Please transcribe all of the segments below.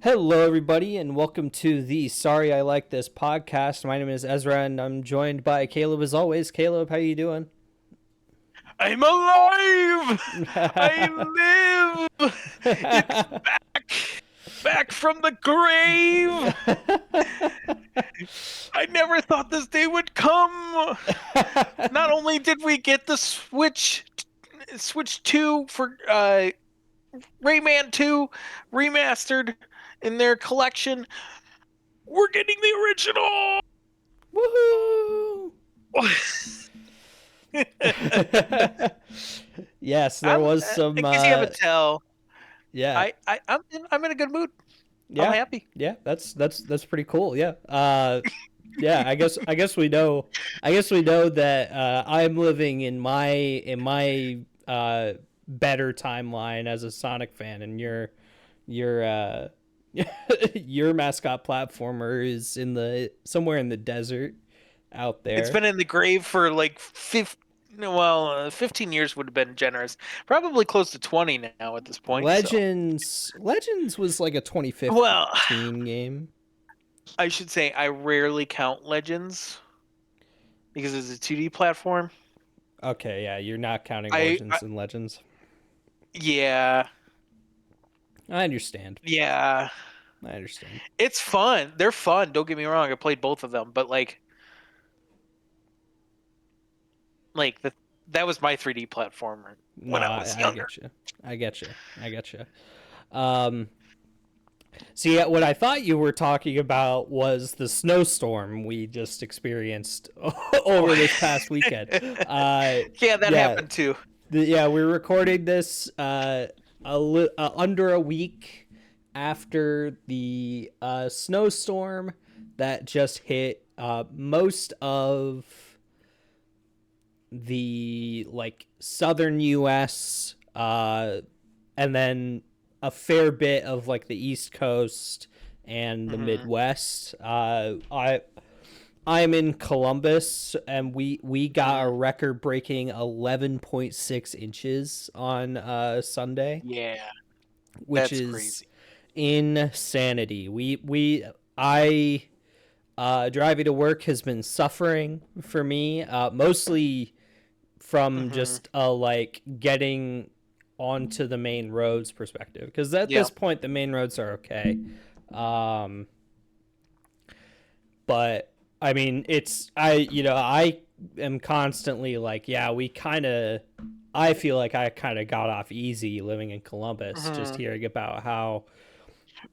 Hello, everybody, and welcome to the Sorry I Like This podcast. My name is Ezra, and I'm joined by Caleb as always. Caleb, how you doing? I'm alive! I live! It's back from the grave! I never thought this day would come! Not only did we get the Switch 2 for Rayman 2 remastered in their collection, we're getting the original! Woohoo! Yes, there was some. In case you haven't tell, Yeah, I'm in a good mood. I'm yeah, happy. yeah. That's pretty cool. Yeah. Yeah. I guess we know. I guess we know that I'm living in my better timeline as a Sonic fan, and your your mascot platformer is in the somewhere in the desert out It's there. been in the grave for like 15 years would have been generous. Probably close to 20 now at this point. So, Legends was like a well, 2015 game. I should say I rarely count Legends because it's a 2D platform. Okay, yeah, you're not counting I, I Origins and Legends. yeah, I understand. yeah. I understand. It's fun. They're fun. Don't get me wrong. I played both of them, but like that was my 3D platformer No, when I was I younger. get you. I get you. I get you. Um, See, what I thought you were talking about was the snowstorm we just experienced over this past weekend. Yeah, that Yeah, happened too. yeah, we're recording this under a week after the snowstorm that just hit most of the like southern U.S. And then a fair bit of like the East Coast and the Hmm. Midwest. I'm in Columbus, and we got a Hmm. record breaking 11.6 inches on Sunday, Yeah, which that's is crazy. insanity. I driving to work has been suffering for me, mostly from Hmm. just like getting onto the main roads perspective, because at Yeah. this point the main roads are okay. Um, but I mean, I am constantly like, yeah, we kind of. I feel like I kind of got off easy living in Columbus, just Hmm. hearing about how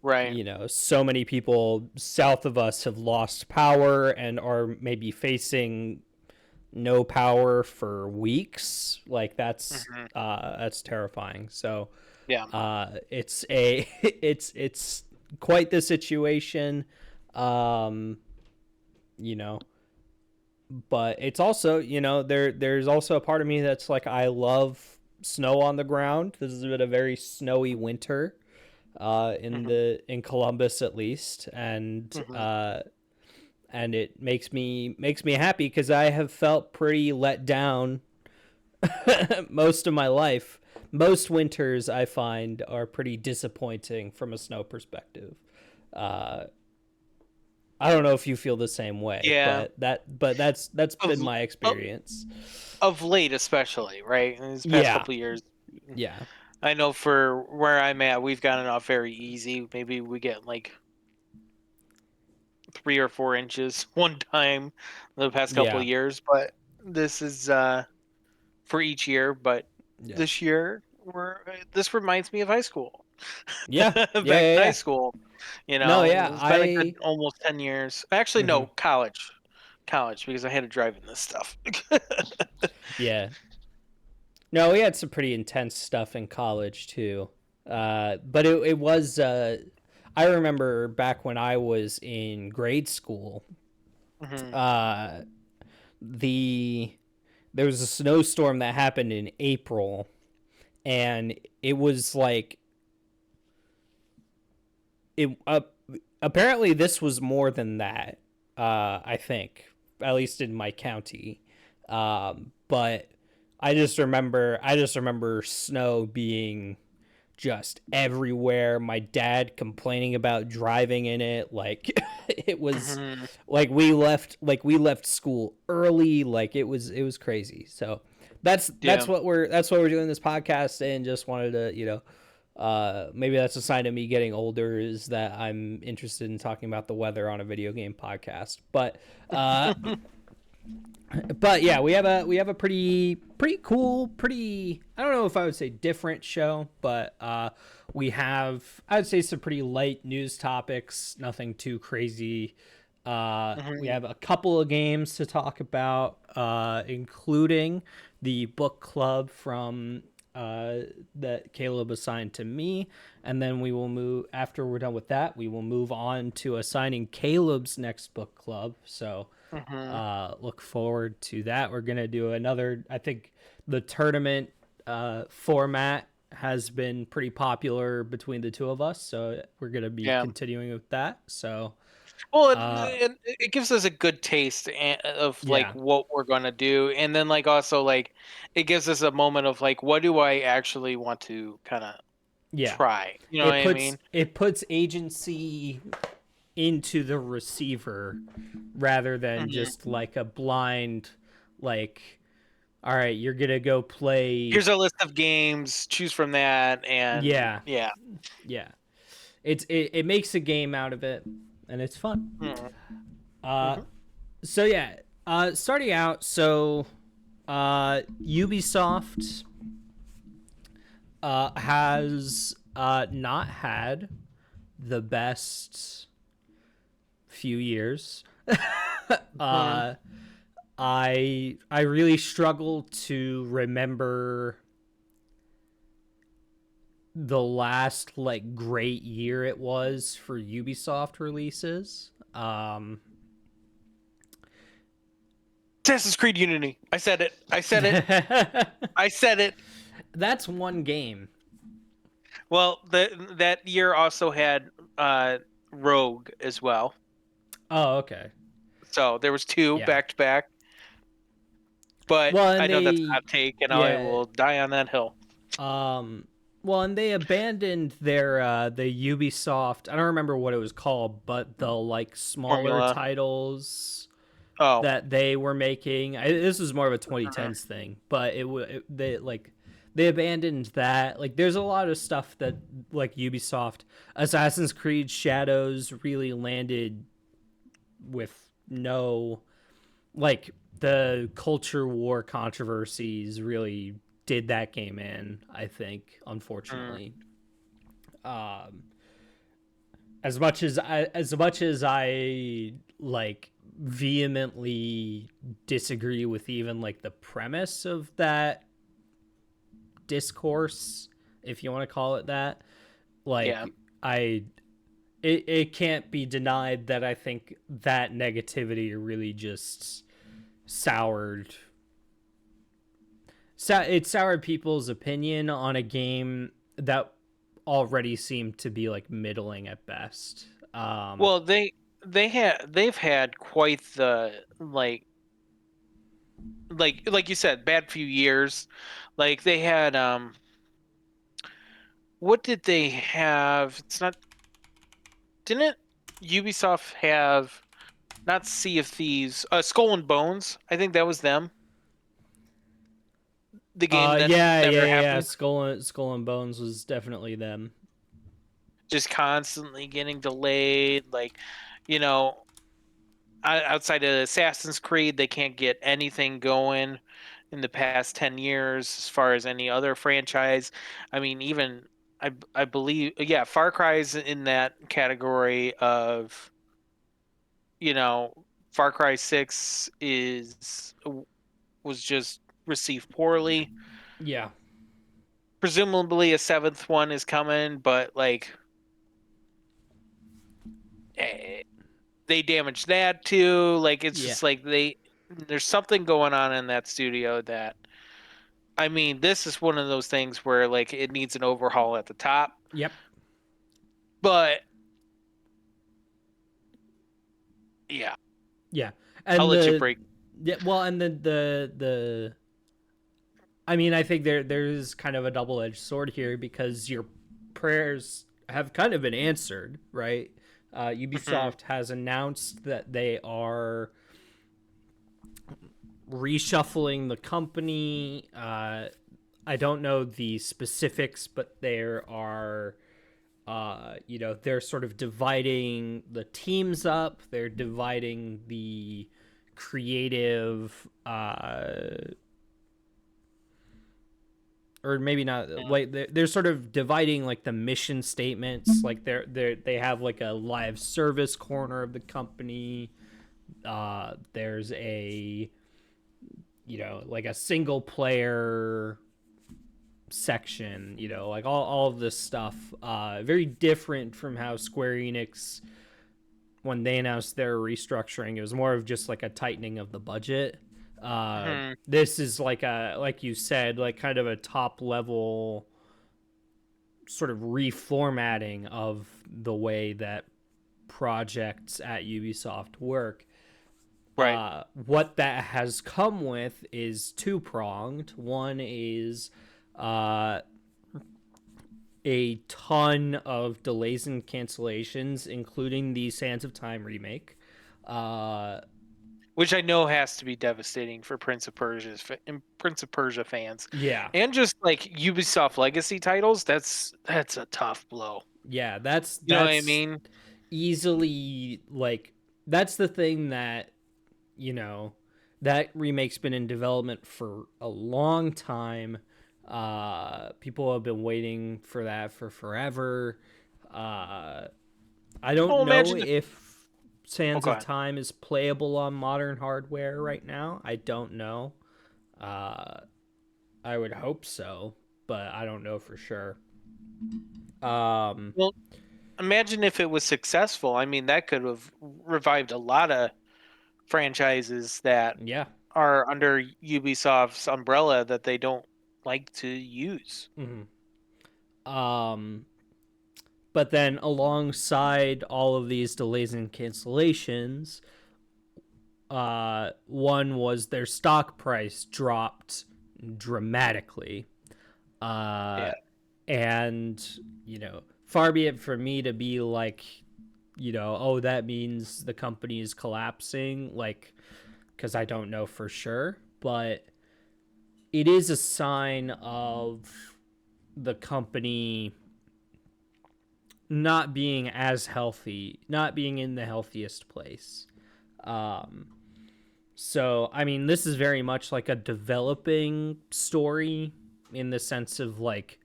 Right. so many people south of us have lost power and are maybe facing no power for weeks. Like Hmm. that's terrifying. So Yeah. it's a it's quite the situation. Um, you know, but it's also, there's also a part of me that's like, I love snow on the ground. This has been a very snowy winter Hmm. in Columbus at least, Hmm. and it makes me happy because I have felt pretty let down most of my life. Most winters I find are pretty disappointing from a snow perspective. Uh, I don't know if you feel the same way, Yeah. but that's been Of my of experience. of late, especially, right? In these past Yeah, couple of years, yeah, I know for where I'm at, we've gotten off very easy. Maybe we get like 3 or 4 inches one time in the past couple yeah, of years, but this is for each year. But yeah, this year, this reminds me of high school. yeah, yeah, Back yeah, in high yeah. school, No, yeah, it's been a good almost 10 years. Actually, mhm, no, college because I had to drive in this stuff. yeah. No, we had some pretty intense stuff in college too. But it was. I remember back when I was in grade school. Hmm. Uh, the There was a snowstorm that happened in April, and it was like it. Apparently, this was more than that. I think, at least in my county. But I just remember snow being just everywhere. My dad complaining about driving in it. Like it was Hmm. like we left school early. Like it was crazy. So Yeah. that's what we're doing this podcast, and just wanted to, maybe that's a sign of me getting older, is that I'm interested in talking about the weather on a video game podcast. But yeah, we have a pretty cool, pretty, I don't know if I would say different show, but we have, I would say, some pretty light news topics, nothing too crazy. We Hmm. have a couple of games to talk about, including the book club from that Caleb assigned to me, and then we will move, after we're done with that, we will move on to assigning Caleb's next book club. So Hmm. look forward to that. We're gonna do another. I think the tournament format has been pretty popular between the two of us, so we're gonna be Yeah. continuing with that. So Well, uh, it gives us a good taste of like yeah, what we're gonna do, and then like also like it gives us a moment of like what do I actually want to kind of yeah, try. You know what it I puts mean? it puts agency into the receiver rather than Hmm. just like a blind, like, all right, you're gonna go play. Here's a list of games. Choose from that, and Yeah, yeah. yeah. It makes a game out of it, and it's fun. Hmm. Uh, Hmm. so yeah, starting out, so Ubisoft has not had the best few years. Hmm. uh, I really struggle to remember the last like great year it was for Ubisoft releases. Assassin's Creed Unity. I said it. I said it. I said it. That's one game. Well, that year also had uh Rogue as well. Oh, okay. So there was two Yeah. back to back. But Well, I and know that's a they, hot take, and I yeah, will die on that hill. um, well, and they abandoned their the Ubisoft. I don't remember what it was called, but the like smaller Formula. titles Oh. that they were making. This was more of a Mhm. 2010s thing, but they abandoned that. Like, there's a lot of stuff that, like, Ubisoft, Assassin's Creed Shadows really landed with no, like, the culture war controversies really did that game in, I think, Mm. unfortunately. Um, as much as I like vehemently disagree with even like the premise of that discourse, if you want to call it that, Yeah. like, I it can't be denied that I think that negativity really just soured it soured people's opinion on a game that already seemed to be like middling at best. Well, they've had quite the like you said, bad few years. Like they had what did they have? It's not didn't Ubisoft have not Sea of Thieves, Skull and Bones? I think that was them. The game that Yeah, yeah, never yeah. happened. Skull and Bones was definitely them. Just constantly getting delayed. Like, you know, outside of Assassin's Creed, they can't get anything going in the past 10 years as far as any other franchise. I mean, even I believe yeah, Far Cry's in that category of, you know, Far Cry 6 is was just received poorly. Yeah, Presumably a seventh one is coming, but like eh, they damaged that too. Like it's yeah, just like there's something going on in that studio that I mean, this is one of those things where like it needs an overhaul at the top. yep, But yeah, yeah. I'll And let you the break. yeah, well, and the I mean, I think there's kind of a double edged sword here, because prayers have kind of been answered, right? Mhm. Ubisoft has announced that they are reshuffling the company. I don't know the specifics, but there are, they're sort of dividing the teams up. They're dividing the creative, or maybe not. Like they're sort of dividing like the mission statements. Like they have like a live service corner of the company. There's a like a single player section, like all of this stuff. Very different from how Square Enix, when they announced their restructuring, it was more of just like a tightening of the budget. Mhm. This is like you said, like kind of a top level sort of reformatting of the way that projects at Ubisoft work. Right. What that has come with is two pronged. One is uh, a ton of delays and cancellations, including the Sands of Time remake. Uh, Which I know has to be devastating for Prince of Persia fans, yeah, and just like Ubisoft legacy titles. That's a tough blow. yeah, that's You know what I that's mean? easily like that's the thing that you know that remake's been in development for a long time. People have been waiting for that for forever. Uh, I don't Well, know imagine if. if Oh, Sands go of on. Time is playable on modern hardware right now. I don't know. Uh, I would hope so, but I don't know for sure. Um, Well, imagine if it was successful. I mean, that could have revived a lot of franchises that yeah. are under Ubisoft's umbrella that they don't like to use. Mhm. Um, but then alongside all of these delays and cancellations, one was their stock price dropped dramatically. Uh, Yeah. and, far be it from me to be like, oh, that means the company is collapsing, like, because I don't know for sure. But it is a sign of the company not being as healthy, not being in the healthiest place. Um, so, I mean, this is very much like a developing story in the sense of like,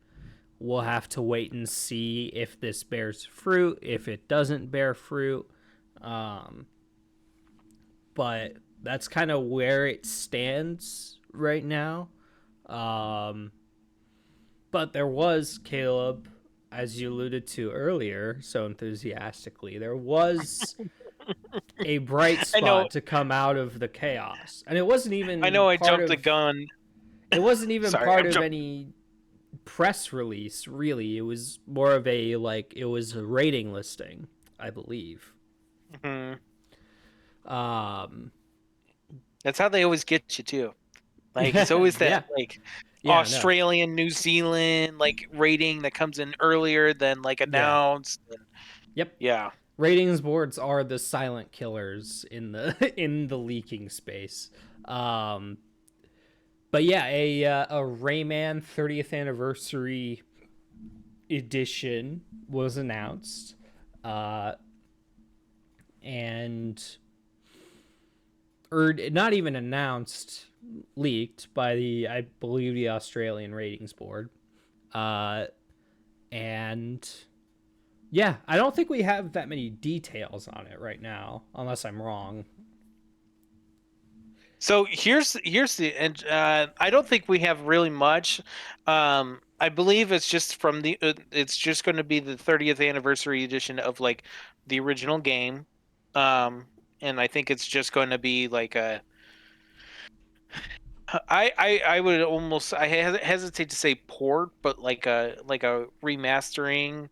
we'll have to wait and see if this bears fruit, if it doesn't bear fruit. Um, but that's kind of where it stands right now. Um, but there was, Caleb, as you alluded to earlier so enthusiastically, there was a bright I know spot to come out of the chaos. And it wasn't I even know I part jumped the of gun. Sorry, part I'm of jumping. any press release, really. It was more of a it was a rating listing, I believe. Mhm. Um That's how they always get you too. Like it's always that yeah. like Yeah, no. Australian, New Zealand like rating that comes in earlier than like Yeah. announced. And Yep. yeah. Ratings boards are the silent killers in the in the leaking space. Um but yeah, a Rayman 30th anniversary edition was announced. Uh and or not even announced, leaked by the I believe the Australian ratings board. Uh and yeah, I don't think we have that many details on it right now, unless I'm wrong. So here's the and I don't think we have really much. I believe it's just from the it's just going to be the 30th anniversary edition of like the original game. Um, and I think it's just going to be like a I would almost hesitate to say port, but like a remastering,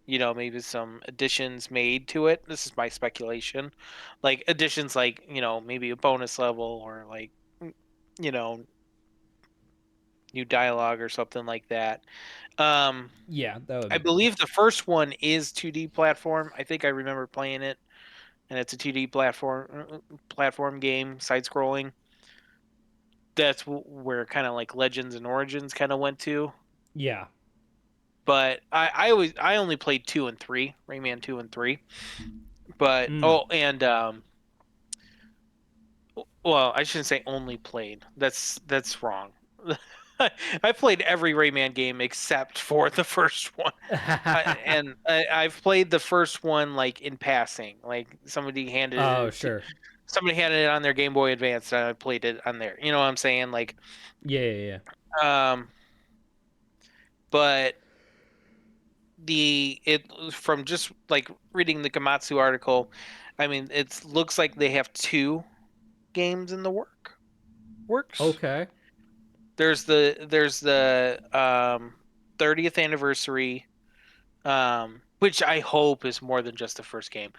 maybe some additions made to it. This is my speculation. Like additions like, maybe a bonus level or like you know, new dialogue or something like that. Um, Yeah, that would I be cool. believe the first one is 2D platform. I think I remember playing it, and it's a 2D platform game, side scrolling. That's where kind of like Legends and Origins kind of went to. Yeah. But I only played 2 and 3, Rayman 2 and 3. But Mm. and well, I shouldn't say only played. That's wrong. I played every Rayman game except for the first one. I've played the first one like in passing. Like Oh, sure. somebody handed it on their Game Boy Advance and I played it on there. You know what I'm saying? Like Yeah, yeah, um but it from just like reading the Gamatsu article, I mean, it looks like they have 2 games in the yeah. works. Okay. There's the 30th anniversary, which I hope is more than just the first game.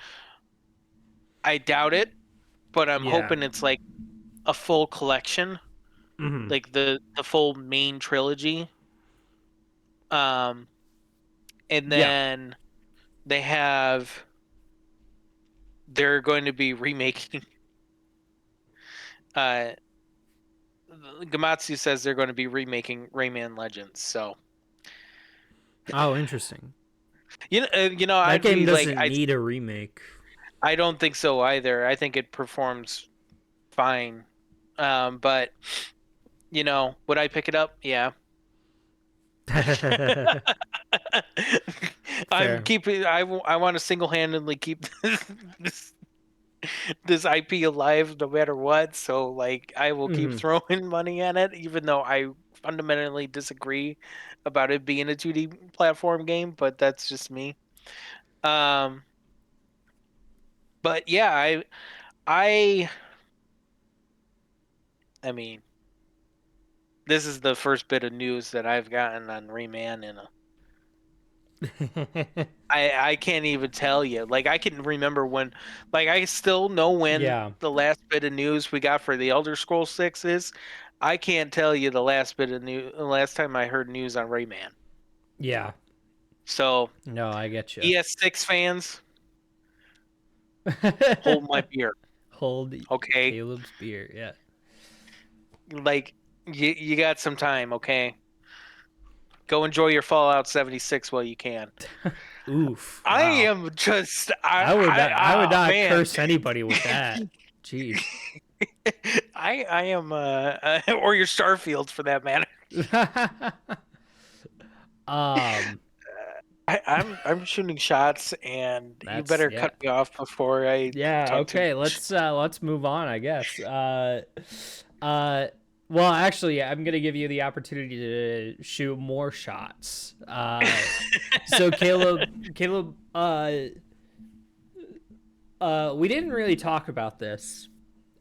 I doubt it, but I'm Yeah. hoping it's like a full collection, Mm-hmm. like the full main trilogy. Um, and Yeah. then they have they're going to be remaking. Uh, Gamatsu says they're going to be remaking Rayman Legends. So Oh, interesting. That I'd game be like, doesn't need a remake. I don't think so either. I think it performs fine. But would I pick it up? Yeah. I'm Fair. keeping. I want to single handedly keep this this IP alive no matter what. So like, I will keep Mm-hmm. throwing money at it, even though I fundamentally disagree about it being a 2D platform game. But that's just me. Um, but yeah, I I mean, this is the first bit of news that I've gotten on Rayman in a I can't even tell you. Like I can remember when, like I still know when Yeah. the last bit of news we got for the Elder Scrolls 6 is. I can't tell you the last bit of news, the last time I heard news on Rayman. Yeah. So No, I get you. ES6 fans, hold my beer, Hold okay? Caleb's beer. Yeah. Like you got some time, okay? Go enjoy your Fallout 76 while you can. Oof. I Wow. am just I would not man. curse anybody with that. Jeez. I am or your Starfield for that matter. um I'm shooting shots and you that's better yeah. cut me off before I Yeah, talk too okay. much. Let's move on, I guess. Uh well, actually, I'm going to give you the opportunity to shoot more shots. So Caleb, we didn't really talk about this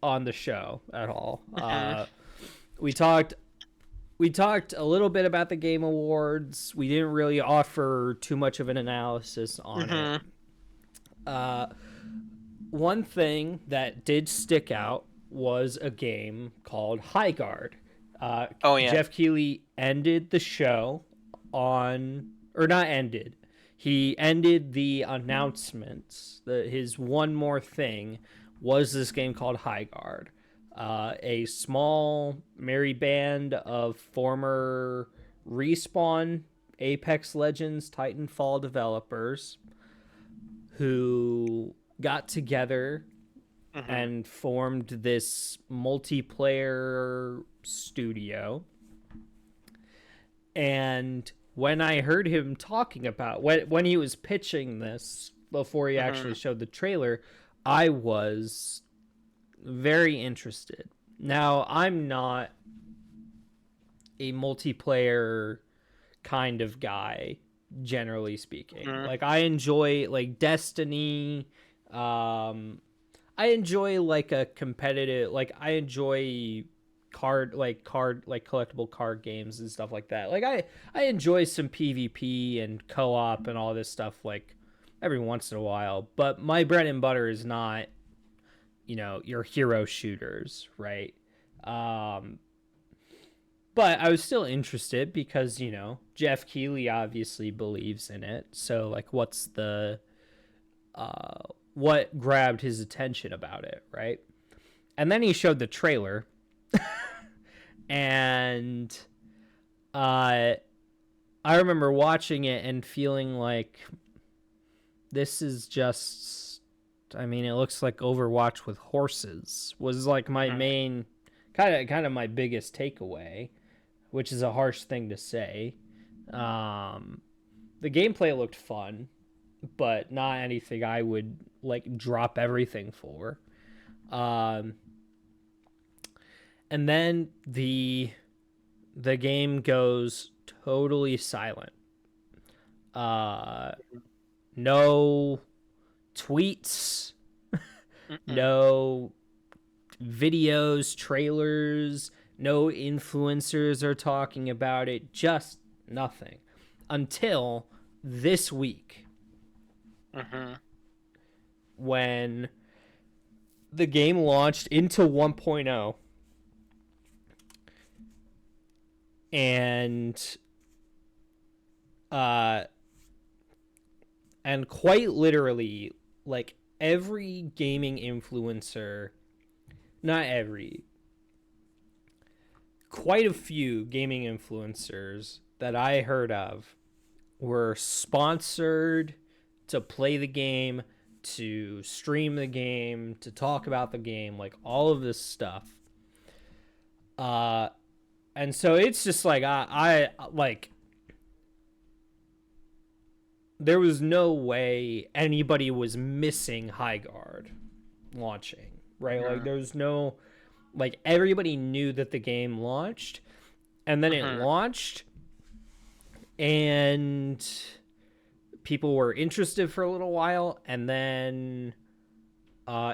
on the show at all. Mhm, We talked we talked a little bit about the Game Awards. We didn't really offer too much of an analysis on it. mhm, Uh, One thing that did stick out was a game called High Guard. oh yeah. Jeff Keighley ended the show on, or not ended. He ended the announcements. His one more thing was this game called High Guard. A small merry band of former Respawn, Apex Legends, Titanfall developers who got together Mhm, and formed this multiplayer studio. And when I heard him talking about when he was pitching this before he actually mhm, showed the trailer, I was very interested. Now, I'm not a multiplayer kind of guy, generally speaking. mhm, Like I enjoy like Destiny. I enjoy like a competitive. Like I enjoy card like collectible card games and stuff like that. Like I enjoy some PvP and co-op and all this stuff like every once in a while. But my bread and butter is not your hero shooters, right? Um, but I was still interested because, Jeff Keighley obviously believes in it. So, like, what grabbed his attention about it, right? And then he showed the trailer, and uh, I remember watching it and feeling like this is just. I mean, it looks like Overwatch with horses. Was like my Mhm. main, kind of my biggest takeaway, which is a harsh thing to say. Um, the gameplay looked fun, but not anything I would like drop everything for. Um, and then the game goes totally silent. Uh, no tweets, Mm-mm. no videos, trailers, no influencers are talking about it, just nothing. Until this week Mhm. when the game launched into 1.0 and uh and quite literally like every gaming influencer, not every, quite a few gaming influencers that I heard of were sponsored to play the game, to stream the game, to talk about the game, like all of this stuff. Uh, and so it's just like I like there was no way anybody was missing High Guard launching, right? Like Mhm. there was no like everybody knew that the game launched, and then it Mhm. launched, and people were interested for a little while, and then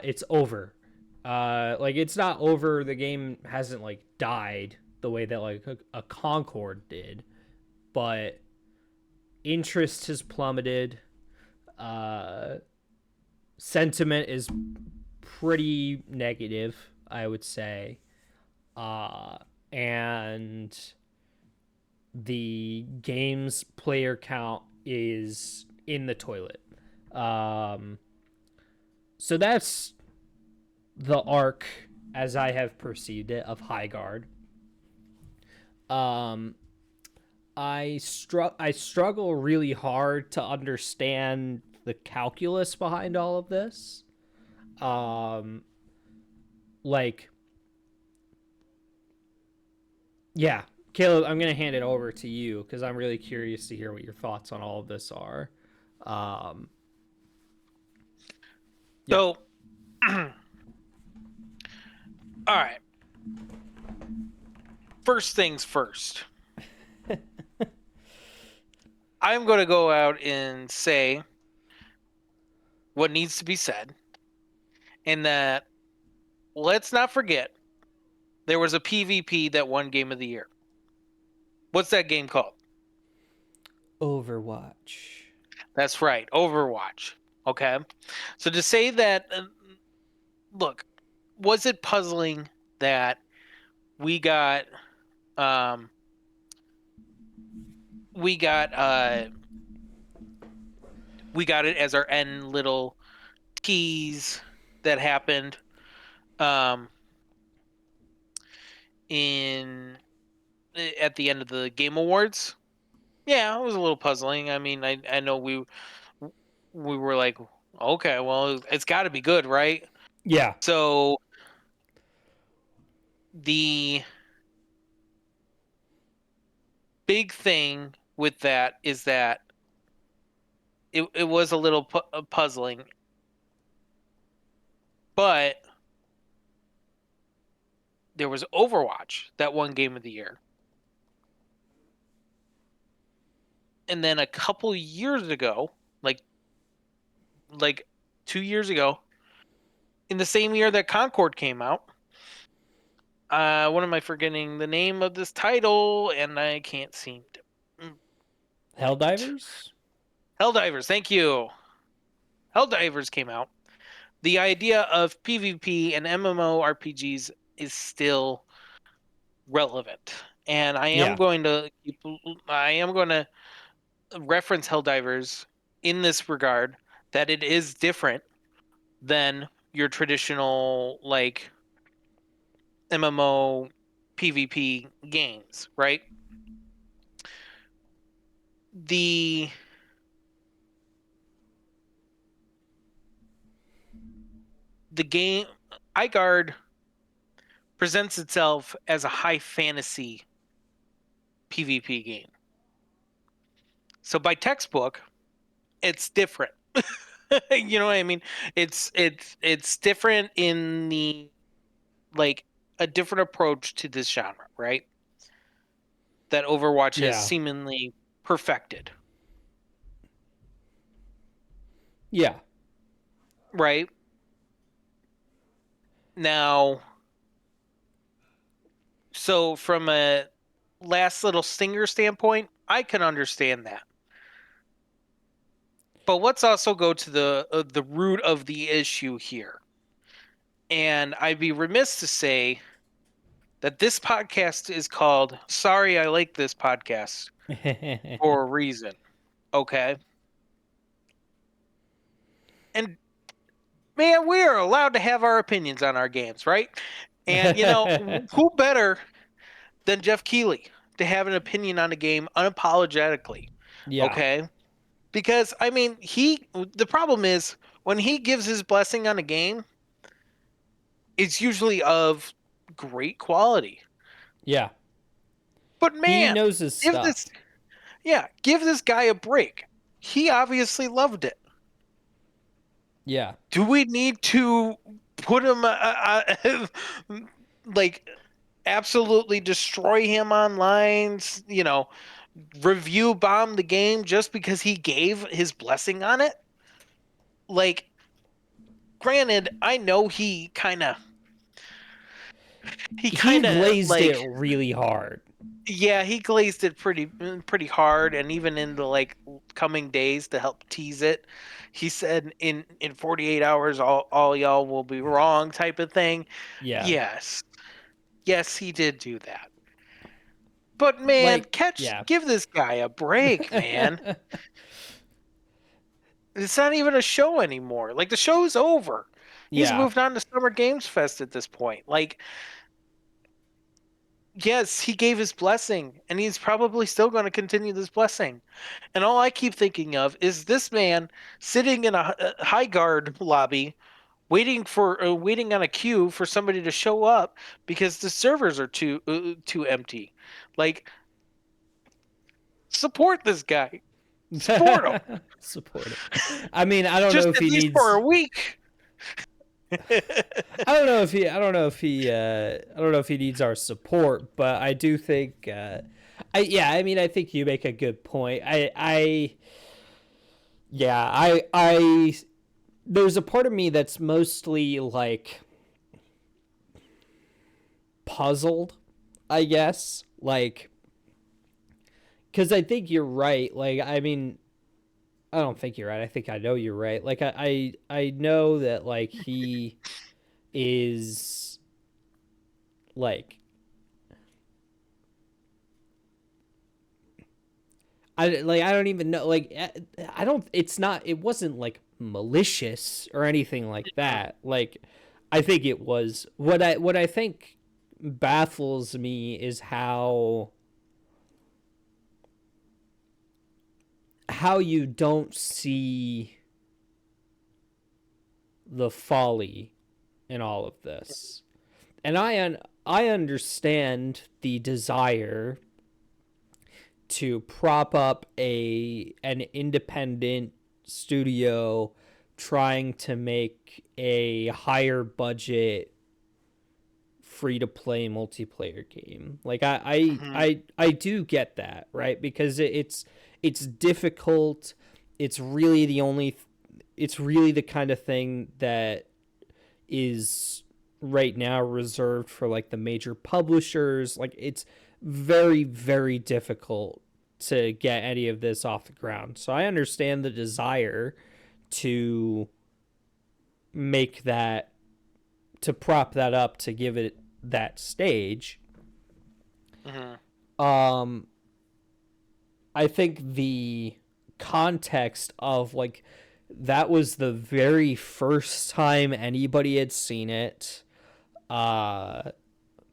it's over. Like it's not over. The game hasn't like died the way that like a Concord did, but interest has plummeted. Uh, Sentiment is pretty negative, I would say. Uh, and the game's player count is in the toilet. Um, so that's the arc as I have perceived it of High Guard. Um, I struggle really hard to understand the calculus behind all of this. Um, like, yeah, Caleb, I'm gonna hand it over to you because I'm really curious to hear what your thoughts on all of this are. Um, yeah, So, all right. First things first. I'm going to go out and say what needs to be said, and that let's not forget there was a PvP that won Game of the Year. What's that game called? Overwatch. That's right, Overwatch. Okay. So to say that, look, was it puzzling that we got, um, we got, uh, we got it as our end little tease that happened, um, in at the end of the Game Awards? Yeah, it was a little puzzling. I mean, I know we were like, okay, well, it's got to be good, right? Yeah, So the big thing with that is that it was a little puzzling, but there was Overwatch that won Game of the Year, and then a couple years ago, like like 2 years ago, in the same year that Concord came out. What am I forgetting the name of this title? And I can't seem to find it. Helldivers. Helldivers, thank you. Helldivers came out. The idea of PvP and MMORPGs is still relevant. and Yeah. I am going to reference Helldivers in this regard, that it is different than your traditional like MMO PvP games, right? The the game iGuard presents itself as a high fantasy PvP game. So by textbook, it's different. You know what I mean? It's different in the like a different approach to this genre, right? That Overwatch has Yeah. seemingly perfected, Yeah. right? Now, so from a last little stinger standpoint, I can understand that. But let's also go to the root of the issue here. And I'd be remiss to say that this podcast is called Sorry I Like This Podcast for a reason. Okay? And man, we are allowed to have our opinions on our games, right? And who better than Jeff Keighley to have an opinion on a game unapologetically? Yeah. Okay? Because I mean, the problem is when he gives his blessing on a game, it's usually of great quality. Yeah. But He man, knows his give this stuff. give this guy a break. He obviously loved it. Yeah. Do we need to put him like absolutely destroy him online, review bomb the game just because he gave his blessing on it? Like, granted, I know he He kind of glazed like it really hard. yeah, he glazed it pretty hard, and even in the like coming days to help tease it, he said in 48 hours all y'all will be wrong type of thing. Yeah. Yes. Yes, he did do that. But man, Like, yeah. give this guy a break, man. It's not even a show anymore. Like the show's over. He's Yeah. moved on to Summer Games Fest at this point. Like, yes, he gave his blessing, and he's probably still going to continue this blessing. And all I keep thinking of is this man sitting in a high guard lobby, waiting on a queue for somebody to show up because the servers are too empty. Like, support this guy. Support him. Support him. I mean, I don't Just know if at he least for needs. a week. I don't know if he. I don't know if he. I don't know if he needs our support, but I do think. Yeah. I mean, I think you make a good point. Yeah. There's a part of me that's mostly like puzzled, I guess. Like, because I think you're right. Like, I mean, I don't think you're right. I think I know you're right. Like, I know that like he is like I don't even know like I don't it's not it wasn't like malicious or anything like that. Like I think it was what I think baffles me is how you don't see the folly in all of this. And I understand the desire to prop up an independent studio trying to make a higher budget free to play multiplayer game. Like Mhm. I do get that, right? Because it's difficult. It's really it's really the kind of thing that is right now reserved for like the major publishers. Like it's very difficult to get any of this off the ground. So I understand the desire to make that to prop that up to give it that stage. Mhm. Um, I think the context of like that was the very first time anybody had seen it. Uh,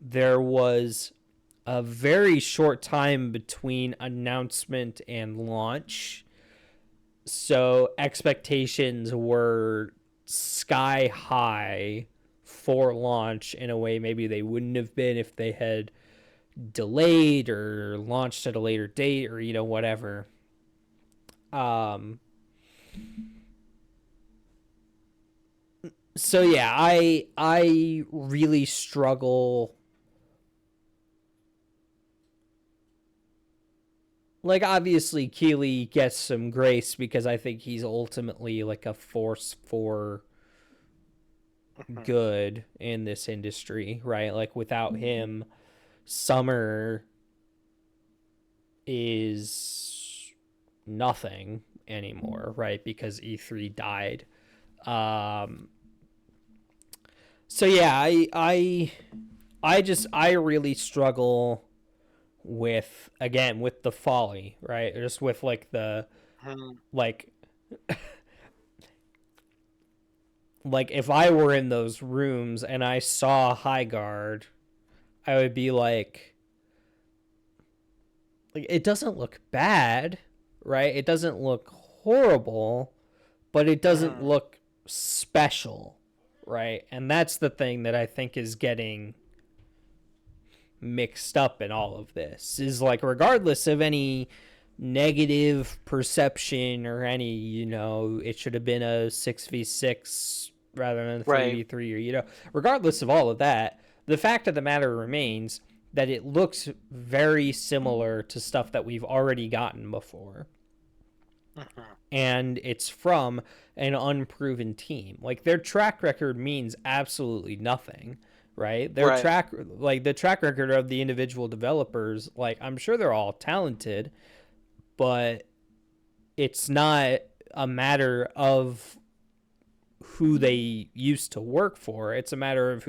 there was a very short time between announcement and launch. So expectations were sky high for launch in a way maybe they wouldn't have been if they had delayed or launched at a later date or whatever. Um so yeah, I really struggle. Like obviously Keeley gets some grace because I think he's ultimately like a force for Mhm. good in this industry, right? Like without him, Summer is nothing anymore, right? Because E3 died. Um so yeah, I really struggle with, again, with the folly, right? Just with like the Mhm. like like if I were in those rooms and I saw High Guard, I would be like it doesn't look bad, right? It doesn't look horrible, but it doesn't Mhm. look special, right? And that's the thing that I think is getting mixed up in all of this. Is like regardless of any negative perception or any, it should have been a 6v6 rather than a Right. 3v3, or regardless of all of that, the fact of the matter remains that it looks very similar to stuff that we've already gotten before, Mhm. and it's from an unproven team. Like their track record means absolutely nothing, right? Their Right. track like the track record of the individual developers, like I'm sure they're all talented, but it's not a matter of who they used to work for. It's a matter of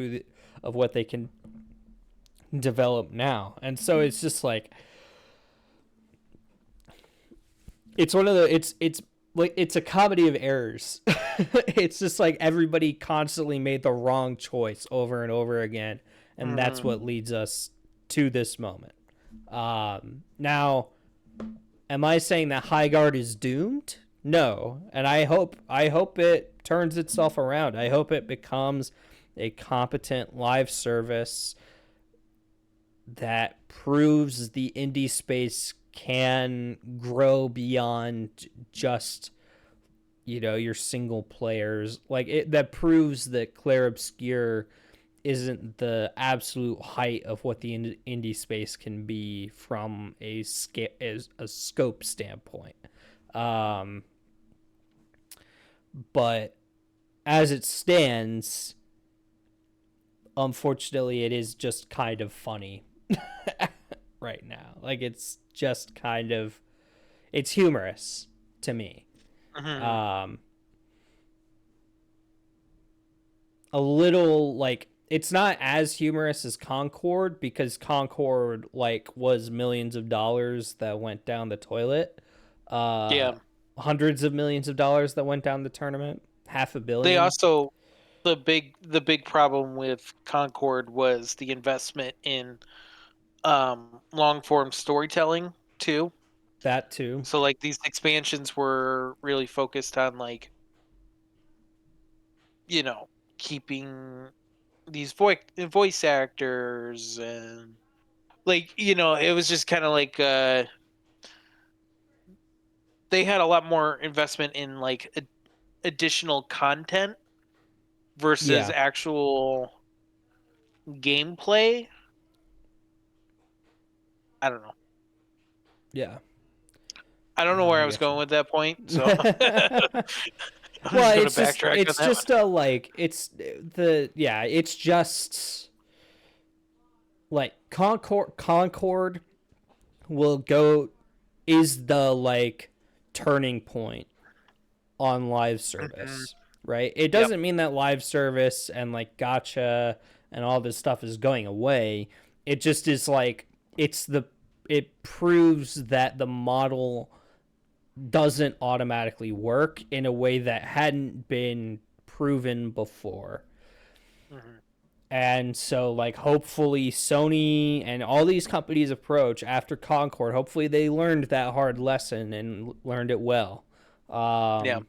of what they can develop now. And so it's just like it's one of the it's like it's a comedy of errors. It's just like everybody constantly made the wrong choice over and over again, and that's Mhm. what leads us to this moment. Now, am I saying that High Guard is doomed? No, and I hope it turns itself around. I hope it becomes a competent live service that proves the indie space can grow beyond just your single players, like it, that proves that Claire Obscure isn't the absolute height of what the indie space can be from a scope standpoint. um but as it stands, unfortunately it is just kind of funny right now. Like it's just kind of, it's humorous to me. Mhm. um a little like, it's not as humorous as Concord, because Concord like was millions of dollars that went down the toilet. Uh Yeah. Hundreds of millions of dollars that went down the tournament. Half a They billion. also the big problem with Concord was the investment in long form storytelling too. That too. So like these expansions were really focused on like, you know, keeping these voice actors, and like, it was just kind of like they had a lot more investment in like additional content versus Yeah. actual gameplay. I don't know. Yeah. I don't know No, where I I was get you. going with that point, so I'm just Well, gonna it's just backtrack on it's that one. just a like it's the yeah, it's just like Concord will go, is the like turning point on live Mhm. service, right? It Yep. doesn't mean that live service and like gotcha and all this stuff is going away. It just is like it's the it proves that the model doesn't automatically work in a way that hadn't been proven before. Mhm. And so, like, hopefully Sony and all these companies approach after Concord, hopefully they learned that hard lesson and learned it well. Yeah.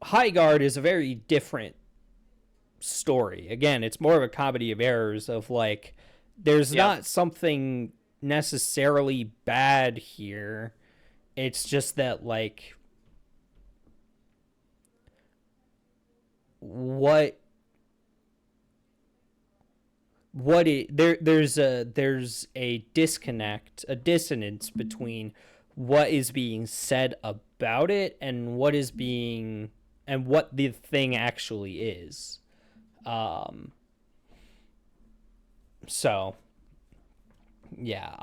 High Guard is a very different story. Again, it's more of a comedy of errors of like there's Yeah. not something necessarily bad here. It's just that like what there's a disconnect, a dissonance between what is being said about it and what is being and what the thing actually is. Um so yeah,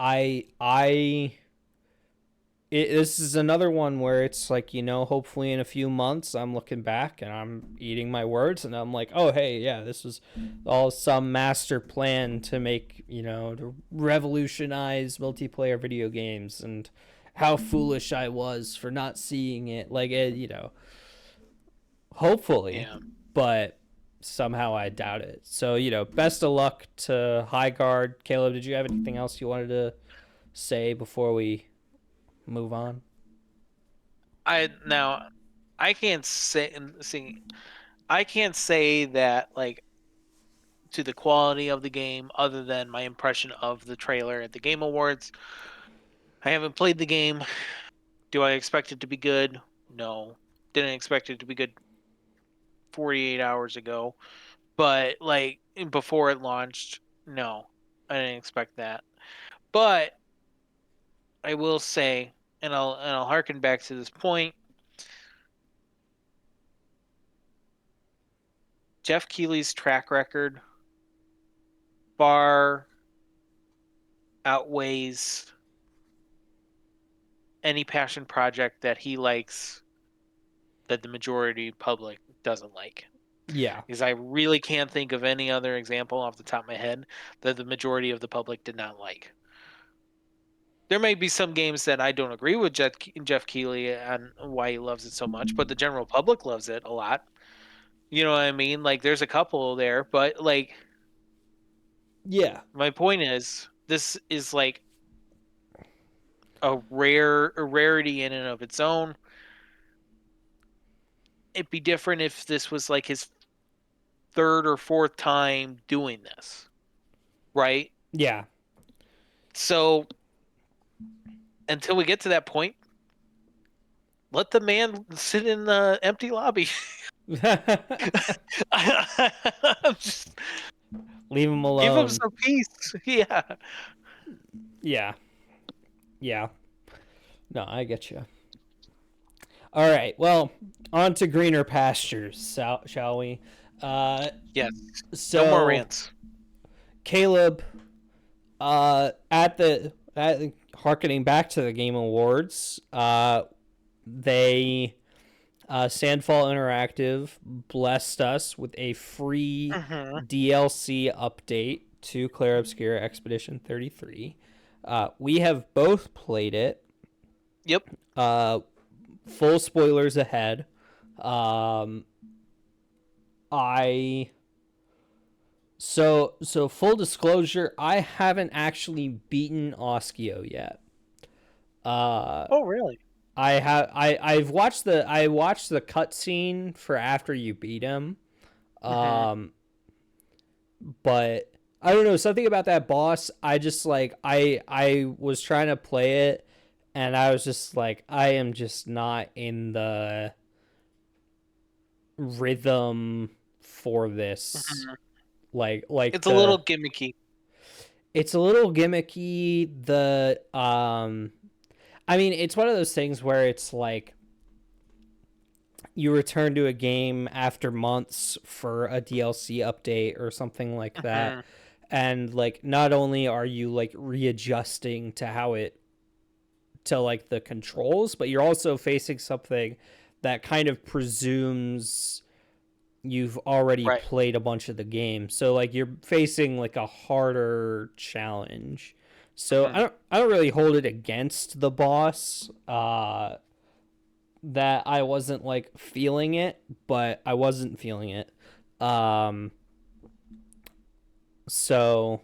this is another one where it's like, hopefully in a few months I'm looking back and I'm eating my words and I'm like, oh, hey, yeah, this was all some master plan to make, to revolutionize multiplayer video games and how foolish I was for not seeing it. Like, hopefully, Yeah. but somehow I doubt it. So, best of luck to High Guard. Caleb, did you have anything else you wanted to say before we move on? Now I can't I can't say that like to the quality of the game other than my impression of the trailer at the Game Awards. I haven't played the game. Do I expect it to be good? No. Didn't expect it to be good 48 hours ago. But like before it launched, no. I didn't expect that. But I will say, and I'll harken back to this point, Jeff Keighley's track record far outweighs any passion project that he likes that the majority public doesn't like. Yeah. Because I really can't think of any other example off the top of my head that the majority of the public did not like. There may be some games that I don't agree with Jeff Keighley on why he loves it so much, but the general public loves it a lot. You know what I mean? Like there's a couple there, but like Yeah. my point is this is like a rarity in and of its own. It'd be different if this was like his third or fourth time doing this, right? Yeah. So until we get to that point, let the man sit in the empty lobby. Just Leave him give him alone. some peace. Yeah. Yeah. Yeah. No, I get you. All right. Well, on to greener pastures, shall we? Uh, Yes. No more so rants. Caleb, harkening back to the Game Awards, they Sandfall Interactive blessed us with a free Mm-hmm. DLC update to Clair Obscura Expedition 33. We have both played it. Yep. Uh, Full spoilers ahead. Um, I so full disclosure, I haven't actually beaten Oskio yet. Uh, Oh, really? I watched the cutscene for after you beat him. Mm-hmm. Um, but I don't know, something about that boss. I just like I was trying to play it, and I was just like, I am just not in the rhythm for this. Mm-hmm. Like It's a little gimmicky. it's a little gimmicky. I mean, it's one of those things where it's like you return to a game after months for a DLC update or something like that. Mm-hmm. And like not only are you like readjusting to how it to like the controls, but you're also facing something that kind of presumes you've already Right. played a bunch of the games. So like you're facing like a harder challenge. So Mm-hmm. I don't really hold it against the boss that I wasn't like feeling it, but I wasn't feeling it. Um so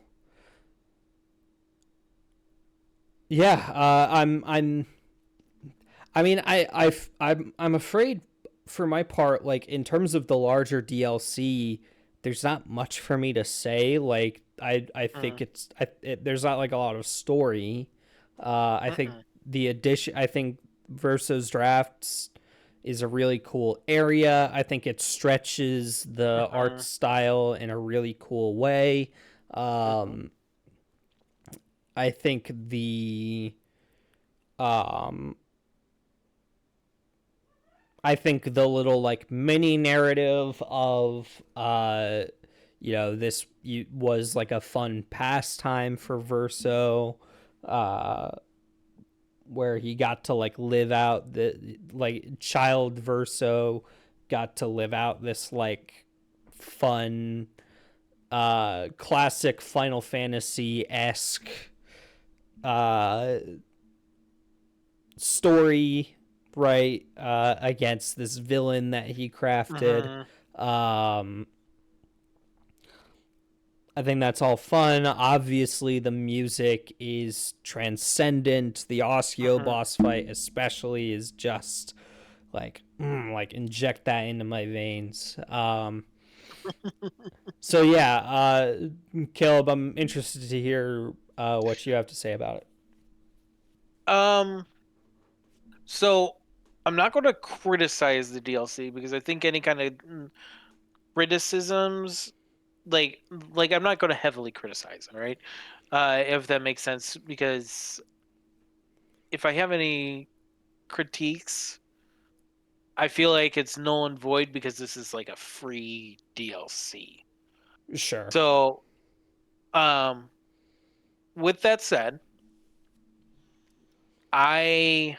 yeah, I mean, I'm afraid for my part, like in terms of the larger DLC, there's not much for me to say. Like I think Mm-hmm. there's not like a lot of story. I think Mm-hmm. the addition, I think Verso's drafts is a really cool area. I think it stretches the art Mm-hmm. style in a really cool way. Mm-hmm. Um, I think um the little like mini narrative of this was like a fun pastime for Verso, uh where he got to like live out the like child Verso got to live out this like fun classic Final Fantasy-esque uh story, right, against this villain that he crafted. Mm-hmm. um I think that's all fun. Obviously the music is transcendent. The Osseo Mm-hmm. boss fight especially is just like inject that into my veins. So yeah, Caleb, I'm interested to hear what you have to say about it. Um, so I'm not going to criticize the DLC because I think any kind of criticisms, like I'm not going to heavily criticize, all right? If that makes sense, because if I have any critiques, I feel like it's null and void because this is like a free DLC. Sure. So, um, with that said, I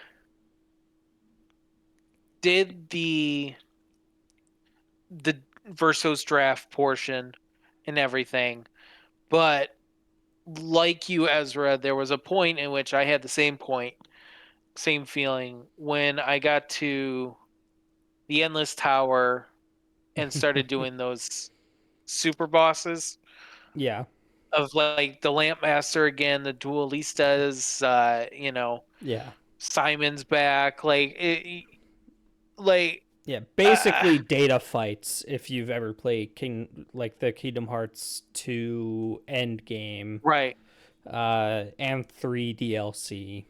did the Versos draft portion and everything, but like you, Ezra, there was a point in which I had the same feeling when I got to the Endless Tower and started doing those super bosses Yeah. of like the Lampmaster again, the Duelistas, Yeah. Simon's back, like Yeah, uh, basically data fights if you've ever played the Kingdom Hearts 2 end game right, and 3 DLC.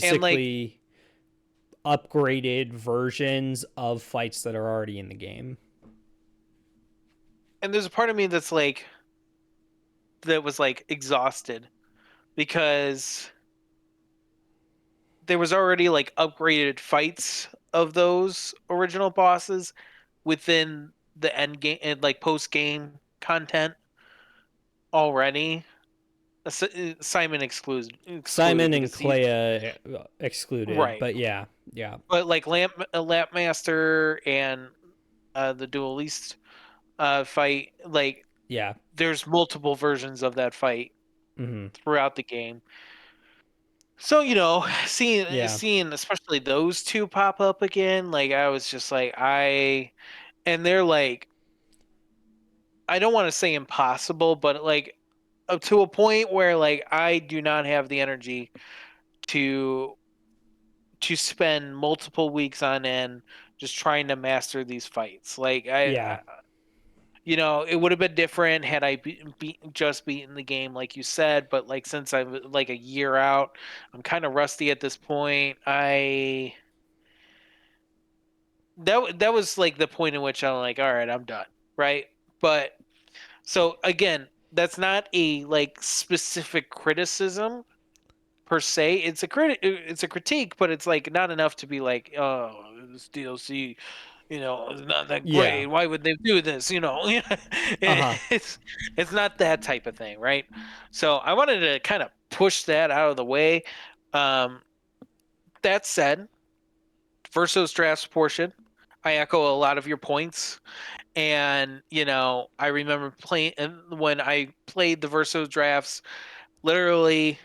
and like, Basically upgraded versions of fights that are already in the game. and there's a part of me that was like exhausted because there was already like upgraded fights of those original bosses within the end game and like post game content already. Simon excluded Simon and because he's Clea excluded, right, but yeah. Yeah. but like Lampmaster and the Duelist fight, like Yeah. there's multiple versions of that fight Mhm. throughout the game. So Yeah. seeing especially those two pop up again, like I was just like and they're like, I don't want to say impossible, but like up to a point where like I do not have the energy to spend multiple weeks on end just trying to master these fights. Like Yeah. it would have been different had I just beaten the game, like you said. But like since I'm like a year out, I'm kind of rusty at this point. That was like the point in which I'm like, all right, I'm done, right? But so again, that's not a like specific criticism per se. It's a critique, but it's like not enough to be like, oh, this DLC, is not that Yeah. great. Why would they do this? Uh-huh. It's it's not that type of thing, right? So I wanted to kind of push that out of the way. Um, that said, Verso's drafts portion, I echo a lot of your points. And, I remember playing when I played the Verso drafts, literally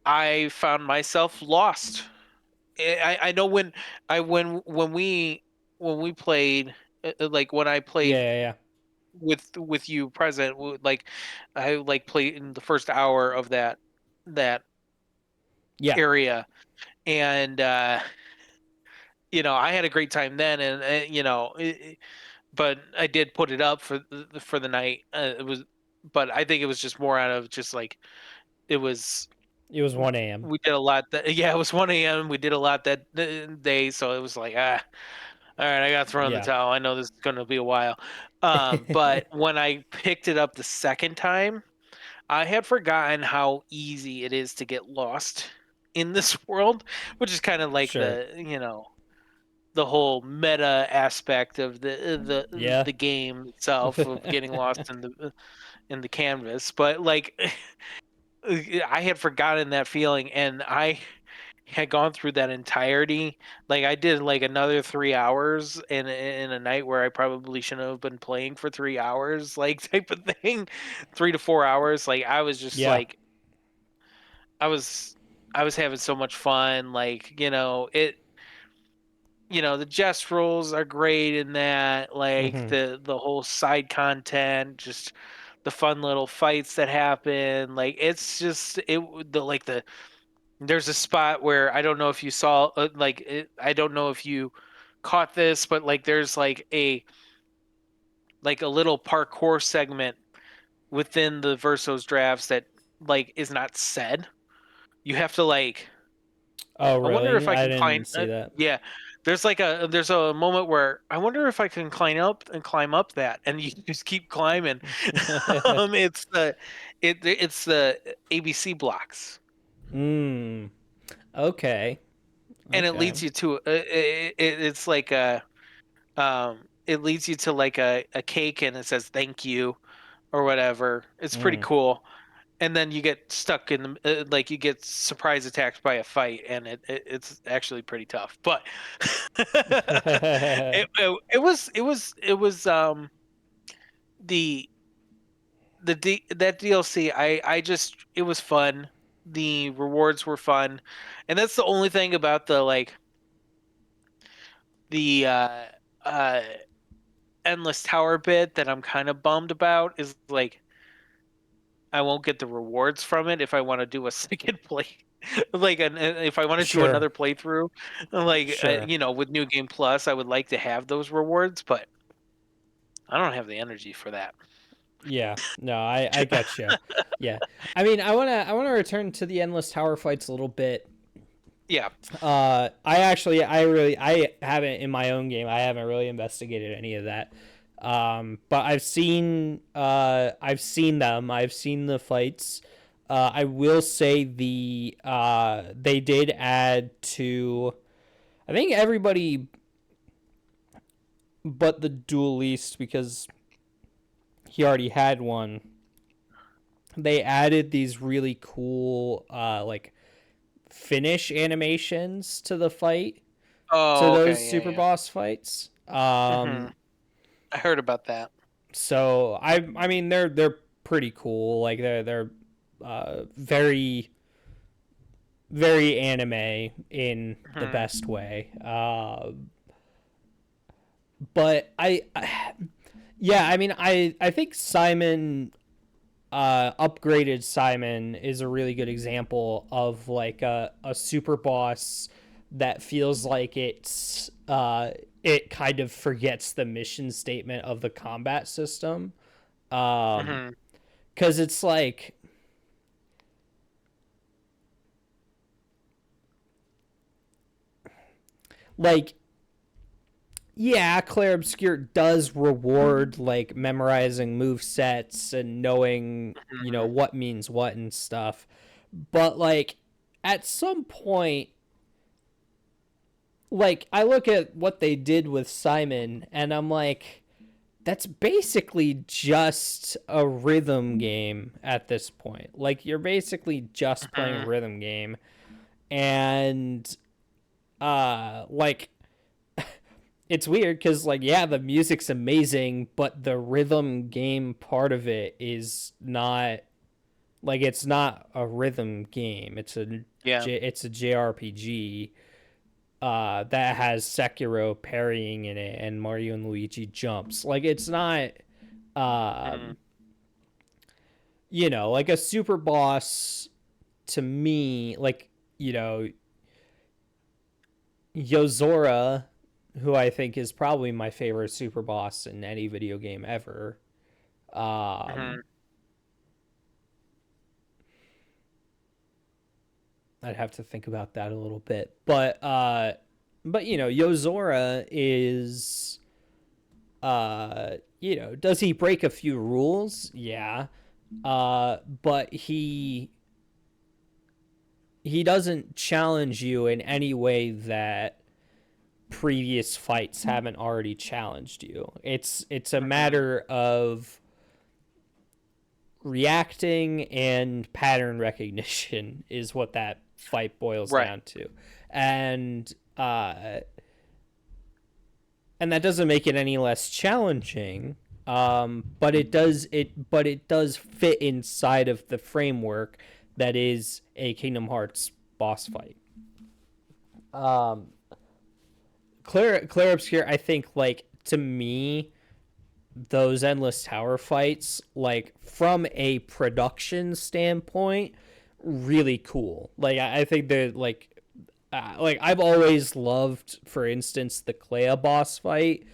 I found myself lost. I know when we played, like when I Yeah, played yeah, yeah. with you present, like I like played in the first hour of that Yeah. area, and I had a great time then, and but I did put it up for the night. But I think it was just more out of just like it was. It was 1 a.m. We did a lot that yeah, it was 1 a.m. We did a lot that day, so it was like all right, I got to throw in the Yeah. towel. I know this is going to be a while. But when I picked it up the second time, I had forgotten how easy it is to get lost in this world, which is kind of like Sure. the whole meta aspect of Yeah. the game itself of getting lost in the canvas. But like I had forgotten that feeling, and I had gone through that entirety. Like I did like another 3 hours in a night where I probably shouldn't have been playing for 3 hours, like type of thing, 3 to 4 hours. Like I was just Yeah. like I was I was having so much fun. Like the jest rolls are great in that. Like Hmm. the whole side content, just the fun little fights that happen. Like it's just the there's a spot where I don't know if you saw, I don't know if you caught this, but like there's like a little parkour segment within the Versos drafts that like is not said. You have to like. Oh, I wonder really? if I I can climb. didn't see that. Yeah, there's a moment where I wonder if I can climb up that, and you just keep climbing. It's it's the ABC blocks, Mm. Okay. and it Okay. leads you to it's like it leads you to like a cake, and it says thank you or whatever. It's pretty Mm. cool. And then you get stuck in like you get surprise attacked by a fight, and it's actually pretty tough. But it was the that DLC. I just it was fun. The rewards were fun, and that's the only thing about the like the uh endless tower bit that I'm kind of bummed about is like I won't get the rewards from it if I want to do a second play. Like if I want to do Sure. another playthrough, like Sure. with New Game Plus, I would like to have those rewards, but I don't have the energy for that. Yeah. No, I get you. Yeah. I mean, I wanna return to the endless tower fights a little bit. Yeah. I haven't in my own game. I haven't really investigated any of that. But I've seen them. I've seen the fights. I will say they did add to, I think, everybody but the duelist, because he already had one. They added these really cool like finish animations to the fight, to Oh, those okay. super Yeah, boss fights. yeah. I heard about that. So I mean they're pretty cool. Like they're very very anime in the Hmm. best way. But yeah, I mean I think Simon, upgraded Simon is a really good example of like a super boss that feels like it kind of forgets the mission statement of the combat system. Hmm. Because it's like yeah, Claire Obscure does reward like memorizing move sets and knowing, Hmm. what means what and stuff. But like at some point, like I look at what they did with Simon and I'm like, that's basically just a rhythm game at this point. Like you're basically just playing a Hmm. rhythm game, and like it's weird because like yeah, the music's amazing, but the rhythm game part of it is not like it's not a rhythm game. Yeah. It's a JRPG that has Sekiro parrying in it and Mario and Luigi jumps. Like it's not Mm-hmm. um you know, like a super boss to me, like, you know, Yozora, who I think is probably my favorite super boss in any video game ever. Um, Mm-hmm. I'd have to think about that a little bit, but you know, Yozora is, you know, does he break a few rules? Yeah, but he doesn't challenge you in any way that previous fights haven't already challenged you. It's a Mm-hmm. matter of reacting and pattern recognition is what that fight boils Right. down to. And uh and that doesn't make it any less challenging. But it does fit inside of the framework that is a Kingdom Hearts boss fight. Um Claire Obscure, I think like to me those endless tower fights, like from a production standpoint, really cool. Like I think they're like I've always loved, for instance, the Clea boss fight.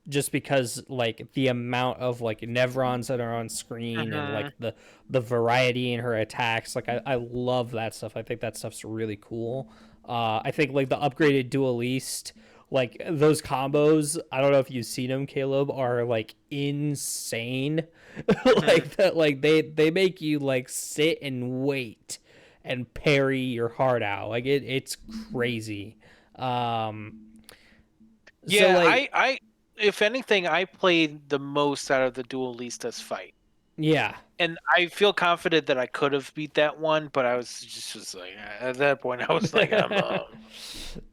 Just because like the amount of like Nevrons that are on screen and Mm-hmm. like the variety in her attacks, like I love that stuff. I think that stuff's really cool. I think like the upgraded duelist, like those combos, I don't know if you've seen them, Caleb, are like insane. Mm-hmm. Like that, like they make you like sit and wait and parry your heart out. Like it's crazy. Um, so Yeah, like if anything, I played the most out of the Duelistas fight. yeah. And I feel confident that I could have beat that one, but I was just like, at that point, I was like,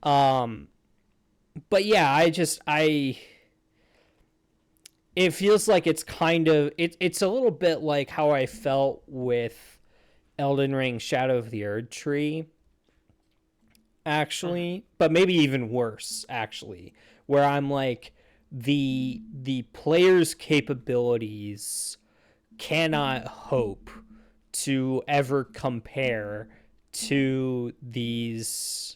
um, but yeah, I it feels like it's kind of it's a little bit like how I felt with Elden Ring Shadow of the Erd Tree Mhm. actually, but maybe even worse actually, where I'm like the player's capabilities cannot hope to ever compare to these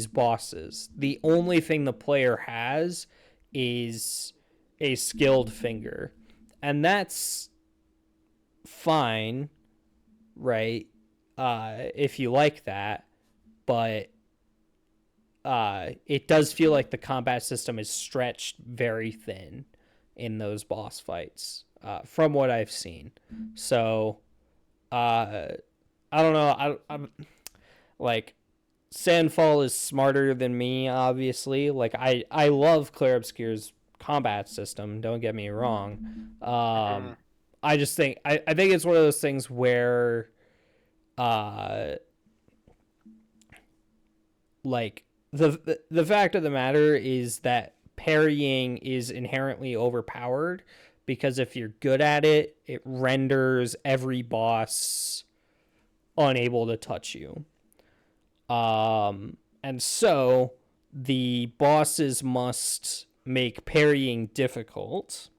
bosses. The only thing the player has is a skilled finger. And that's fine, right? If you like that, but it does feel like the combat system is stretched very thin in those boss fights, from what I've seen. So, uh, I don't know. I'm like Sandfall is smarter than me, obviously. Like I love Claire Obscure's combat system. Don't get me wrong. Mhm. I just think I think it's one of those things where uh like the fact of the matter is that parrying is inherently overpowered because if you're good at it, it renders every boss unable to touch you. And so the bosses must make parrying difficult.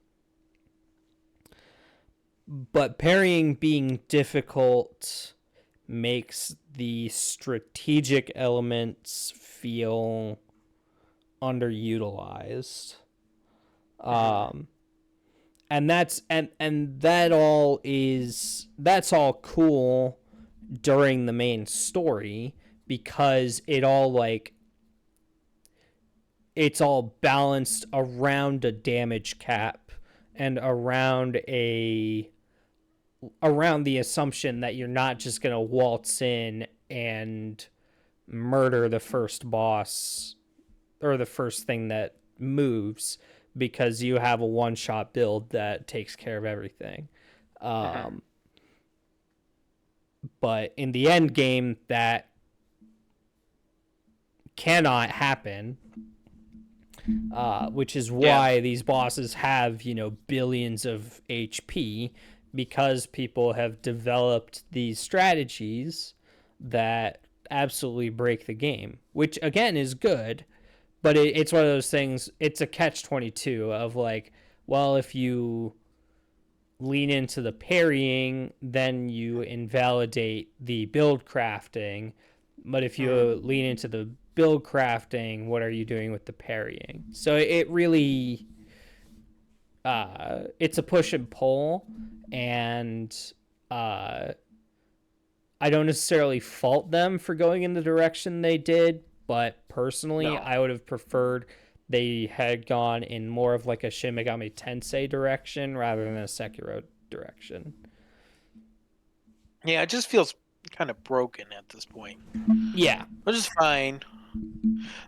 But parrying being difficult makes the strategic elements feel underutilized. Mhm. Um, and that all is that's all cool during the main story because it all like it's all balanced around a damage cap and around the assumption that you're not just going to waltz in and murder the first boss or the first thing that moves because you have a one shot build that takes care of everything. Mhm. Um, but in the end game, that cannot happen. Which is Yeah. why these bosses have, billions of HP, because people have developed these strategies that absolutely break the game, which again is good, but it's one of those things, it's a catch 22 of like, well, if you lean into the parrying, then you invalidate the build crafting. But if you lean into the build crafting, what are you doing with the parrying? So it really, it's a push and pull, and uh, I don't necessarily fault them for going in the direction they did, but personally, No. I would have preferred they had gone in more of like a Shin Megami Tensei direction rather than a Sekiro direction. Yeah, it just feels kind of broken at this point, Yeah, which is fine.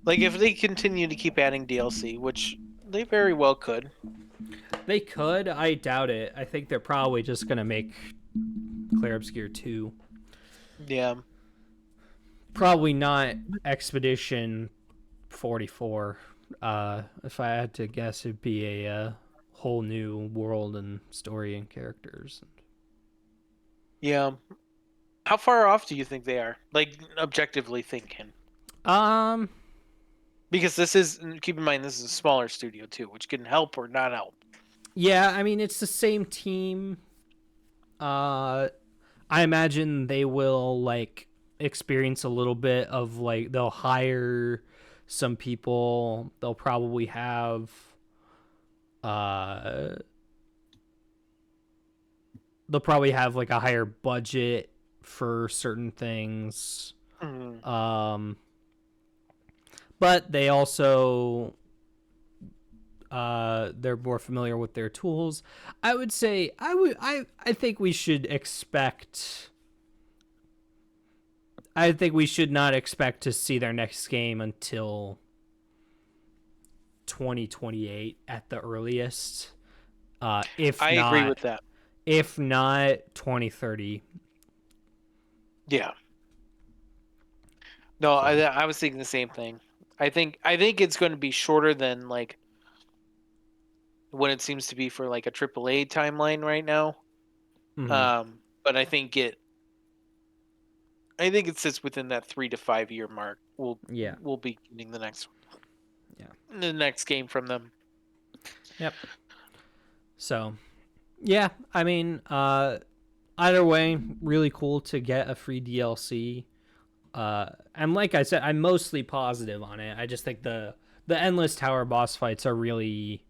Like if they continue to keep adding DLC, which they very well could. they could. I doubt it. I think they're probably just gonna make Clair Obscure 2. Yeah. Probably not Expedition 44. If I had to guess, it'd be a whole new world and story and characters. Yeah. How far off do you think they are? Like objectively thinking. Um, Because this is, keep in mind, this is a smaller studio too, which can help or not help. yeah, I mean it's the same team. Uh, I imagine they will like experience a little bit of like they'll hire some people. They'll probably have uh they'll probably have like a higher budget for certain things. Mm. Um, but they also they're more familiar with their tools. I would say I think we should expect. I think we should not expect to see their next game until 2028 at the earliest. If I not, agree with that. if not 2030. Yeah. No, So, I was thinking the same thing. I think it's going to be shorter than like what it seems to be for like a AAA timeline right now. mhm. But I think it sits within that 3 to 5 year mark. Yeah, We'll be getting yeah, the next game from them. yep. So, yeah, I mean, either way, really cool to get a free DLC. And like I said, I'm mostly positive on it. I just think the endless tower boss fights are really,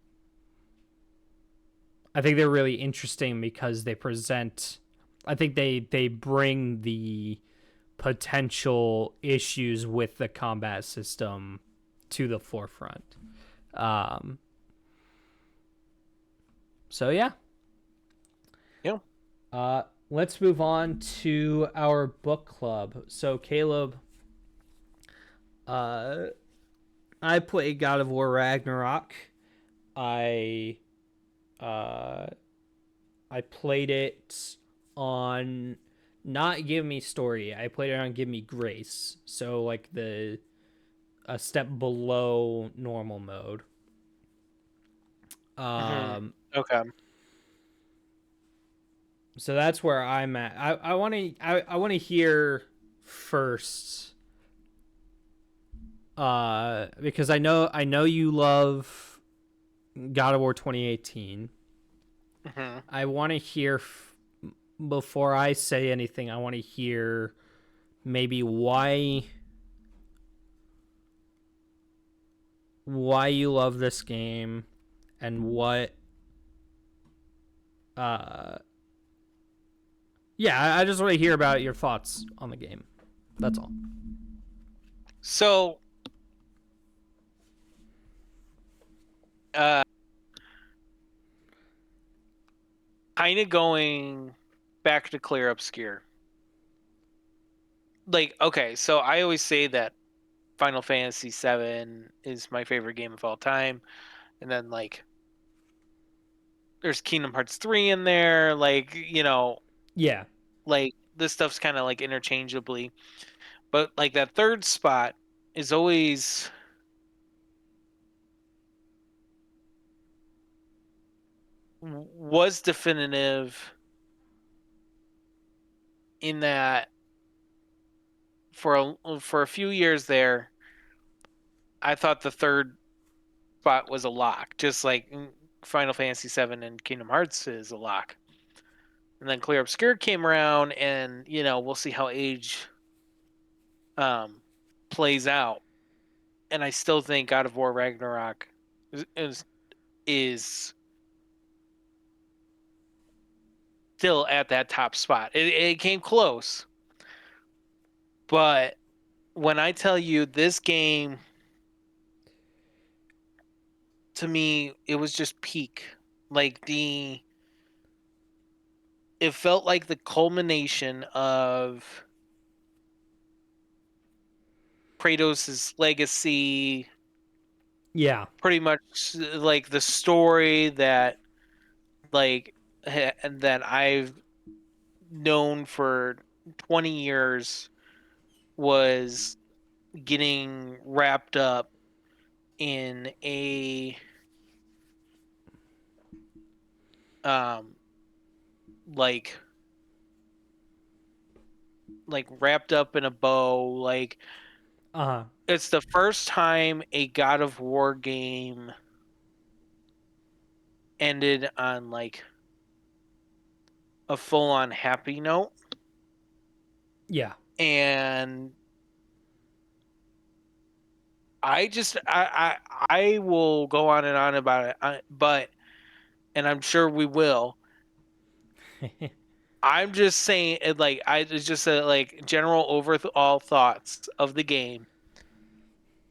I think they're really interesting because they present, I think they bring the potential issues with the combat system to the forefront. Um, so yeah. Yeah. Let's move on to our book club. So Caleb, uh, I played God of War Ragnarok. I uh, I played it on not Give Me Story. I played it on Give Me Grace. So like the a step below normal mode. Um, Okay. so that's where I'm at. I want to hear first, because I know you love God of War 2018. I want to hear before I say anything. I want to hear maybe why you love this game and what uh yeah, I just want to hear about your thoughts on the game. That's all. So, uh, kind of going back to Clear Obscure. Like, okay, so I always say that Final Fantasy VII is my favorite game of all time, and then like there's Kingdom Hearts 3 in there, like, Yeah. like this stuff's kind of like interchangeably. But like that third spot is always was definitive in that for a few years there, I thought the third spot was a lock, just like Final Fantasy VII and Kingdom Hearts is a lock. And then Clear Obscure came around, and we'll see how Age um, plays out. And I still think God of War Ragnarok is still at that top spot. It came close, but when I tell you this game, to me, it was just peak. Like it felt like the culmination of Kratos' legacy, Yeah. pretty much like the story that like and that I've known for 20 years was getting wrapped up in a um like wrapped up in a bow. Like Uh-huh. it's the first time a God of War game ended on like a full on happy note. Yeah. And I will go on and on about it, but and I'm sure we will. I'm just saying it, like it's just like general overall thoughts of the game.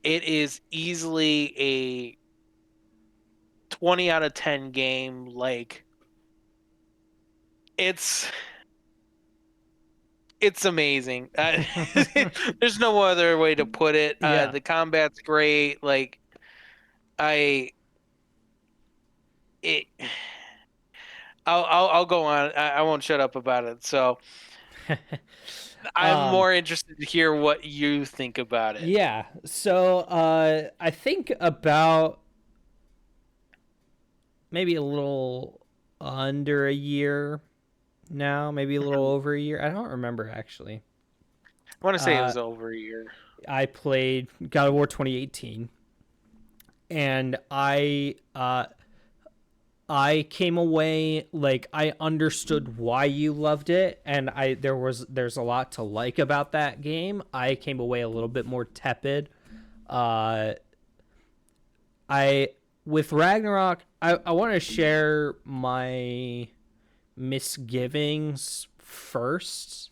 It is easily a 20 out of 10 game. Like it's it's amazing. There's no other way to put it. Yeah. The combat's great. Like I it I'll go on. I won't shut up about it. So I'm um more interested to hear what you think about it. yeah. So I think about maybe a little under a year now, maybe a little I over a year. I don't remember actually. want to say it Uh was over a year. I played God of War 2018, and I came away like I understood why you loved it, and there's a lot to like about that game. I came away a little bit more tepid. Uh I with Ragnarok, I want to share my misgivings first,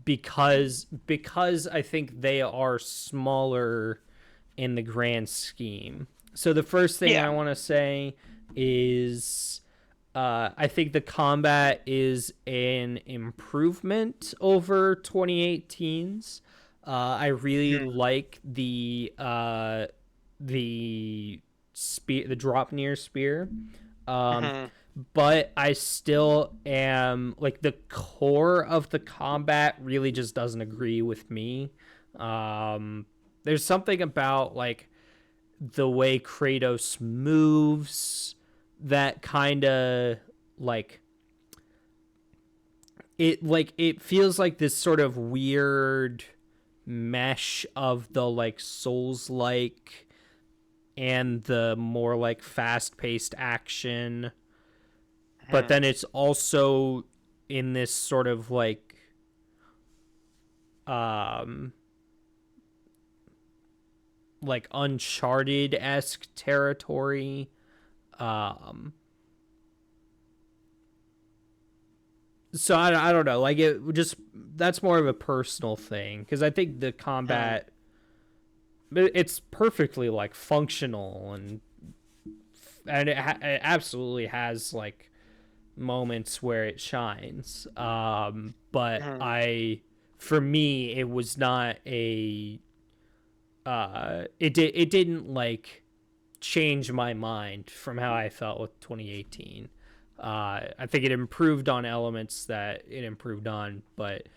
because I think they are smaller in the grand scheme. So the first thing Yeah. I want to say is I think the combat is an improvement over 2018's. I really Mhm. like the spear, the drop near spear. Um, Mhm. but I still am like the core of the combat really just doesn't agree with me. There's something about like the way Kratos moves that kind of like it feels like this sort of weird mesh of the like souls like and the more like fast paced action, but Mhm. then it's also in this sort of um like uncharted esque territory. um so I don't know, like it just that's more of a personal thing because I think the Mhm. combat, it's perfectly like functional, and it absolutely has like moments where it shines. But Mhm. I for me it was not a it didn't like change my mind from how I felt with 2018. I think it improved on elements that it improved on, but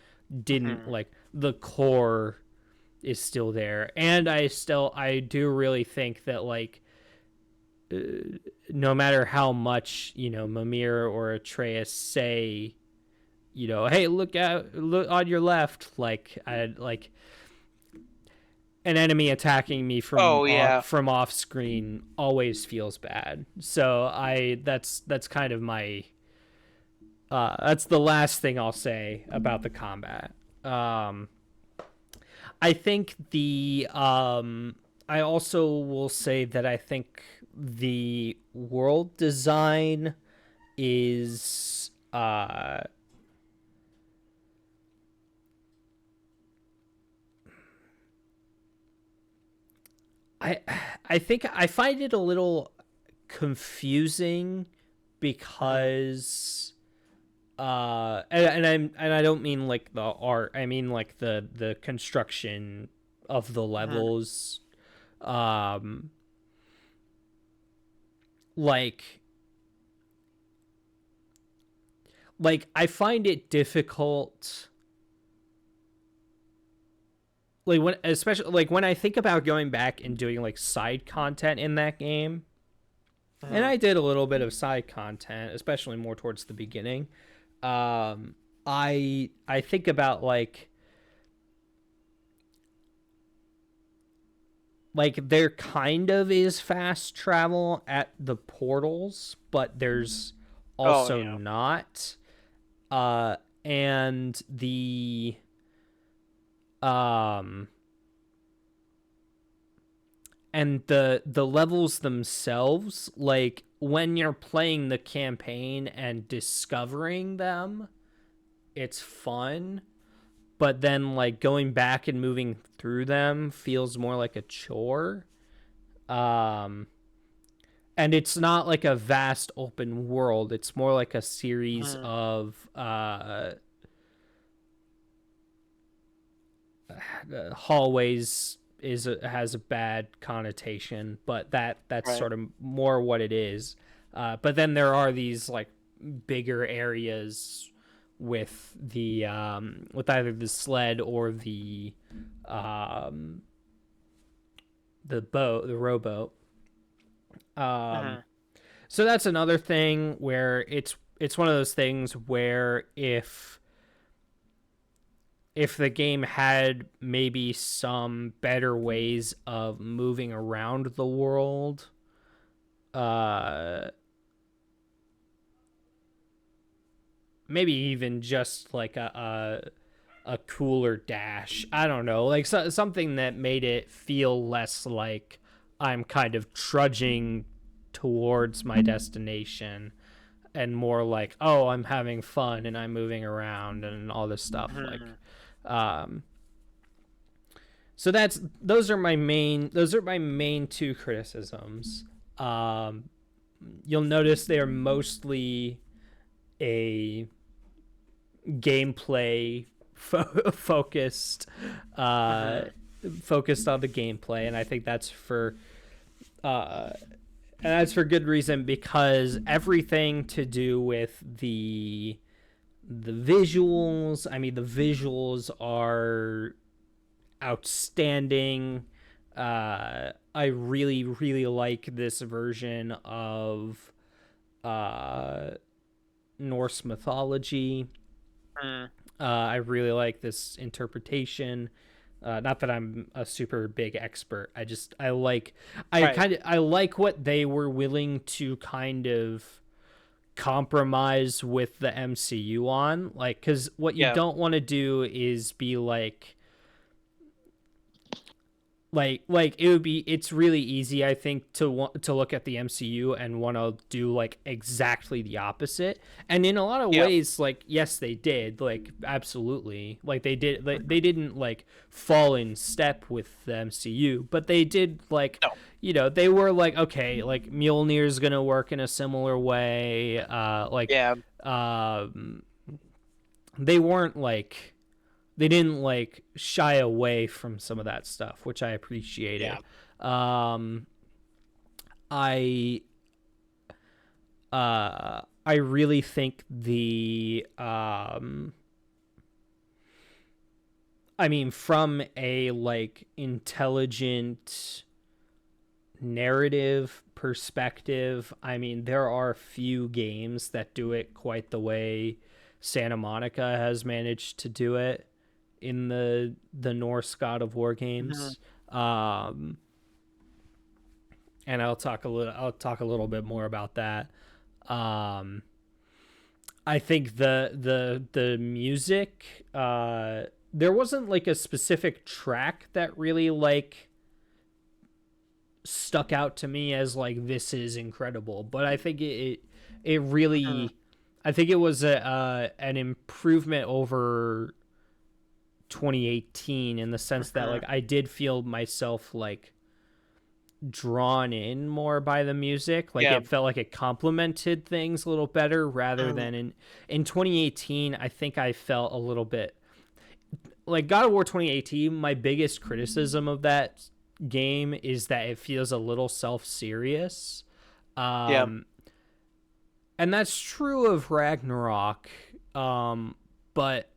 didn't Mhm. like the core is still there, and I do really think that like no matter how much Mimir or Atreus say, hey, look out, look on your left, like I like an enemy attacking me Oh yeah. from off screen always feels bad. So that's kind of my that's the last thing I'll say about the combat. Um, I think I also will say that I think the world design is I I think I find it a little confusing Mhm. because and I don't mean like the art, I mean like the construction of the Mhm. levels. um like I find it difficult, like when especially like when I think about going back and doing like side content in that game. And Mhm. I did a little bit of side content, especially more towards the beginning. um I think about like there kind of is fast travel at the portals, but there's Oh also yeah. not. uh and um the levels themselves, like when you're playing the campaign and discovering them, it's fun, but then like going back and moving through them feels more like a chore. um and it's not like a vast open world, it's more like a series Mhm. of hallways. Has a bad connotation, but that's Right. sort of more what it is. But then there are these like bigger areas with either the sled or um the rowboat. um Mhm. so that's another thing where it's one of those things where if the game had maybe some better ways of moving around the world, uh maybe even just like a cooler dash, I don't know, like something that made it feel less like I'm kind of trudging towards my destination, and more like, oh, I'm having fun and I'm moving around and all this stuff. Like, Mhm. um, so those are my main two criticisms. Um, you'll notice they are mostly a gameplay focused, uh, Mhm. focused on the gameplay, and I think uh, that's for good reason, because everything to do with the visuals, I mean, the visuals are outstanding. I really, really like this version of uh, Norse mythology. Mhm. I really like this interpretation. Not that I'm a super big expert. Right. I like what they were willing to kind of compromise with the MCU on. Like, because what you Yeah. don't want to do is be like it's really easy, I think, to look at the MCU and want to do like exactly the opposite. And in a lot of Yeah. ways, like, yes, they did, like, absolutely, like Mhm. they didn't like fall in step with the MCU, but they did, like, No. they were like, okay, like Mjolnir's gonna work in a similar way. Yeah. Um they weren't like they didn't like shy away from some of that stuff, which I Yeah. appreciated. Um, I I really think I mean, from a like intelligent narrative perspective, I mean, there are few games that do it quite the way Santa Monica has managed to do it in the Norse God of War Hmm. games. Um, and I'll talk a little bit more about that. Um, I think the music, there wasn't like a specific track that really like stuck out to me as like this is incredible, but I think it Hmm. really, I think it was a an improvement over 2018 in the sense that Hmm. like I did feel myself like drawn in more by the music. Like Yeah. it felt like it complemented things a little better rather Hmm. than in 2018. I think I felt a little bit like God of War 2018. My biggest criticism of that game is that it feels a little self-serious. Yeah. Um, and that's true of Ragnarok, but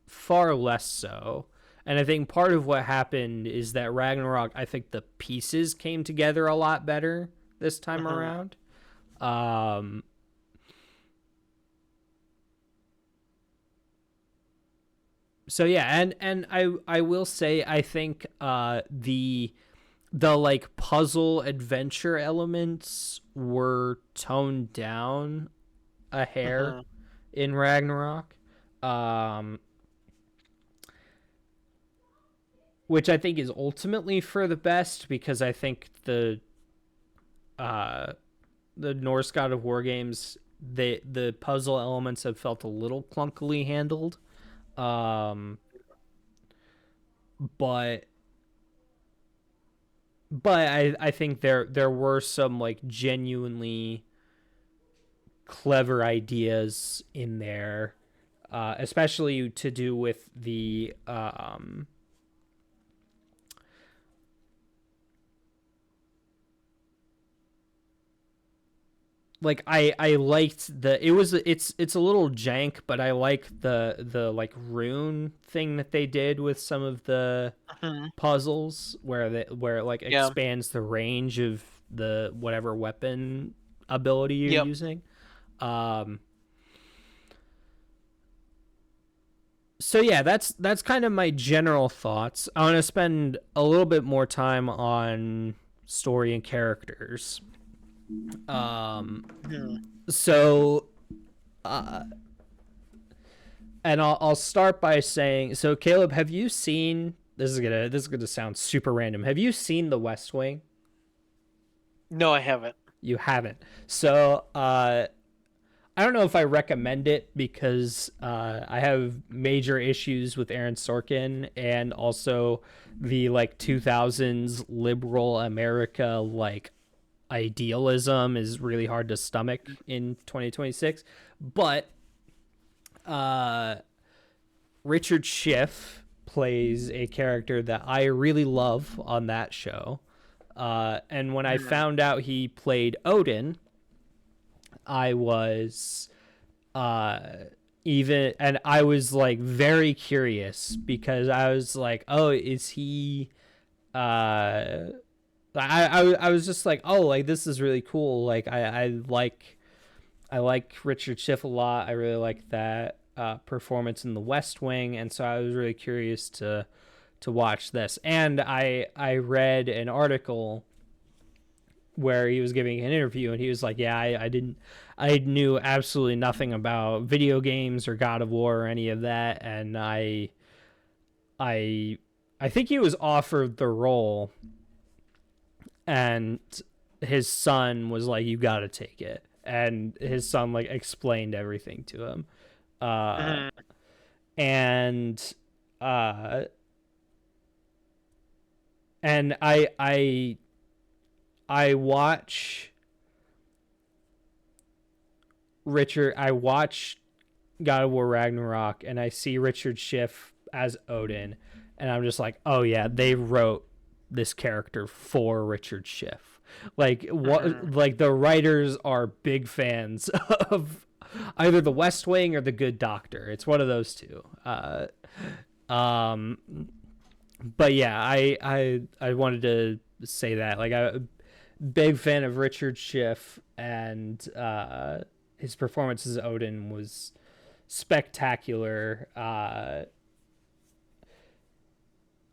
far less so. And I think part of what happened is that Ragnarok, I think the pieces came together a lot better this time Hmm. around. Um, so yeah, and I will say I think the like puzzle adventure elements were toned down a hair Hmm. in Ragnarok. Um, which I think is ultimately for the best because I think uh the Norse God of War games, the puzzle elements have felt a little clunkily handled. Um but I think there were some like genuinely clever ideas in there, especially to do with the like I liked the it's a little jank, but I like the like rune thing that they did with some of the Hmm. puzzles where it like Yeah. expands the range of the whatever weapon ability you're Yep. using. Um, so yeah, that's kind of my general thoughts. I want to spend a little bit more time on story and characters. Um, Hmm. so uh, and I'll start by saying, so Caleb, have you seen? This is gonna sound super random. Have you seen The West Wing? No, I haven't. You haven't. So I don't know if I recommend it because I have major issues with Aaron Sorkin and also the like 2000s liberal America like idealism is really hard to stomach in 2026. But uh, Richard Schiff plays a character that I really love on that show. And when I Hmm. found out he played Odin, I was uh, even, and I was like very curious because I was like, oh, is he? Uh, I was just like, oh, like this is really cool. Like I like Richard Schiff a lot. I really like that performance in The West Wing, and so I was really curious to watch this. And I read an article where he was giving an interview, and he was like, "Yeah, I didn't, I knew absolutely nothing about video games or God of War or any of that, and I I think he was offered the role, and his son was like, "You got to take it." And his son like explained everything to him uh, Hmm. and uh, and I watch I watch God of War Ragnarok and I see Richard Schiff as Odin, and I'm just like, oh yeah, they wrote this character for Richard Schiff. Like what? Hmm. Like the writers are big fans of either The West Wing or The Good Doctor. It's one of those two. Um, but yeah, I wanted to say that like I big fan of Richard Schiff, and his performance as Odin was spectacular.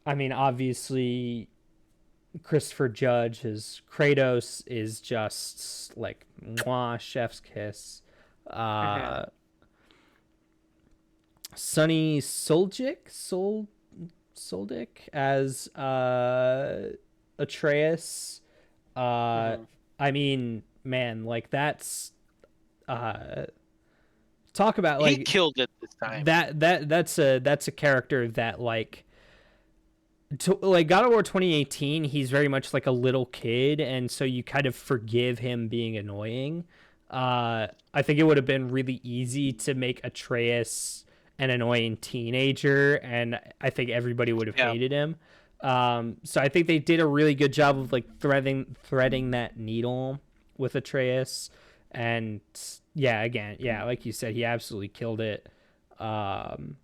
I mean, obviously, Christopher Judge as Kratos is just like mwah, chef's kiss. Mhm. Uh, Sonny Soldic as Atreus. Uh, Mhm. I mean, man, like uh, talk about He like killed it this time. that's a character that like God of War 2018, he's very much like a little kid, and so you kind of forgive him being annoying. I think it would have been really easy to make Atreus an annoying teenager, and I think everybody would have Yeah. hated him. So I think they did a really good job of like threading that needle with Atreus, and yeah, again, yeah, like you said, he absolutely killed it. Um,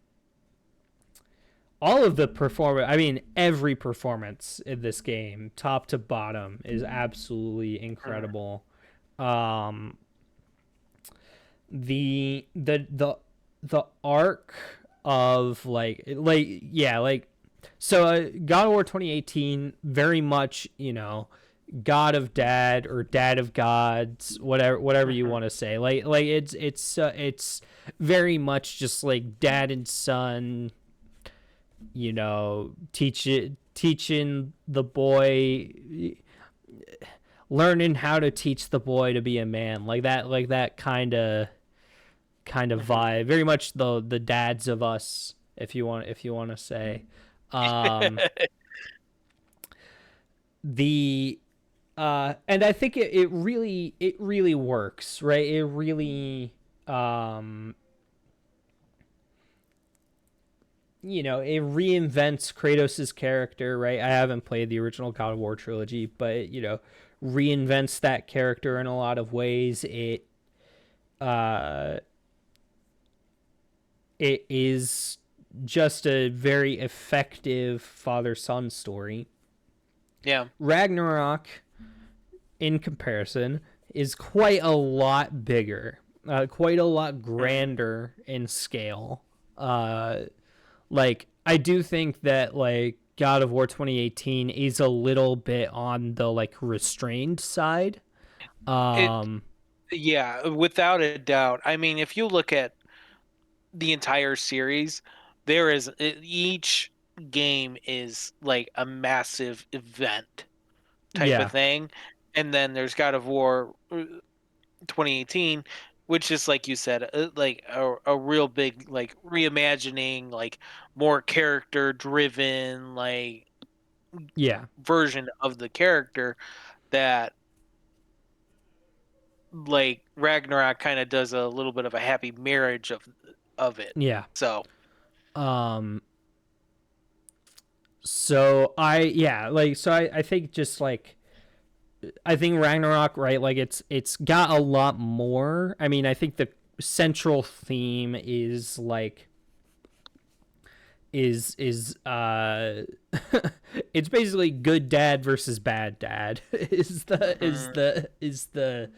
all of the performance, I mean every performance in this game top to bottom is absolutely Mhm. incredible. um the arc of yeah, like so God of War 2018 very much, god of dad or dad of gods, whatever you Mhm. want to say, like it's very much just like dad and son, teaching the boy, learning how to teach the boy to be a man, like that kind of Mhm. vibe, very much the dads of us, if you want to say. um the and I think it really works, right? It really, um it reinvents Kratos' character, right? I haven't played the original God of War trilogy, but reinvents that character in a lot of ways. Uh, it is just a very effective father-son story. Yeah. Ragnarok, in comparison, is quite a lot bigger, quite a lot Mhm. grander in scale. Uh, like I do think that like God of War 2018 is a little bit on the like restrained side. It Um Yeah, without a doubt. I mean, if you look at the entire series, each game is like a massive event type of yeah. thing. And then there's God of War 2018, which is like you said, like a real big like reimagining, like more character driven, like Yeah. version of the character that like Ragnarok kind of does a little bit of a happy marriage of it. Yeah. So, Um so I think just like I think Ragnarok, right, like it's got a lot more. I mean, I think the central theme is like is it's basically good dad versus bad dad is the is mhm, the is the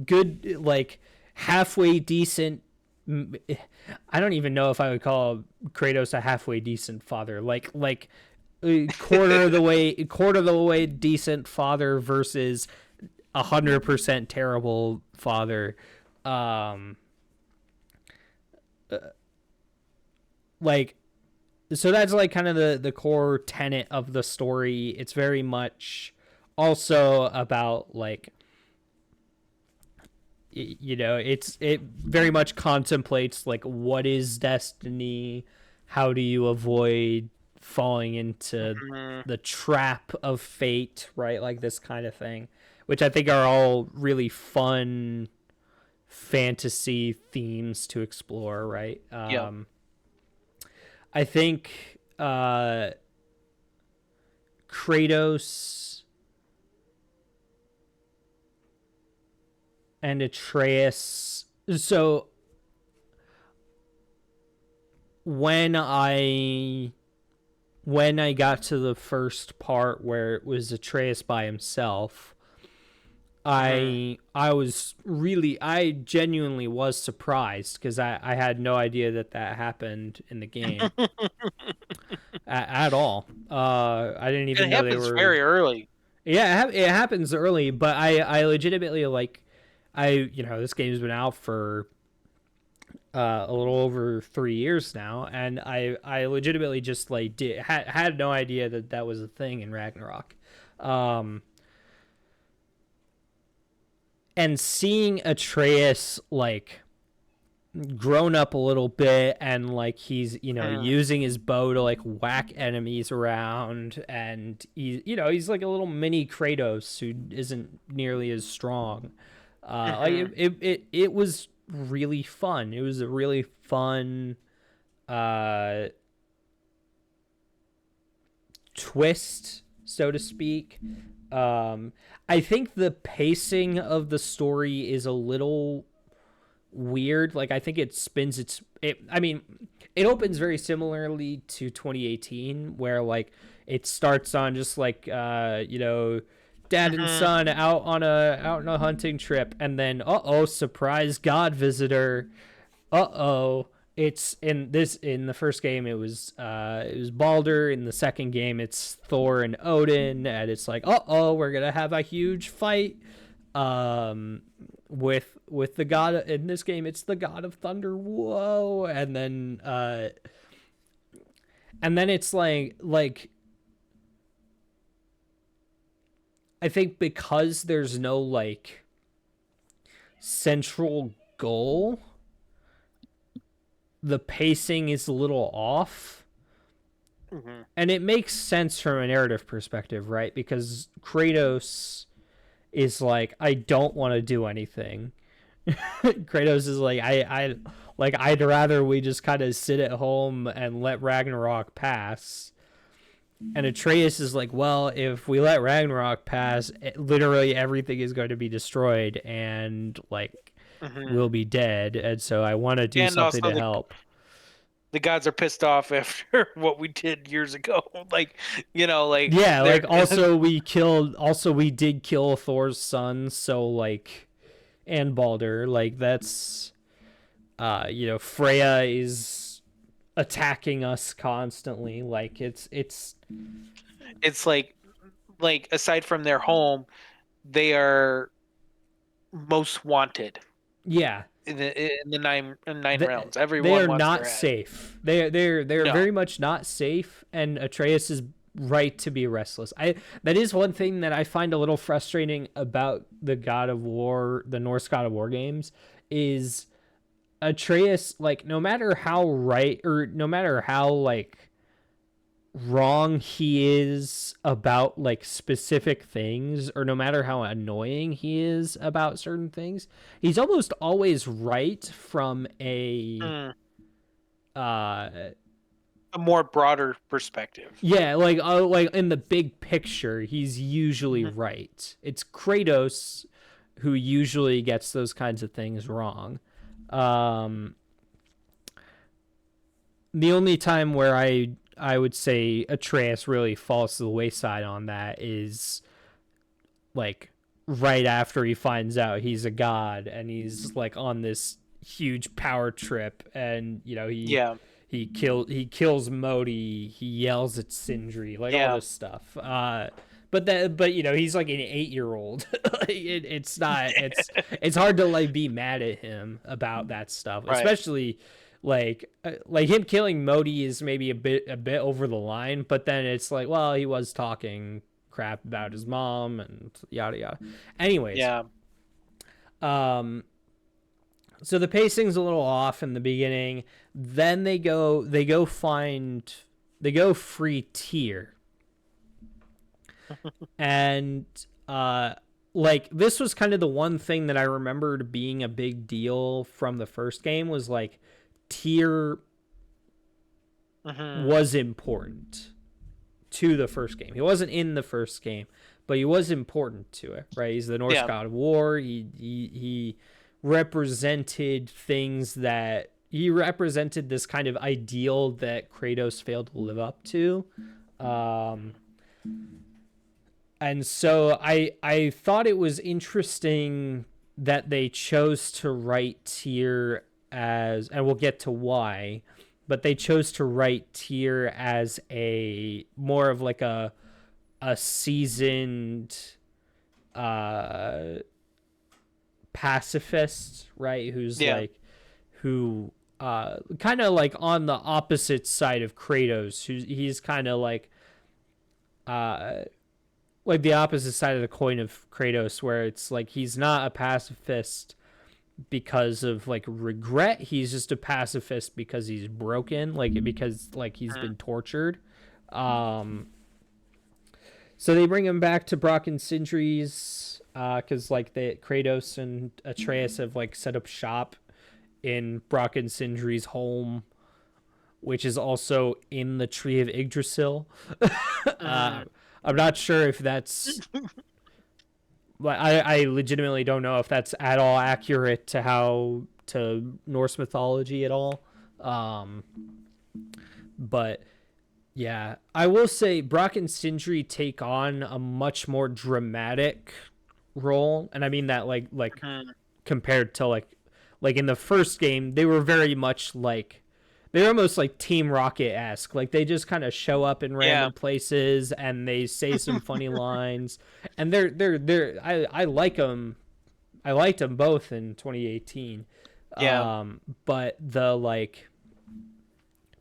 good, like halfway decent. I don't even know if I would call Kratos a halfway decent father, like quarter of the way decent father versus 100% terrible father. um like so that's like kind of the core tenet of the story. It's very much also about like it very much contemplates like what is destiny, how do you avoid falling into mhm, the trap of fate, right? Like this kind of thing, which I think are all really fun fantasy themes to explore, right? yeah. I think Kratos and Atreus. So when I got to the first part where it was Atreus by himself, I genuinely was surprised because I had no idea that happened in the game at all. I didn't It even know they happens were. very early. Yeah, it happens early, but I legitimately like this game's been out for a little over 3 years now, and I legitimately just like had no idea that was a thing in Ragnarok. And seeing Atreus like grown up a little bit, and like he's using his bow to like whack enemies around, and he's like a little mini Kratos who isn't nearly as strong. Like it was really fun. It was a really fun twist, so to speak. I think the pacing of the story is a little weird. Like I think it spins I mean, it opens very similarly to 2018, where like it starts on just like dad and son out on a hunting trip, and then surprise god visitor. It's in the first game it was Balder. In the second game it's Thor and Odin, and it's like we're gonna have a huge fight with the god. In this game it's the god of thunder. Whoa. And then it's like I think because there's no like central goal, the pacing is a little off. And it makes sense from a narrative perspective, right? Because Kratos is like, I don't want to do anything. Kratos is like, I'd rather we just kind of sit at home and let Ragnarok pass. And Atreus is like, well, if we let Ragnarok pass, literally everything is going to be destroyed, and like we'll be dead. And so I want to do something to help. The gods are pissed off after what we did years ago. Like also we did kill Thor's son, so like, and Balder, like that's Freya is attacking us constantly. Like it's like aside from their home, they are most wanted. Yeah. In the nine realms, everyone they are wants not safe. They're very much not safe, and Atreus is right to be restless. That is one thing that I find a little frustrating about the God of War, the Norse God of War games, is Atreus, like, no matter how right or no matter how like wrong he is about like specific things, or no matter how annoying he is about certain things, he's almost always right from a more broader perspective. Yeah, like in the big picture, he's usually right. It's Kratos who usually gets those kinds of things wrong. The only time where I would say Atreus really falls to the wayside on that is like right after he finds out he's a god, and he's like on this huge power trip, and he kills Modi, he yells at Sindri, like all this stuff. But he's like an 8-year-old. It's hard to like be mad at him about that stuff, right. Especially like him killing Modi is maybe a bit over the line, but then it's like, well, he was talking crap about his mom and yada yada. Anyways, so the pacing's a little off in the beginning. Then they go free Tyr. And like this was kind of the one thing that I remembered being a big deal from the first game, was like Tyr was important to the first game. He wasn't in the first game, but he was important to it, right? He's the Norse god of war. He represented things that he represented this kind of ideal that Kratos failed to live up to. Um, and so I thought it was interesting that they chose to write Tyr as, and we'll get to why, but they chose to write Tyr as a more of like a seasoned uh pacifist, right? Who's Yeah. like who kind of like on the opposite side of Kratos. He's kind of uh like the opposite side of the coin of Kratos, where it's like he's not a pacifist because of like regret. He's just a pacifist because he's broken, like because like he's been tortured. Um, so they bring him back to Brock and Sindri's because like the Kratos and Atreus have like set up shop in Brock and Sindri's home, which is also in the Tree of Yggdrasil. I'm not sure if that's. I legitimately don't know if that's at all accurate to Norse mythology at all. But yeah, I will say Brock and Sindri take on a much more dramatic role, and I mean that like compared to like in the first game, they were very much like they're almost like Team Rocket-esque. Like they just kind of show up in random places and they say some funny lines, and they're I like them. I liked them both in 2018. Yeah. But the like,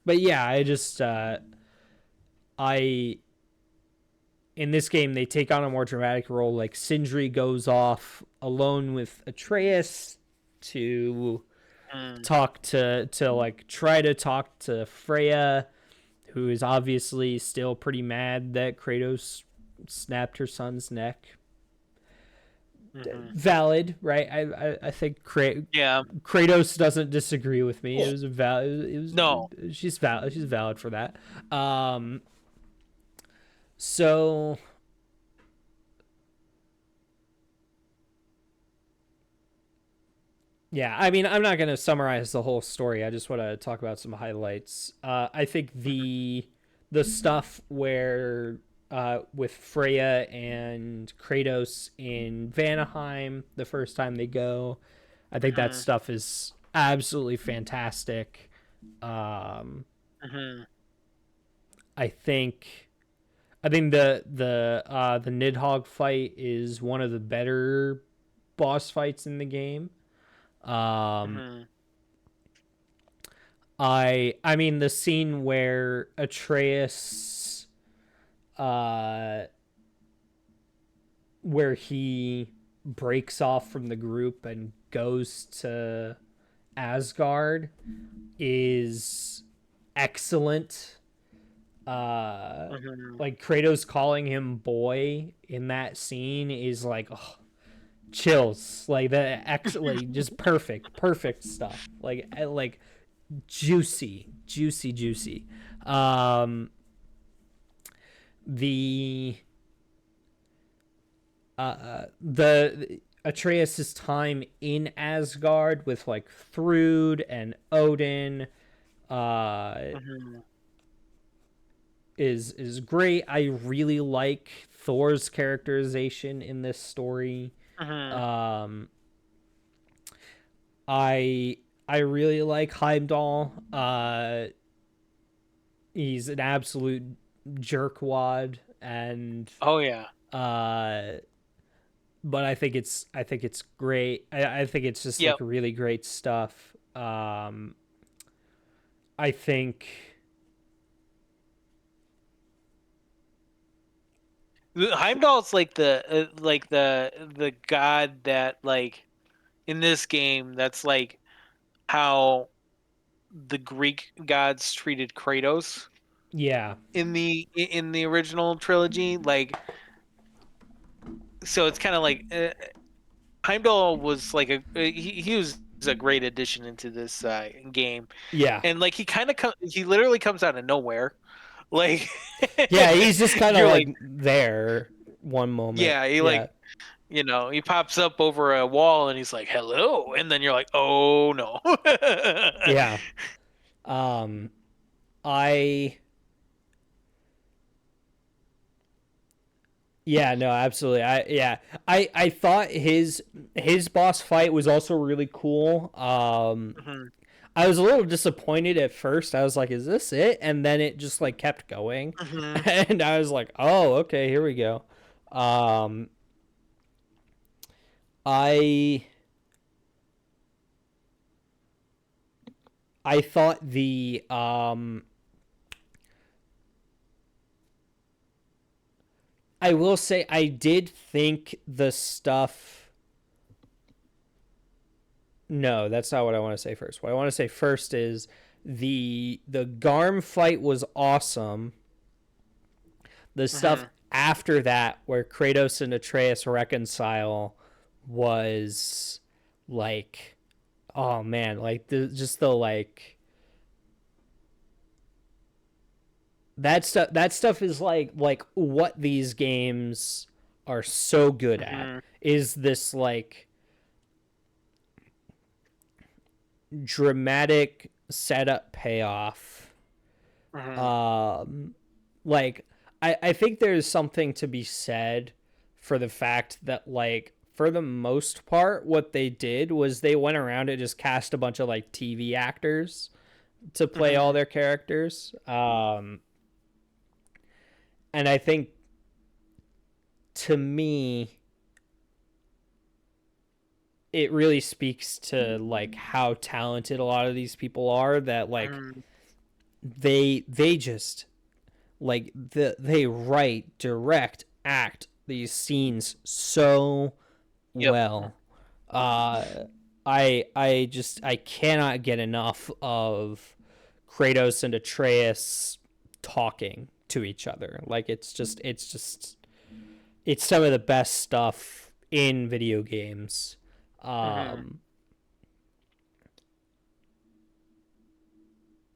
but yeah, I just I in this game they take on a more dramatic role. Like Sindri goes off alone with Atreus to talk to like try to talk to Freya, who is obviously still pretty mad that Kratos snapped her son's neck. Valid, right? I think Kratos doesn't disagree with me. It was a valid. It was No. She's valid. She's valid for that. So yeah, I mean, I'm not going to summarize the whole story. I just want to talk about some highlights. I think the stuff where with Freya and Kratos in Vanaheim the first time they go, I think that stuff is absolutely fantastic. I think the Nidhogg fight is one of the better boss fights in the game. I mean the scene where Atreus where he breaks off from the group and goes to Asgard is excellent. Like Kratos calling him boy in that scene is like, oh, chills. Like that, actually just perfect stuff. Like juicy. The Atreus's time in Asgard with like Thrud and Odin is great. I really like Thor's characterization in this story. I really like Heimdall. He's an absolute jerkwad, and but I think it's great. I think it's just like really great stuff. I think Heimdall's like the god that like in this game that's like how the Greek gods treated Kratos. Yeah. In the original trilogy, like, so it's kind of like Heimdall was like he was a great addition into this game. Yeah. And like he literally comes out of nowhere. Like yeah, he's just kind of like there one moment. Yeah, He pops up over a wall and he's like, "Hello," and then you're like, "Oh no." Yeah. Um, I Yeah, no, absolutely. I thought his boss fight was also really cool. Mhm, I was a little disappointed at first. I was like, "Is this it?" And then it just like kept going, mhm, and I was like, "Oh, okay, here we go." Um, I I thought I will say I did think the stuff. No, that's not what I want to say first. What I want to say first is the Garm fight was awesome. The stuff mhm. after that, where Kratos and Atreus reconcile, was like, oh man, like the like that stuff is like what these games are so good at, Mhm. is this like dramatic setup payoff. Mhm. um like I think there's something to be said for the fact that, like, for the most part, what they did was they went around and just cast a bunch of like TV actors to play all Mhm. their characters. And I think, to me, it really speaks to like how talented a lot of these people are, that like Mhm. they just like they write, direct, act these scenes so Yep. well. uh I cannot get enough of Kratos and Atreus talking to each other. Like, it's some of the best stuff in video games. Mhm. um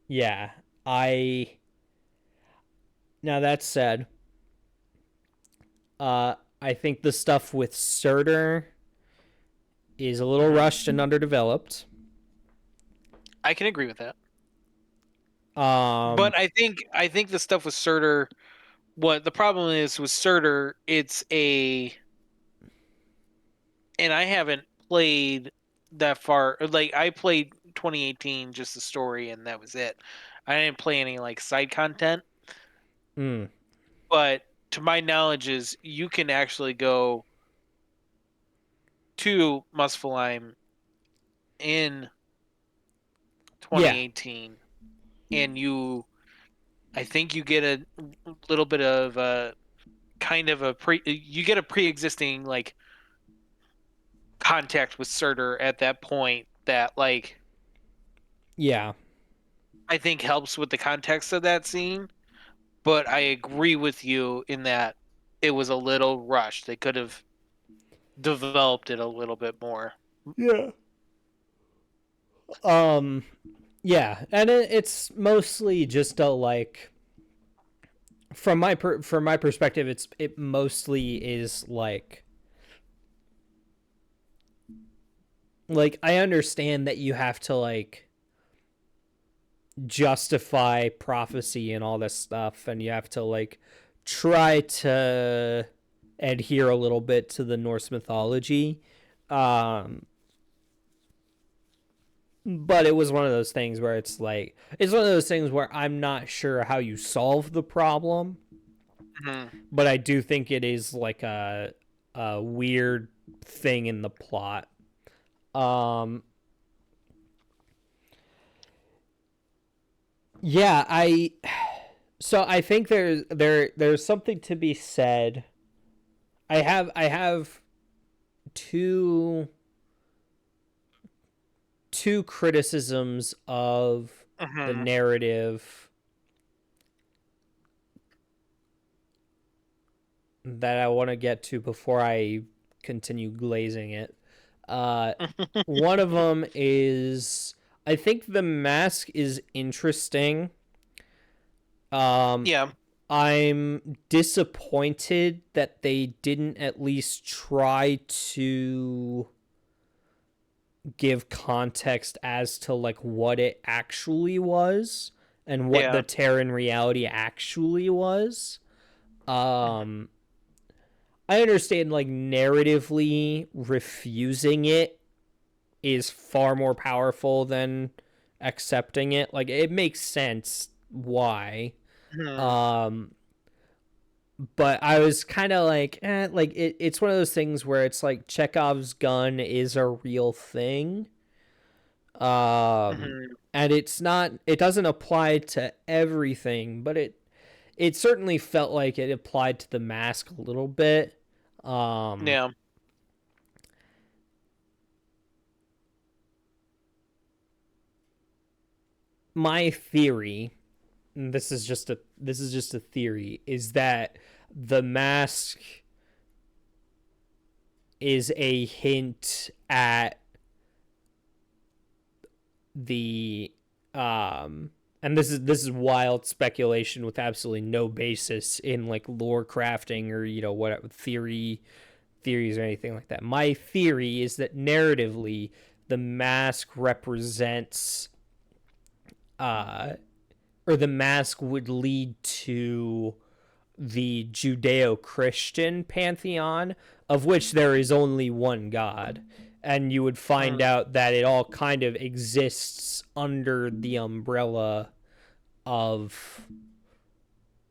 yeah. I Now, that said, I think the stuff with Surtur is a little Mhm. rushed and underdeveloped. I can agree with that. Um, But I think the stuff with Surtur, what the problem is with Surtur, and I haven't played that far. Like, I played 2018, just the story, and that was it. I didn't play any like side content. mm, But to my knowledge, is you can actually go to Muspelheim in yeah, 2018, and I think you get a little bit of a kind of a you get a pre-existing like contact with Surtur at that point that, like, yeah, I think helps with the context of that scene. But I agree with you in that it was a little rushed. They could have developed it a little bit more. yeah. Um, yeah, and it's mostly just a like, from my perspective, it mostly is like I understand that you have to like justify prophecy and all this stuff, and you have to like try to adhere a little bit to the Norse mythology. Um, but it was one of those things where it's one of those things where I'm not sure how you solve the problem, Mhm. but I do think it is like a weird thing in the plot. Um, yeah, I think there's something to be said. I have two two criticisms of the Mhm. narrative that I want to get to before I continue glazing it. Uh, One of them is, I think the mask is interesting. Um, Yeah. I'm disappointed that they didn't at least try to give context as to like what it actually was and what the Yeah. Terran reality actually was. Mhm. Um I understand like narratively refusing it is far more powerful than accepting it. Like it makes sense why. Mhm. Um but I was kind of like, like it's one of those things where it's like Chekhov's gun is a real thing. Mhm. And it doesn't apply to everything, but it certainly felt like it applied to the mask a little bit. Um, Yeah. my theory, and this is just a theory, is that the mask is a hint at the and this is wild speculation with absolutely no basis in like lore crafting or what theories or anything like that. My theory is that narratively the mask represents uh or the mask would lead to the Judeo-Christian pantheon, of which there is only one God, and you would find Mhm. out that it all kind of exists under the umbrella of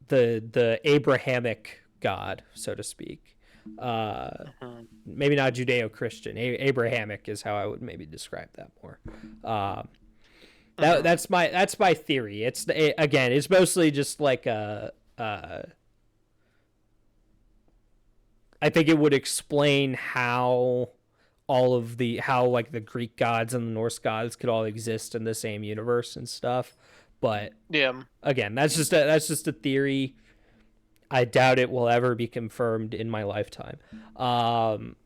the Abrahamic God, so to speak. Mhm. Maybe not Judeo-Christian. Abrahamic is how I would maybe describe that more. Uh, Mhm. that's my theory. Again, it's mostly just like I think it would explain how how like the Greek gods and the Norse gods could all exist in the same universe and stuff. But Yeah. again, that's just a theory. I doubt it will ever be confirmed in my lifetime. Um,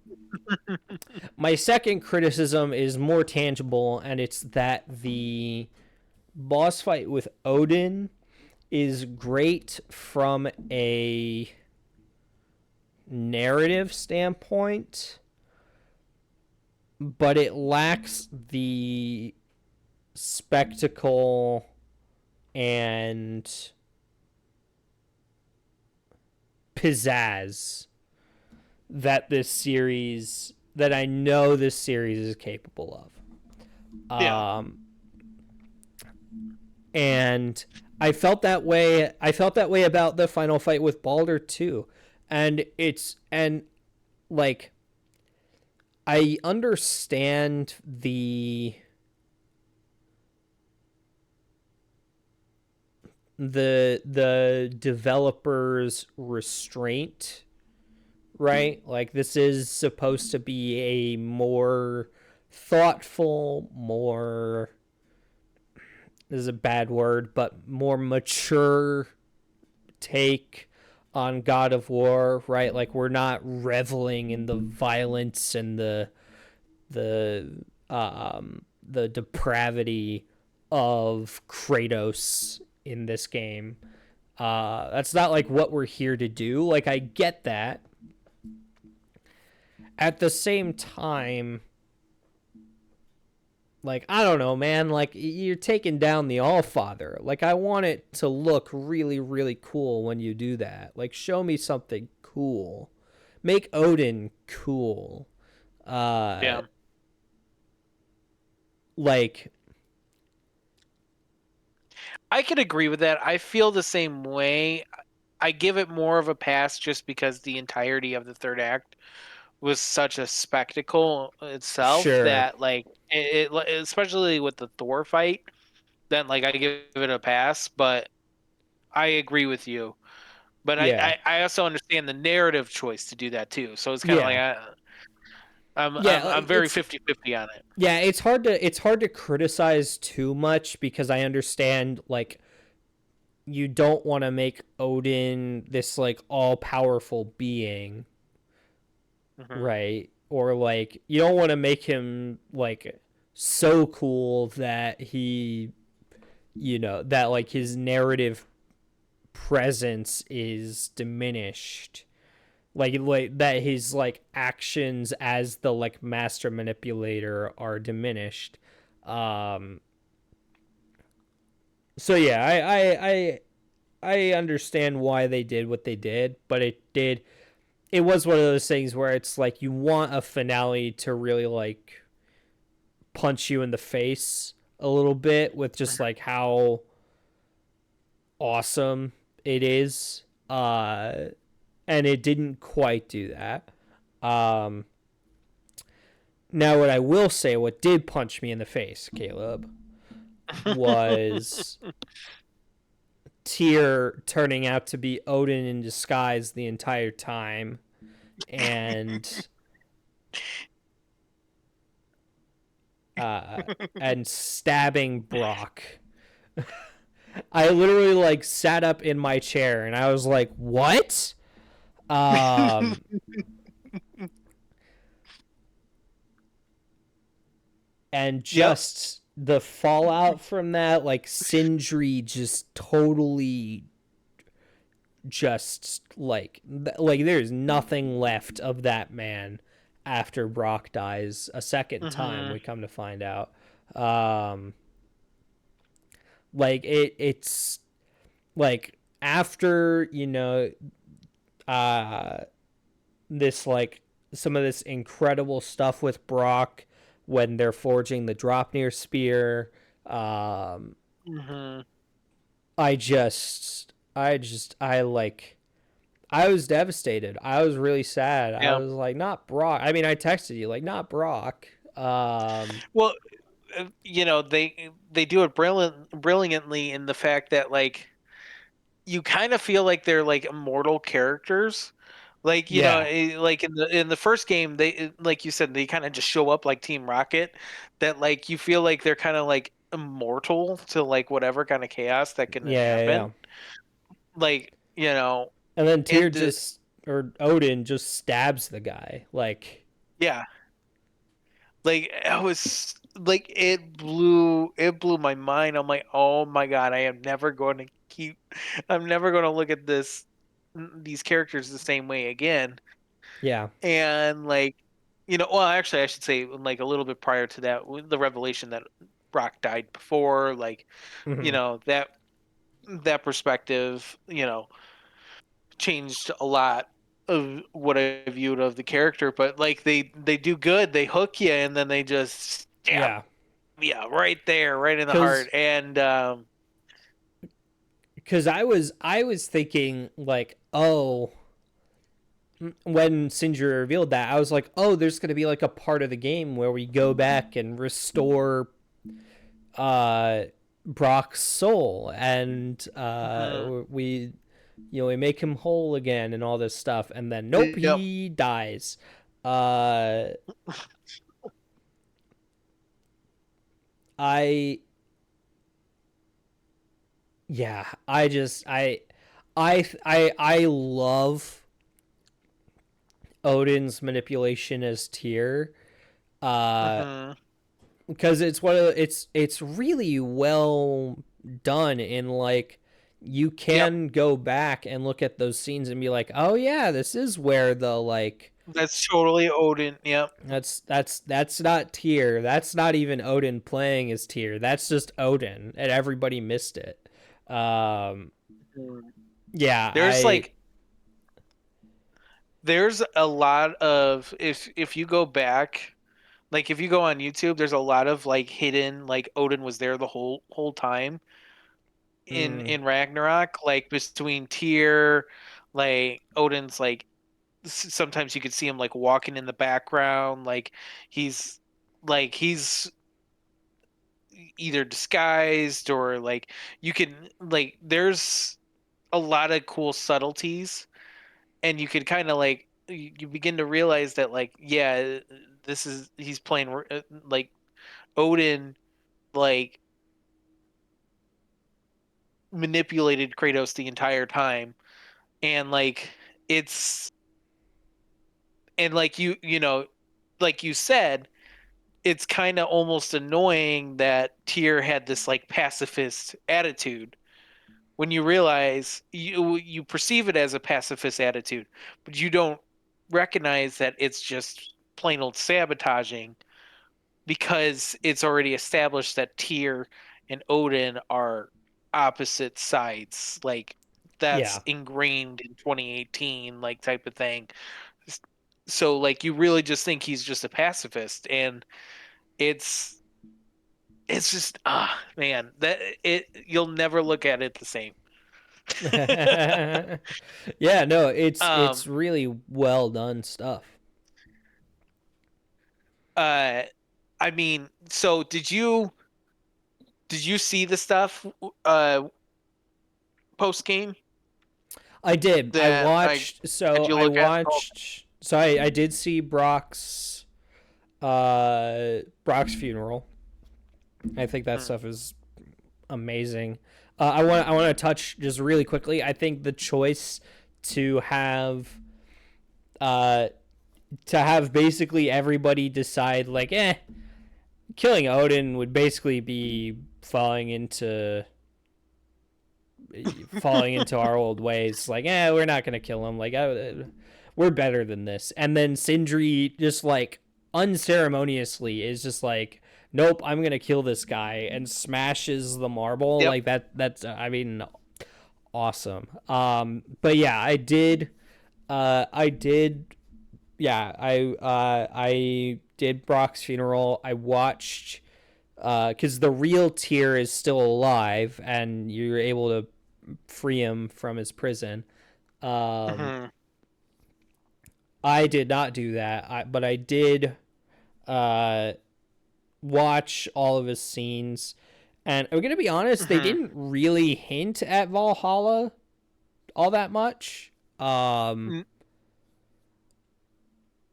my second criticism is more tangible, and it's that the boss fight with Odin is great from a narrative standpoint, but it lacks the spectacle and pizzazz that I know this series is capable of. Yeah. And I felt that way. I felt that way about the final fight with Balder too, and like I understand the developers restraint, right? Like this is supposed to be a more thoughtful, more, this is a bad word, but more mature take on God of War, right? Like we're not reveling in the violence and the depravity of Kratos in this game. That's not like what we're here to do. Like I get that. At the same time, like I don't know, man, like you're taking down the Allfather. Like I want it to look really really cool when you do that. Like show me something cool. Make Odin cool. Uh Yeah. like I could agree with that. I feel the same way. I give it more of a pass just because the entirety of the third act was such a spectacle itself sure. that like especially with the Thor fight, then like I give it a pass, but I agree with you. But Yeah. I also understand the narrative choice to do that too. So it's kind of like Yeah. Yeah, I'm like very 50-50 on it. yeah, it's hard to criticize too much because I understand like you don't want to make Odin this like all-powerful being, Hmm. right? Or like you don't want to make him like so cool that that like his narrative presence is diminished, like that his like actions as the like master manipulator are diminished. um so yeah, I understand why they did what they did, but it was one of those things where it's like you want a finale to really like punch you in the face a little bit with just like how awesome it is. And it didn't quite do that. Um Now what I will say, what did punch me in the face, Caleb, was Tyr turning out to be Odin in disguise the entire time, and uh and stabbing Brock. I literally like sat up in my chair and I was like, "What?" Um and Yep. just the fallout from that, like Sindri just totally just like there's nothing left of that man after Brock dies a second time, Hmm. we come to find out. um like it's like after, uh this like some of this incredible stuff with Brock when they're forging the Dropnir spear. um Hmm. I like I was devastated. I was really sad. I Yeah. was like, not Brock. I mean, I texted you like, not Brock. Well, they do it brilliantly in the fact that like you kind of feel like they're like immortal characters. Like Yeah, like in the first game, like you said, they kind of just show up like Team Rocket. That like you feel like they're kind of like immortal to like whatever kind of chaos that can yeah. happen. Like And then Tyr and just or Odin just stabs the guy. Like, yeah, like I was like it blew my mind. I'm like, oh my god, I am never going to keep. I'm never going to look at these characters the same way again. yeah, And like well, actually I should say like a little bit prior to that, the revelation that Brock died before, like hmm, that perspective changed a lot of what I viewed of the character. But like they do good, they hook you, and then they just stab yeah. you right there, right in the heart. Because And I was thinking like, oh, when Sindri revealed that, I was like, oh, there's gonna be like a part of the game where we go back and restore uh Brock's soul, and mhm. we make him whole again and all this stuff, and then nope, Yep. he dies. uh I Yeah, I love Odin's manipulation as Tyr, uh Hmm. because it's really well done in like you Yep. can go back and look at those scenes and be like, oh yeah, this is where the like That's totally Odin. Yep. that's not Tyr. That's not even Odin playing as Tyr. That's just Odin, and everybody missed it. Um, Mhm. yeah, There's like there's a lot of if you go back, like if you go on YouTube, there's a lot of like hidden like Odin was there the whole time mm, in Ragnarok, like between Tyr, like Odin's like sometimes you could see him like walking in the background, he's he's either disguised or like you can like there's a lot of cool subtleties, and you could kind of like you begin to realize that like yeah, this is he's playing like Odin like manipulated Kratos the entire time. And like it's and like like you said, it's kind of almost annoying that Tyr had this like pacifist attitude when you realize you perceive it as a pacifist attitude, but you don't recognize that it's just plain old sabotaging because it's already established that Tyr and Odin are opposite sides. Like that's Yeah. ingrained in 2018, like type of thing. So like you really just think he's just a pacifist, and it's it's just man, that it you'll never look at it the same. Yeah, no, it's um really well done stuff. uh I mean, so did you see the stuff uh post game I did. I that I watched. had So you I look at? watched. So I did see Brock's funeral. I think that Mm, stuff is amazing. I want to touch just really quickly. I think the choice to have uh to have basically everybody decide like, killing Odin would basically be falling into our old ways. Like, we're not gonna kill him. Like, we're better than this. And then Sindri just like unceremoniously is just like, nope, I'm gonna kill this guy and smashes the marble yep. like that. That's I mean, awesome. But yeah, I did. I did. Yeah, I did Brock's funeral. I watched because the real Tyr is still alive and you're able to free him from his prison. Um, Hmm. I did not do that, but I did uh, watch all of his scenes. And I'm gonna be honest, they Hmm. didn't really hint at Valhalla all that much.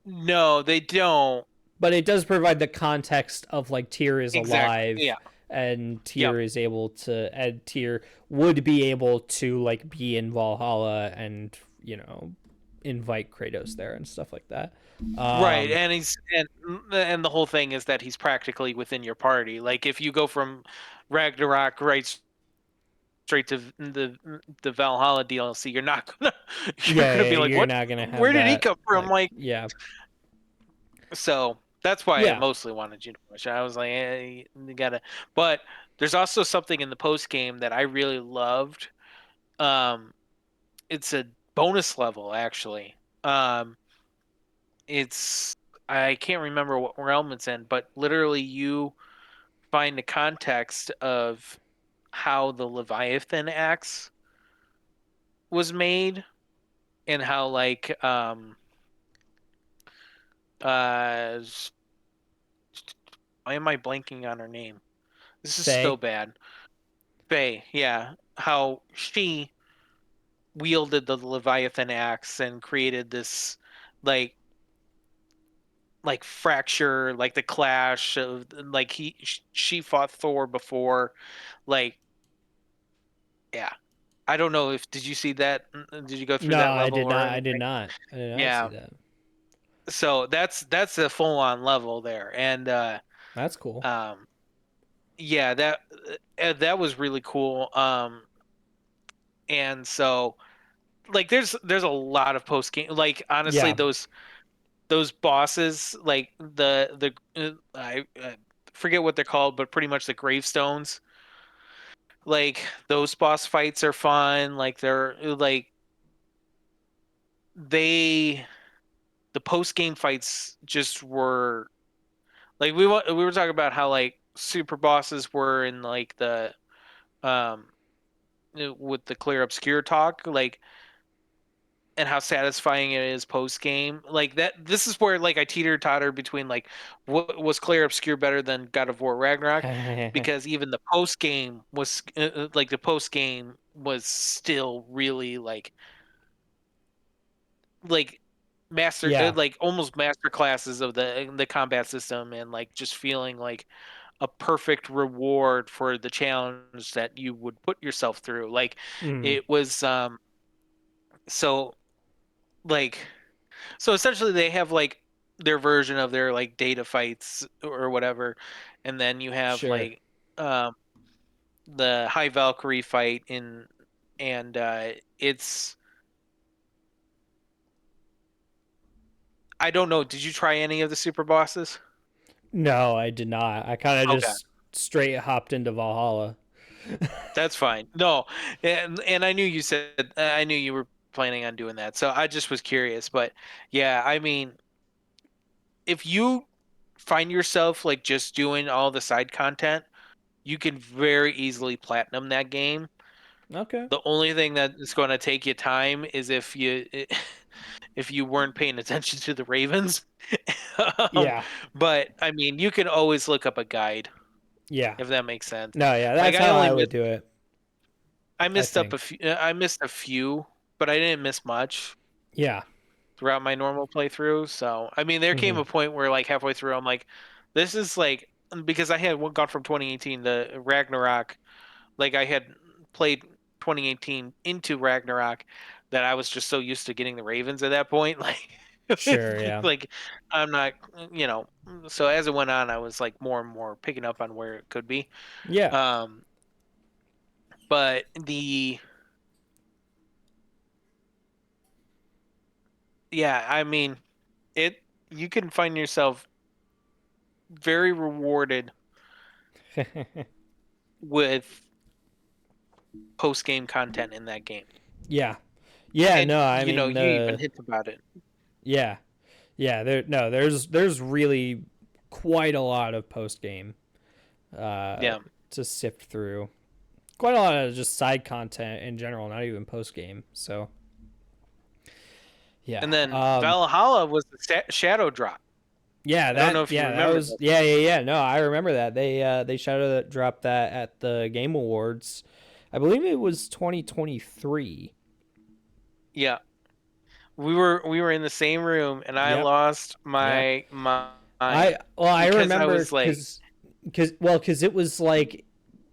No, they don't. But it does provide the context of like Tyr is Exactly. alive Yeah. and Yep. Tyr would be able to like be in Valhalla and invite Kratos there and stuff like that. Right, Um, and and the whole thing is that he's practically within your party. Like if you go from Ragnarok right straight to the Valhalla DLC, you're not gonna you're yeah, gonna yeah, be like, you're what? not gonna Where have did he that. come from? Like, Like, yeah, so that's why I yeah, mostly wanted you to watch it. I was like, you gotta. But there's also something in the post game that I really loved. Um, it's a bonus level actually. Um, it's I can't remember what realm it's in, but literally you find the context of how the Leviathan axe was made and how like uh why am I blanking on her name? This is so Faye, bad. Faye, yeah. How she wielded the Leviathan axe and created this like fracture, like the clash of like she fought Thor before, like yeah. I don't know if did you see that? Did you go through no, that I level did or not. I did anything? not. I did not see Yeah. that. So that's a full on level there, and That's cool. um, yeah, that was really cool. And so like there's a lot of post game. Like honestly, Yeah, those bosses, like I forget what they're called, but pretty much the gravestones. Like those boss fights are fun. Like they're like they the post game fights just were like we were talking about how like super bosses were in like the um with the clear obscure talk like and how satisfying it is post game like that this is where like I teeter totter between like what was clear obscure better than God of War Ragnarok because even the post game was like the post game was still really like master yeah. like almost master classes of the combat system and like just feeling like a perfect reward for the challenge that you would put yourself through. Like Mm, it was so like so essentially they have like their version of their like data fights or whatever, and then you have sure. like um the High Valkyrie fight in and it's I don't know. Did you try any of the super bosses? No, I did not. I kind of Okay, just straight hopped into Valhalla. that's fine. No, and I knew you said I knew you were planning on doing that, so I just was curious. But yeah, I mean, if you find yourself like just doing all the side content, you can very easily platinum that game. Okay. The only thing that is going to take you time is if you weren't paying attention to the Ravens. um, Yeah. but I mean, you can always look up a guide Yeah. if that makes sense. No, yeah, Like that's how I would do it, I I missed up a think. few. I missed a few, but I didn't miss much Yeah. throughout my normal playthrough. So I mean, there came Hmm. a point where like halfway through, I'm like, this is like because I had gone from 2018 to Ragnarok. Like I had played 2018 into Ragnarok that I was just so used to getting the Ravens at that point. Sure, yeah. Like I'm not, you know. So as it went on, I was like more and more picking up on where it could be. Yeah. Um, but the yeah, I mean it. You can find yourself very rewarded with post game content in that game, Yeah. Yeah, and no, I you know mean you even hint about it. yeah. Yeah, there's really quite a lot of post game uh Yeah, to sift through. Quite a lot of just side content in general, not even post game. So, yeah. and then Valhalla was the shadow drop. I don't know if you Yeah, that remember was that. yeah. No, I remember that. They shadow dropped that at the Game Awards. I believe it was 2023. Yeah, we were in the same room, and I Yep. lost Yep. my mind I because I remember was like, cuz it was like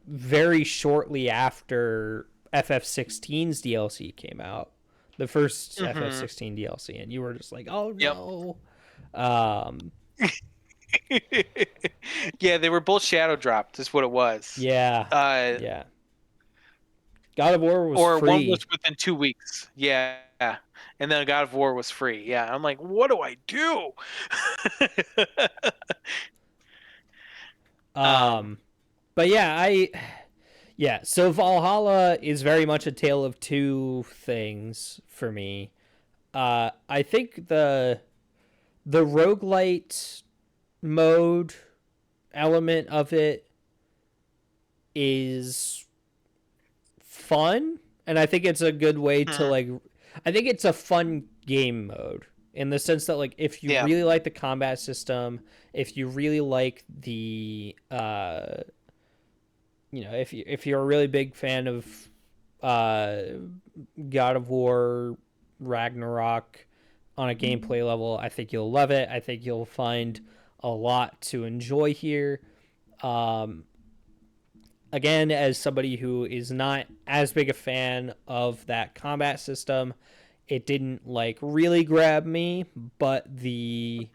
very shortly after FF16's DLC came out. The first hmm FF16 DLC, and you were just like, "Oh yep. no." Um Yeah, they were both shadow dropped. Is what it was. yeah. Uh, Yeah. God of War was or one was free. within 2 weeks. Yeah, and then God of War was free. Yeah, I'm like, what do I do? um, Um but yeah, yeah, so Valhalla is very much a tale of two things for me. I think the roguelite mode element of it is fun, and I think it's a good way to mhm, like I think it's a fun game mode in the sense that like if you yeah, really like the combat system, if you really like the if you're a really big fan of uh God of War Ragnarok on a gameplay level, I think you'll love it. I think you'll find a lot to enjoy here. Um, Again, as somebody who is not as big a fan of that combat system, it didn't like really grab me, but mhm,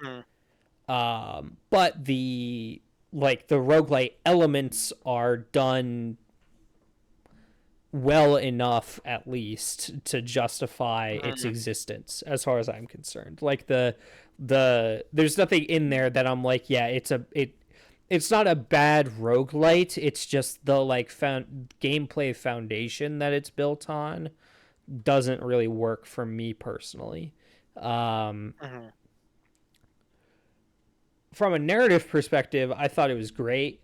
the like the roguelite elements are done well enough at least to justify its mhm, existence as far as I'm concerned. Like there's nothing in there that I'm like, yeah, it's not a bad roguelite. It's just the like gameplay foundation that it's built on doesn't really work for me personally. Um, mhm, from a narrative perspective, I thought it was great.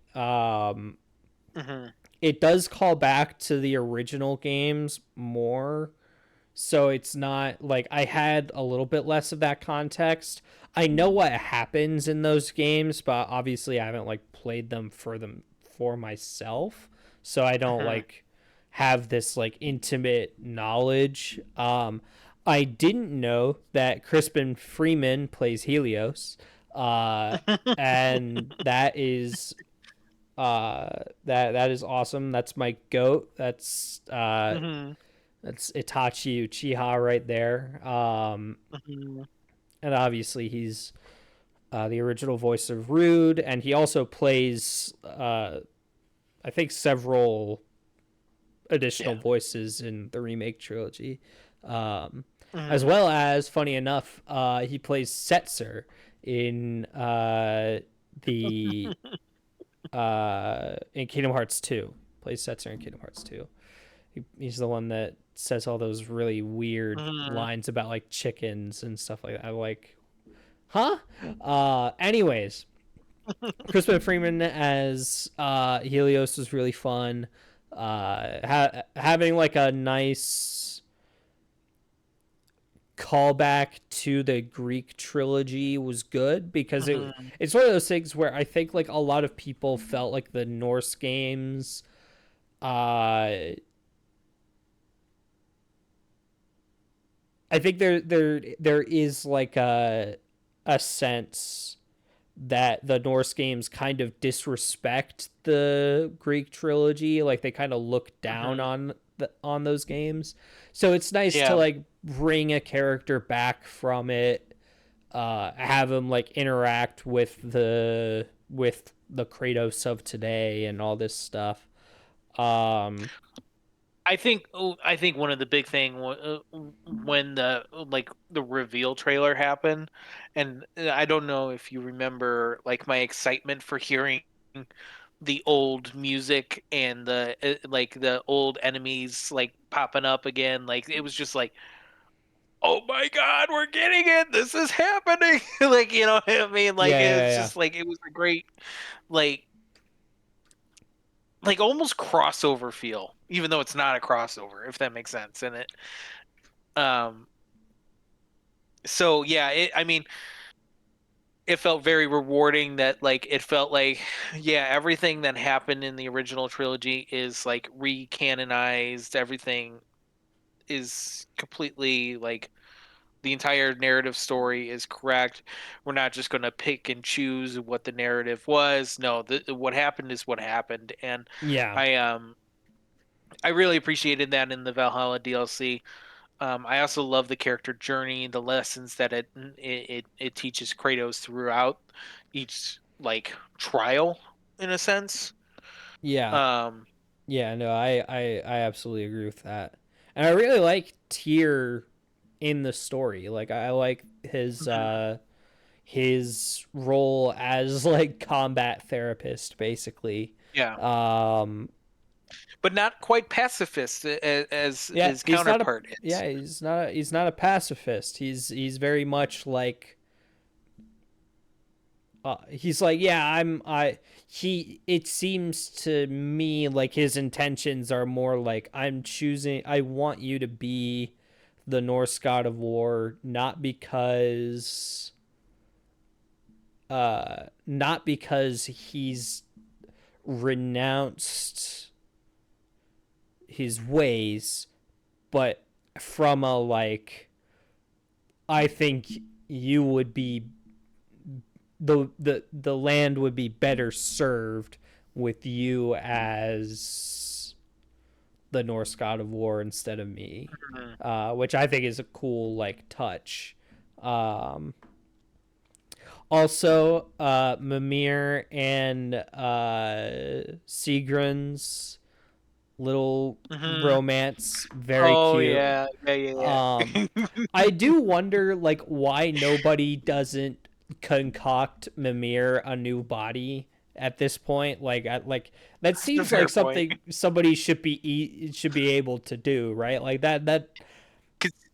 mhm, It does call back to the original games more. So it's not like I had a little bit less of that context. I know what happens in those games, but obviously I haven't like played them for myself. So I don't mhm. like have this like intimate knowledge. I didn't know that Crispin Freeman plays Helios. Uh and that is awesome. That's my goat. Mhm, That's Itachi Uchiha right there. mhm. And obviously he's the original voice of Rude, and he also plays I think several additional Yeah. voices in the remake trilogy. Um, as Mhm. well as, funny enough, he plays Setzer in the in Kingdom Hearts 2. Plays Setzer in Kingdom Hearts 2. He's the one that says all those really weird Mhm. lines about like chickens and stuff like that. I'm like, huh? Anyways, Crispin Freeman as Helios was really fun. Having like a nice callback to the Greek trilogy was good because Mhm. it's one of those things where I think like a lot of people felt like the Norse games uh I think there is like a sense that the Norse games kind of disrespect the Greek trilogy, like they kind of look down Mhm. on those games. So it's nice to Yeah. like bring a character back from it, have him like interact with the Kratos of today and all this stuff. Um, I think one of the big thing when the like the reveal trailer happened, and I don't know if you remember like my excitement for hearing the old music and the like the old enemies like popping up again. Like it was just like, oh my god, we're getting it! This is happening! Like you know what I mean? Like yeah, it yeah, was yeah, just like it was a great like almost crossover feel, even though it's not a crossover, if that makes sense. And it um so yeah, I mean, it felt very rewarding that like it felt like yeah, everything that happened in the original trilogy is like recanonized. Everything is completely like the entire narrative story is correct. We're not just going to pick and choose what the narrative was. No, what happened is what happened, and yeah, I um I really appreciated that in the Valhalla DLC. I also love the character journey, the lessons that it teaches Kratos throughout each like trial, in a sense. yeah. Um, Yeah, no, I absolutely agree with that. And I really like Tyr in the story. Like I like mhm, his role as like combat therapist basically. yeah, Um but not quite pacifist as yeah, his counterpart is. he's not a pacifist. He's very much like he's like, yeah, I he it seems to me like his intentions are more like I want you to be the Norse god of war, not because he's renounced his ways, but from a like I think you would be the land would be better served with you as the Norse god of war instead of me, Mhm. which I think is a cool like touch. Um, Also, Mimir and Sigrun's little Mhm. romance, very Oh cute. yeah, yeah, yeah, Um, yeah. I do wonder like why nobody doesn't concoct Mimir a new body at this point. Like that That's a seems like fair point. something somebody should be able to do, right? Like that. 'Cause-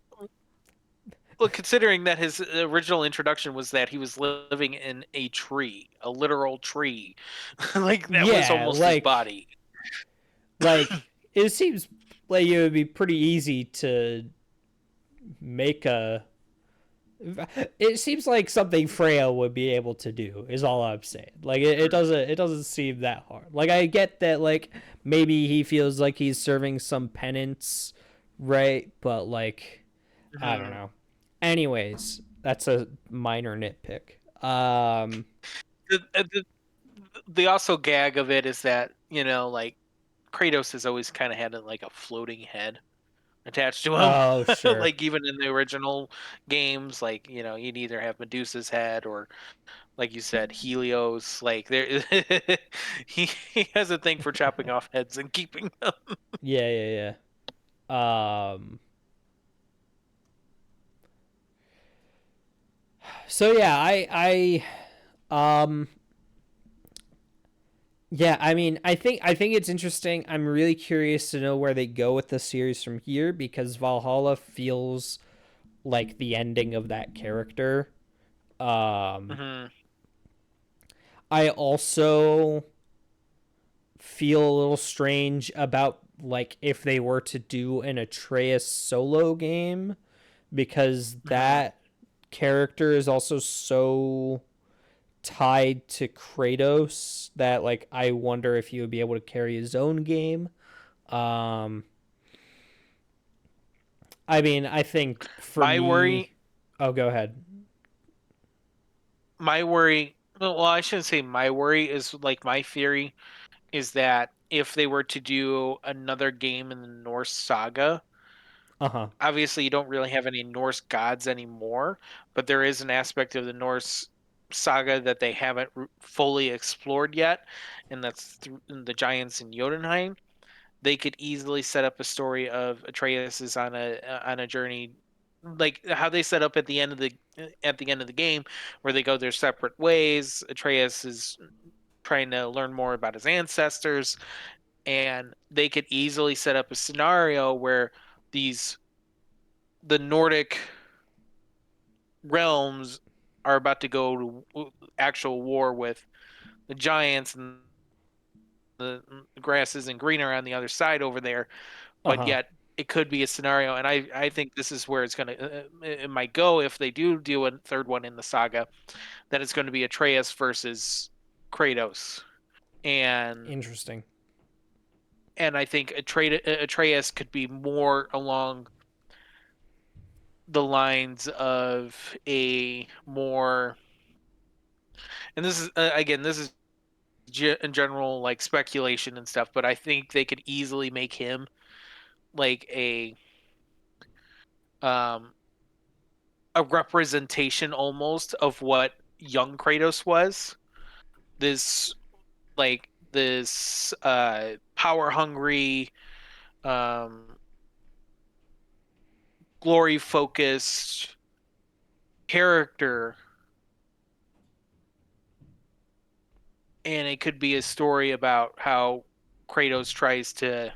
Well, considering that his original introduction was that he was living in a tree, a literal tree, like that was Yeah, almost his body. like it seems like it would be pretty easy to make a it seems like something Freya would be able to do is all I'm saying. Like it doesn't seem that hard. Like I get that like maybe he feels like he's serving some penance, right? But like I don't Mhm. know. Anyways, that's a minor nitpick. The, the also gag of it is that like Kratos has always kind of had like a floating head. attached to him. Oh, sure. Like even in the original games, like you'd either have Medusa's head or, like you said, Helios. Like there, he has a thing for chopping off heads and keeping them. Yeah, yeah, yeah. So yeah, um yeah, I mean, I think it's interesting. I'm really curious to know where they go with the series from here because Valhalla feels like the ending of that character. Um Hmm. I also feel a little strange about like if they were to do an Atreus solo game because Hmm. that character is also so tied to Kratos that like I wonder if he would be able to carry his own game. Um I mean, I think for My me, worry, oh go ahead. my worry. Well, I shouldn't say my worry is like my theory is that if they were to do another game in the Norse saga, Uh-huh. obviously you don't really have any Norse gods anymore, but there is an aspect of the Norse saga that they haven't fully explored yet, and that's the giants in Jotunheim. They could easily set up a story of Atreus is on a journey, like how they set up at the end of the game, where they go their separate ways. Atreus is trying to learn more about his ancestors, and they could easily set up a scenario where these the Nordic realms are about to go to actual war with the giants, and the grass isn't greener on the other side over there, but Uh-huh. yet it could be a scenario, and I think this is where it's gonna it might go if they do a third one in the saga, that it's going to be Atreus versus Kratos, and Interesting. I think Atreus could be more along the lines of a more, and this is again, this is in general like speculation and stuff, but I think they could easily make him like um a representation almost of what young Kratos was. This power hungry, um glory focused character, and it could be a story about how Kratos tries to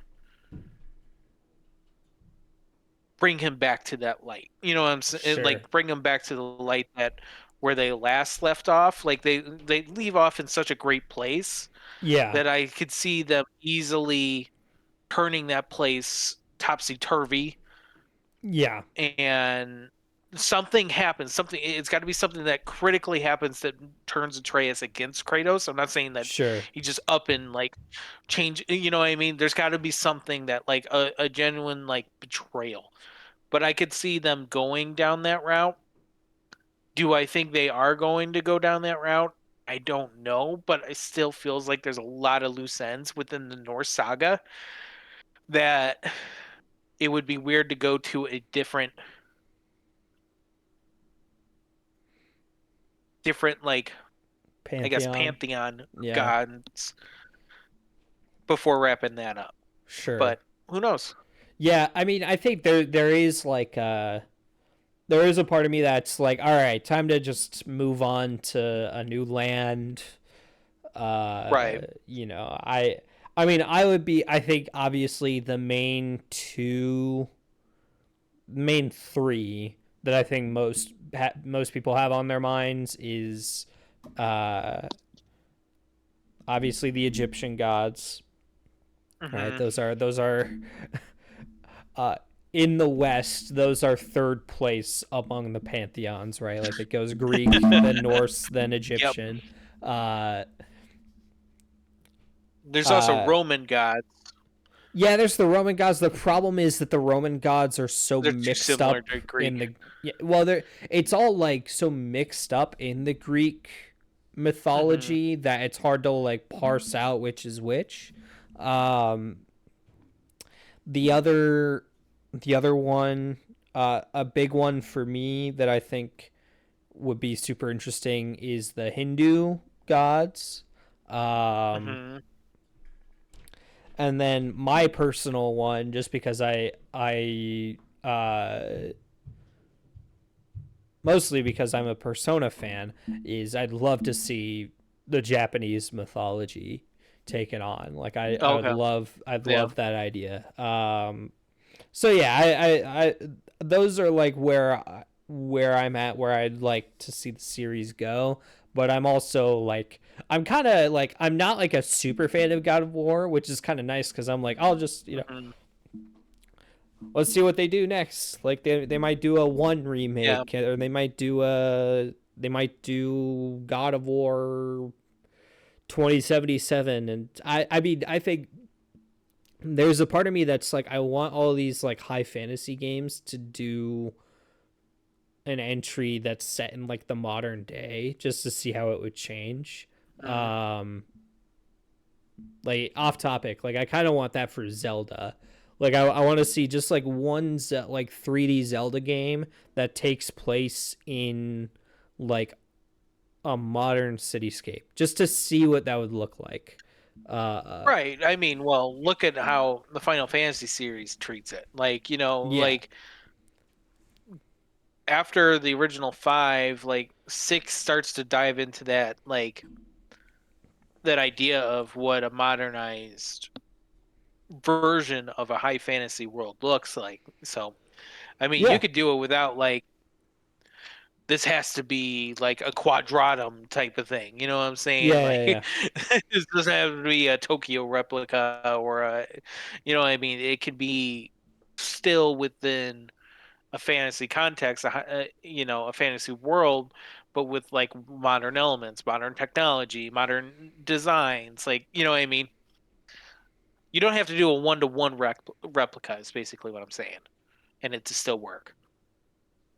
bring him back to that light. You know what I'm saying? Sure. Like bring him back to the light that where they last left off. Like they leave off in such a great place Yeah. that I could see them easily turning that place topsy turvy, Yeah. and something happens. Something, it's got to be something that critically happens that turns Atreus against Kratos. I'm not saying that Sure. he just up and like change. You know what I mean? There's got to be something that like a genuine like betrayal. But I could see them going down that route. Do I think they are going to go down that route? I don't know, but it still feels like there's a lot of loose ends within the Norse saga that it would be weird to go to a different like, I guess, Pantheon. pantheon of Yeah. gods before wrapping that up. Sure. But who knows? Yeah, I mean, I think there is like there is a part of me that's like, all right, time to just move on to a new land. Right. You know, I mean, I would be I think obviously the main three that I think most people have on their minds is uh obviously the Egyptian gods, right? Hmm. Those are uh in the West, those are third place among the pantheons, right? Like it goes Greek, then Norse, then Yep. Egyptian. Uh, There's also uh, Roman gods. yeah, there's the Roman gods. The problem is that the Roman gods are so They're too mixed similar up to Greek. in the yeah, well, it's all like so mixed up in the Greek Hmm. mythology that it's hard to like parse out which is which. Um, the other The other one, a big one for me that I think would be super interesting is the Hindu gods. Um, Hmm. and then my personal one, just because mostly because I'm a Persona fan, is I'd love to see the Japanese mythology taken on. Like Okay. I'd Yeah. love that idea. So yeah, I those are like where I'm at, where I'd like to see the series go. But I'm also like, I'm kind of like, I'm not like a super fan of God of War, which is kind of nice because I'm like, I'll just, Hmm. let's see what they do next. Like they might do a one Yeah. remake, or they might do God of War 2077, and I mean I think there's a part of me that's like, I want all these like high fantasy games to do an entry that's set in like the modern day, just to see how it would change. Hmm. Um, like off topic, like I kind of want that for Zelda. Like I want to see just like like 3D Zelda game that takes place in like a modern cityscape, just to see what that would look like. Uh, Right. I mean, well, look at how the Final Fantasy series treats it. Like, yeah, after the original five, like six starts to dive into that idea of what a modernized version of a high fantasy world looks like. So, I mean, you yeah, could do it without like this has to be like a quadratum type of thing. You know what I'm saying? yeah, Like yeah, this doesn't have to be a Tokyo replica or what I mean? It could be still within a fantasy context, a fantasy world, but with like modern elements, modern technology, modern designs. Like, you know what I mean? You don't have to do a one-to-one replica. Is basically what I'm saying, and it to still work.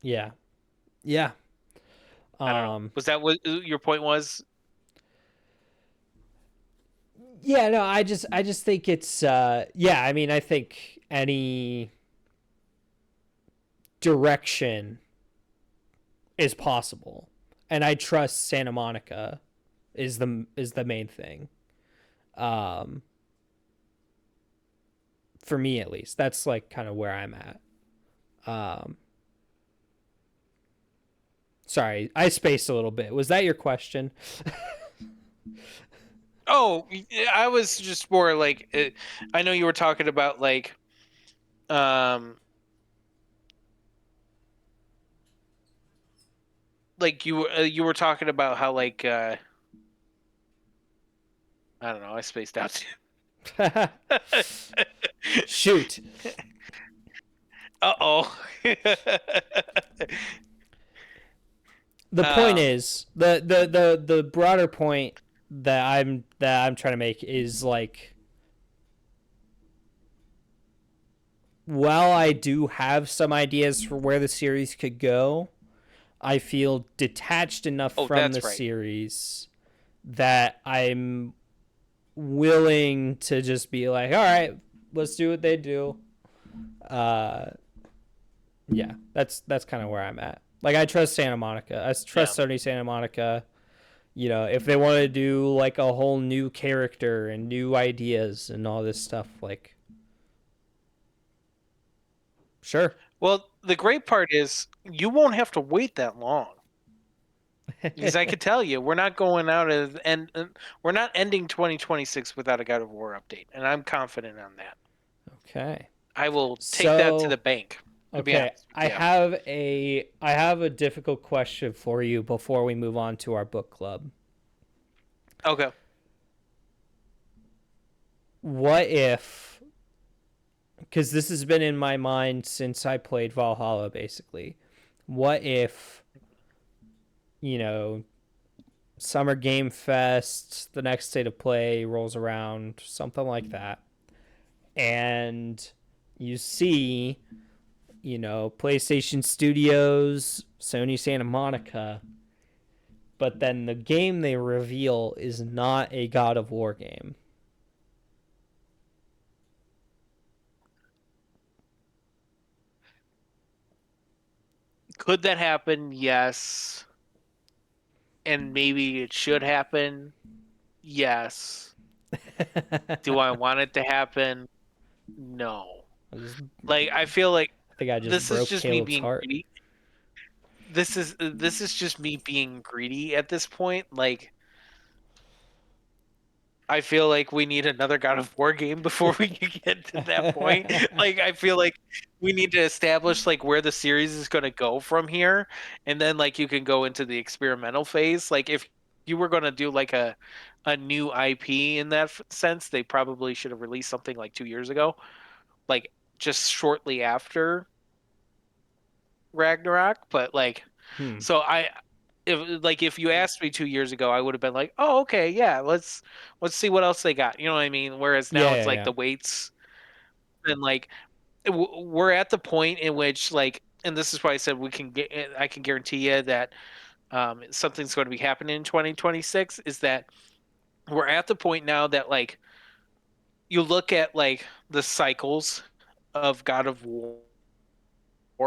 yeah, yeah. I don't know. Um, Was that what your point was? yeah, no, I just think it's yeah, I mean, I think any direction is possible. And I trust Santa Monica is the main thing. Um for me at least. That's like kind of where I'm at. Um sorry, I spaced a little bit. Was that your question? Oh, I was just more like I know you were talking about um you were talking about how I don't know, I spaced out too. Shoot. Uh-oh. The point um is, the broader point that I'm trying to make is like, while I do have some ideas for where the series could go, I feel detached enough oh, from the that's right. series that I'm willing to just be like, all right, let's do what they do. Uh, yeah, that's kind of where I'm at. Like I trust Santa Monica. I Yeah. trust Sony Santa Monica. You know, if they want to do like a whole new character and new ideas and all this stuff, like sure. Well, the great part is you won't have to wait that long. Because I could tell you, we're not going out as and we're not ending 2026 without a God of War update, and I'm confident on that. Okay. I will take that to So the bank, to be okay, honest with you. I have a difficult question for you before we move on to our book club. Okay. What if, cuz this has been in my mind since I played Valhalla basically. What if, you know, Summer Game Fest, the next state of play rolls around, something like that. And you see, you know, PlayStation Studios, Sony Santa Monica, but then the game they reveal is not a God of War game. Could that happen? Yes. And maybe it should happen? Yes. Do I want it to happen? No. Like I feel like I think I just this is broke just me Caleb's being heart. greedy. This is just me being greedy at this point. Like I feel like we need another God of War game before we can get to that point. Like I feel like we need to establish like where the series is going to go from here, and then like you can go into the experimental phase. Like if you were going to do like a new IP in that sense, they probably should have released something like 2 years ago, like just shortly after Ragnarok. But like, Hmm. so I if you asked me 2 years ago, I would have been like, oh okay, yeah, let's see what else they got. You know what I mean? Whereas now Yeah, it's yeah, like yeah. the weights and like we're at the point in which like, and this is why I said we can get. I can guarantee you that something's going to be happening in 2026. Is that we're at the point now that like you look at like the cycles of God of War.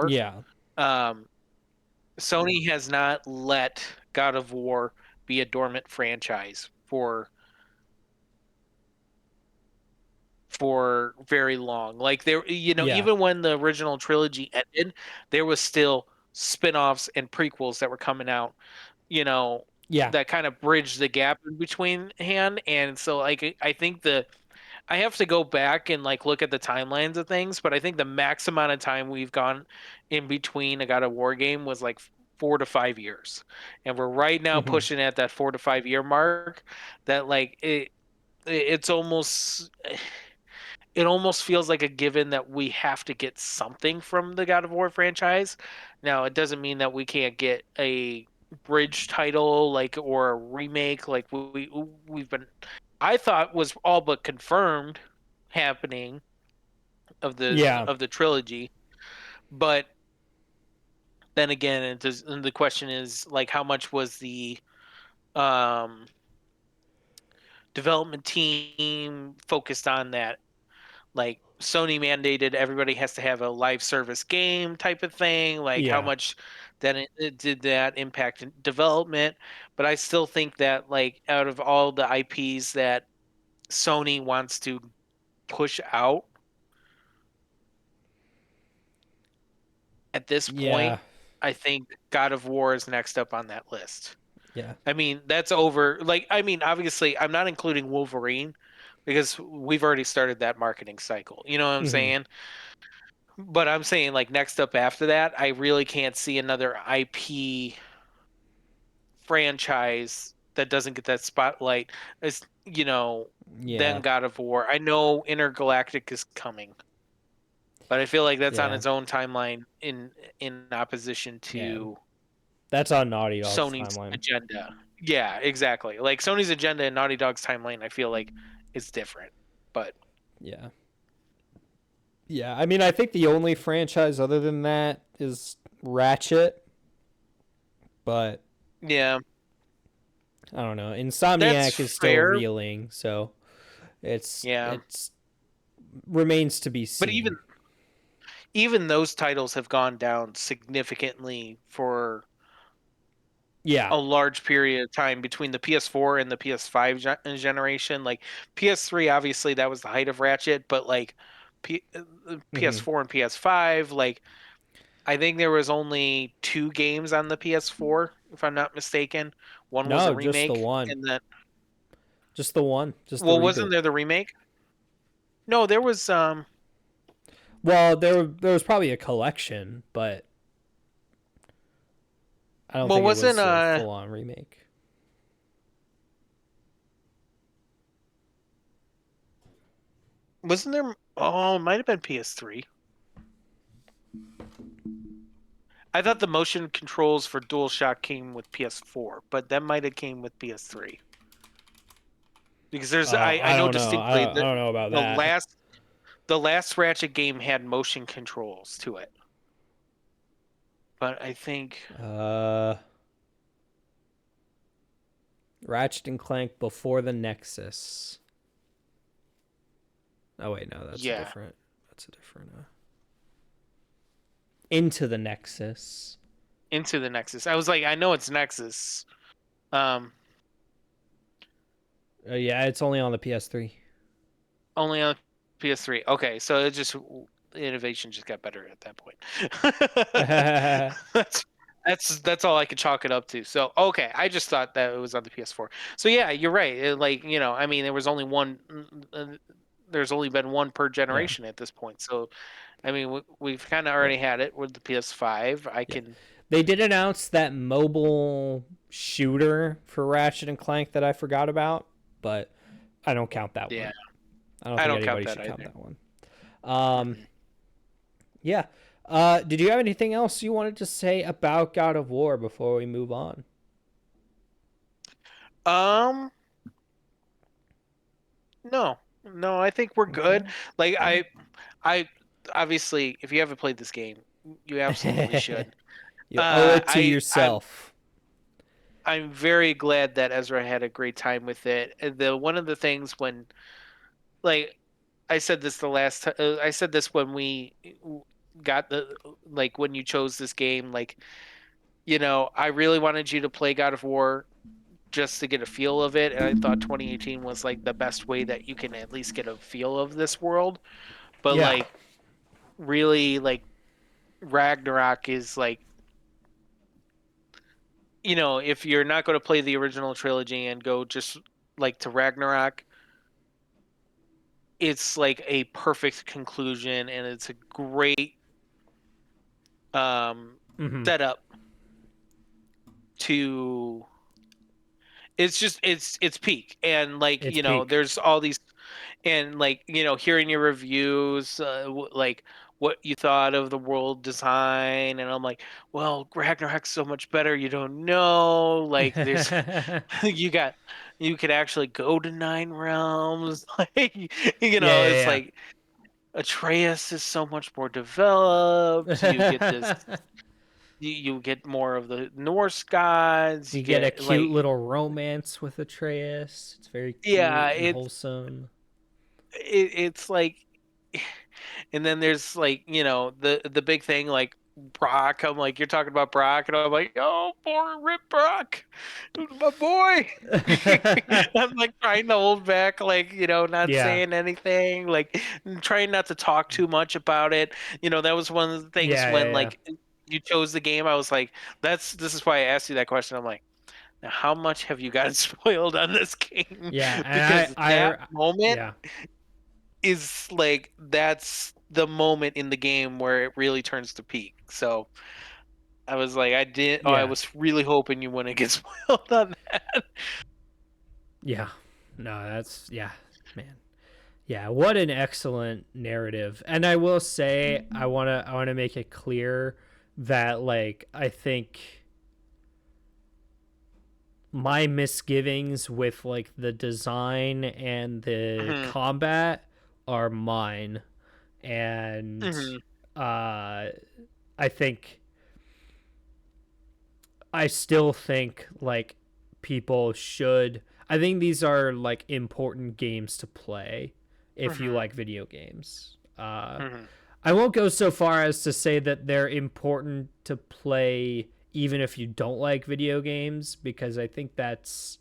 Yeah. Um, Sony has not let God of War be a dormant franchise for very long. Like there, Yeah. even when the original trilogy ended, there was still spin-offs and prequels that were coming out, you know, Yeah. that kind of bridged the gap in between hand. And so like I think I have to go back and like look at the timelines of things, but I think the max amount of time we've gone in between a God of War game was like 4 to 5 years. And we're right now Hmm. pushing at that 4 to 5 year mark that like it's almost it almost feels like a given that we have to get something from the God of War franchise. Now, it doesn't mean that we can't get a bridge title like or a remake like we've been I thought was all but confirmed happening Yeah. of the trilogy. But then again, and the question is like how much was the um development team focused on that, like Sony mandated everybody has to have a live service game type of thing. Like how Yeah. much then it did that impact in development? But I still think that like out of all the IPs that Sony wants to push out at this Yeah. point, I think God of War is next up on that list. Yeah. I mean, that's over. Like, I mean, obviously, I'm not including Wolverine because we've already started that marketing cycle. You know what I'm Hmm. saying? But I'm saying like next up after that, I really can't see another IP franchise that doesn't get that spotlight as then Yeah. God of War. I know Intergalactic is coming, but I feel like that's on Yeah. its own timeline in opposition Yeah. to That's on Naughty Dog's Sony's timeline. agenda. Yeah, exactly. Like Sony's agenda and Naughty Dog's timeline, I feel like is different. But Yeah. Yeah. I mean, I think the only franchise other than that is Ratchet, but yeah, I don't know. that's Insomniac is still fair. reeling, so Yeah, it's remains to be but seen. even those titles have gone down significantly for Yeah. a large period of time between the PS4 and the PS5 generation. Like PS3, obviously that was the height of Ratchet, but like Hmm. PS4 and PS5, like I think there was only two games on the PS4, if I'm not mistaken. One was a No, just the remake, one. and then Just the one. Just the well, wasn't reboot. there the remake? No, there was Well, there was probably a collection, but I don't well, think it wasn't was a full on remake. wasn't there? Oh, it might have been PS3. I thought the motion controls for DualShock came with PS4, but that might have came with PS3. Because I I know don't know. distinctly I that don't know about the that. last the last Ratchet game had motion controls to it. But I think Uh, Ratchet and Clank before the Nexus. Oh wait, no, that's a yeah. different. That's a different. Into the Nexus. Into the Nexus. I was like, I know it's Nexus. Um, Yeah, it's only on the PS3. Only on PS3. Okay, so it just innovation just got better at that point. that's that's all I could chalk it up to. So okay, I just thought that it was on the PS4. So yeah, you're right. Like I mean, there was only one. There's only been one per Yeah, generation at this point. So I mean, we've kind of yeah, already had it with the PS5. I yeah. can. They did announce that mobile shooter for Ratchet and Clank that I forgot about, but I don't count that Yeah, one. I don't I think don't count anybody that should count either. that one. Um, Mm-mm. yeah. Did you have anything else you wanted to say about God of War before we move on? Um, no, no, I think we're good. Okay. Like Yeah. I obviously, if you haven't played this game, you absolutely should. You owe it to I'm yourself. very glad that Ezra had a great time with it. The one of the things when like I said this the last time I said this when we got the like when you chose this game like I really wanted you to play God of War just to get a feel of it, and I thought 2018 was like the best way that you can at least get a feel of this world. But Yeah. like really like Ragnarok is like if you're not going to play the original trilogy and go just like to Ragnarok, it's like a perfect conclusion and it's a great um Mm-hmm. setup to it's just it's peak and like It's peak. there's all these and like hearing your reviews like what you thought of the world design and I'm like well Ragnarok's so much better you don't know like there's you got you could actually go to nine realms like it's Yeah, like Atreus is so much more developed you get this yeah, yeah. you get more of the Norse gods you You get a get cute like little romance with Atreus. It's very yeah cute and wholesome. it's like and then there's like the big thing like Brock. I'm like you're talking about Brock, and I'm like oh poor Rip Brock, my boy. I'm like trying to hold back, like not Yeah, saying anything, like trying not to talk too much about it. That was one of the things yeah, yeah, when yeah. like you chose the game. I was like, this is why I asked you that question. I'm like, now how much have you gotten spoiled on this game? Yeah, Because and that moment yeah, is like that's the moment in the game where it really turns to peak. So I was like, I yeah, was really hoping you wouldn't get spoiled on that. yeah. No, that's yeah, man. Yeah, what an excellent narrative. And I will say, I wanna make it clear that like I think my misgivings with like the design and the hmm combat are mine, and hmm uh I think I still think like people should, I think these are like important games to play if you hmm like video games. hmm I won't go so far as to say that they're important to play even if you don't like video games, because I think that's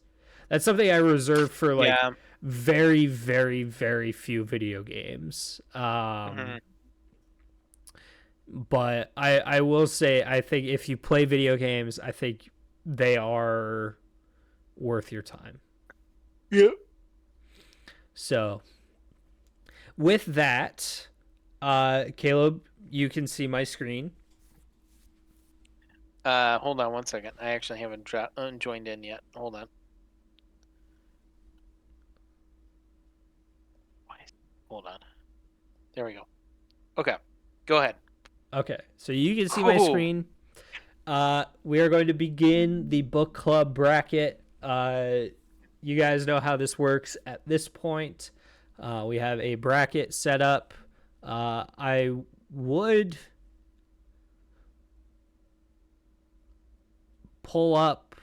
something I reserve for like Yeah. very, very, very few video games. hmm But I will say I think if you play video games, I think they are worth your time. Yep. So with that, Caleb, you can see my screen. Hold on one second. I actually haven't joined in yet. Hold on. Hold on. There we go. Okay. Go ahead. Okay, so you can see my Oh, screen. We are going to begin the book club bracket. You guys know how this works at this point. We have a bracket set up. I would pull up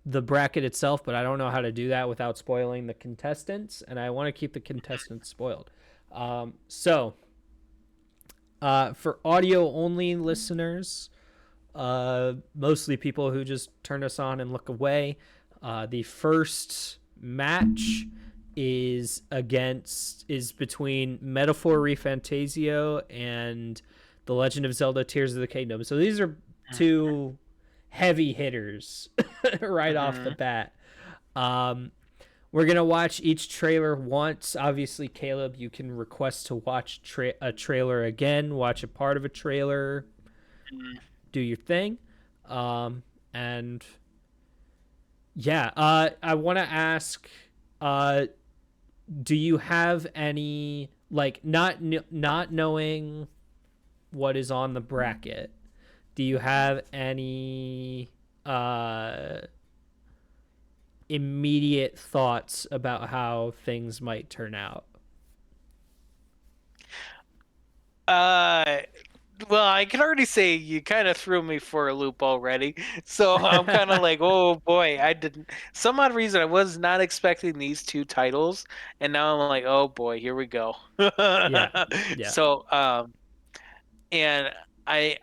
the bracket itself, but I don't know how to do that without spoiling the contestants, and I want to keep the contestants spoiled. So, for audio only listeners, Mostly people who just turn us on and look away. The first match is between Metaphor ReFantasio and The Legend of Zelda Tears of the Kingdom. So these are two heavy hitters right off the Mhm. bat. Um, we're gonna watch each trailer once. Obviously, Caleb, you can request to watch a trailer again, watch a part of a trailer, Mhm. do your thing. And yeah, I want to ask, uh, do you have any, like, not knowing what is on the bracket? Do you have any immediate thoughts about how things might turn out? Uh, well, I can already say you kind of threw me for a loop already. So I'm kind of like, oh boy, I didn't. Some odd reason I was not expecting these two titles, and now I'm like, oh boy, here we go. Yeah, yeah. So, and I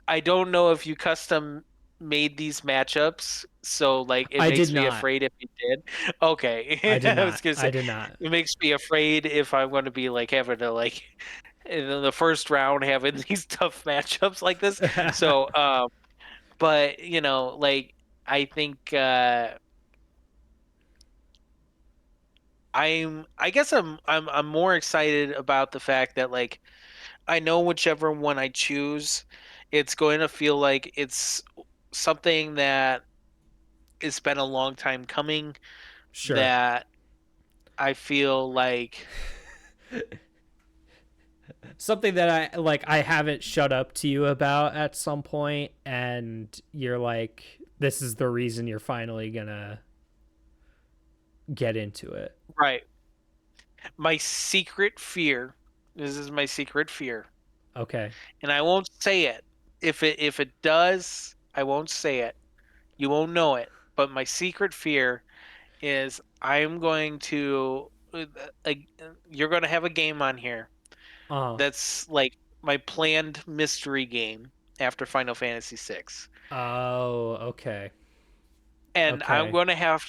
I don't know if you custom made these matchups, so like it I did makes me not. afraid if you did. Okay, I did I was not. gonna say I did not. it makes me afraid if I'm going to be like having to like in the first round having these tough matchups like this. So, but like I think I guess I'm more excited about the fact that like I know whichever one I choose, it's going to feel like it's something that it's been a long time coming Sure. that I feel like Something that I haven't shut up to you about at some point, and you're like, this is the reason you're finally gonna get into it. right. My secret fear, this is my secret fear, Okay. and I won't say it. If it does, I won't say it. You won't know it. But my secret fear is I'm going to you're going to have a game on here Uh. that's like my planned mystery game after Final Fantasy VI. Oh. Okay. And Okay. I'm going to have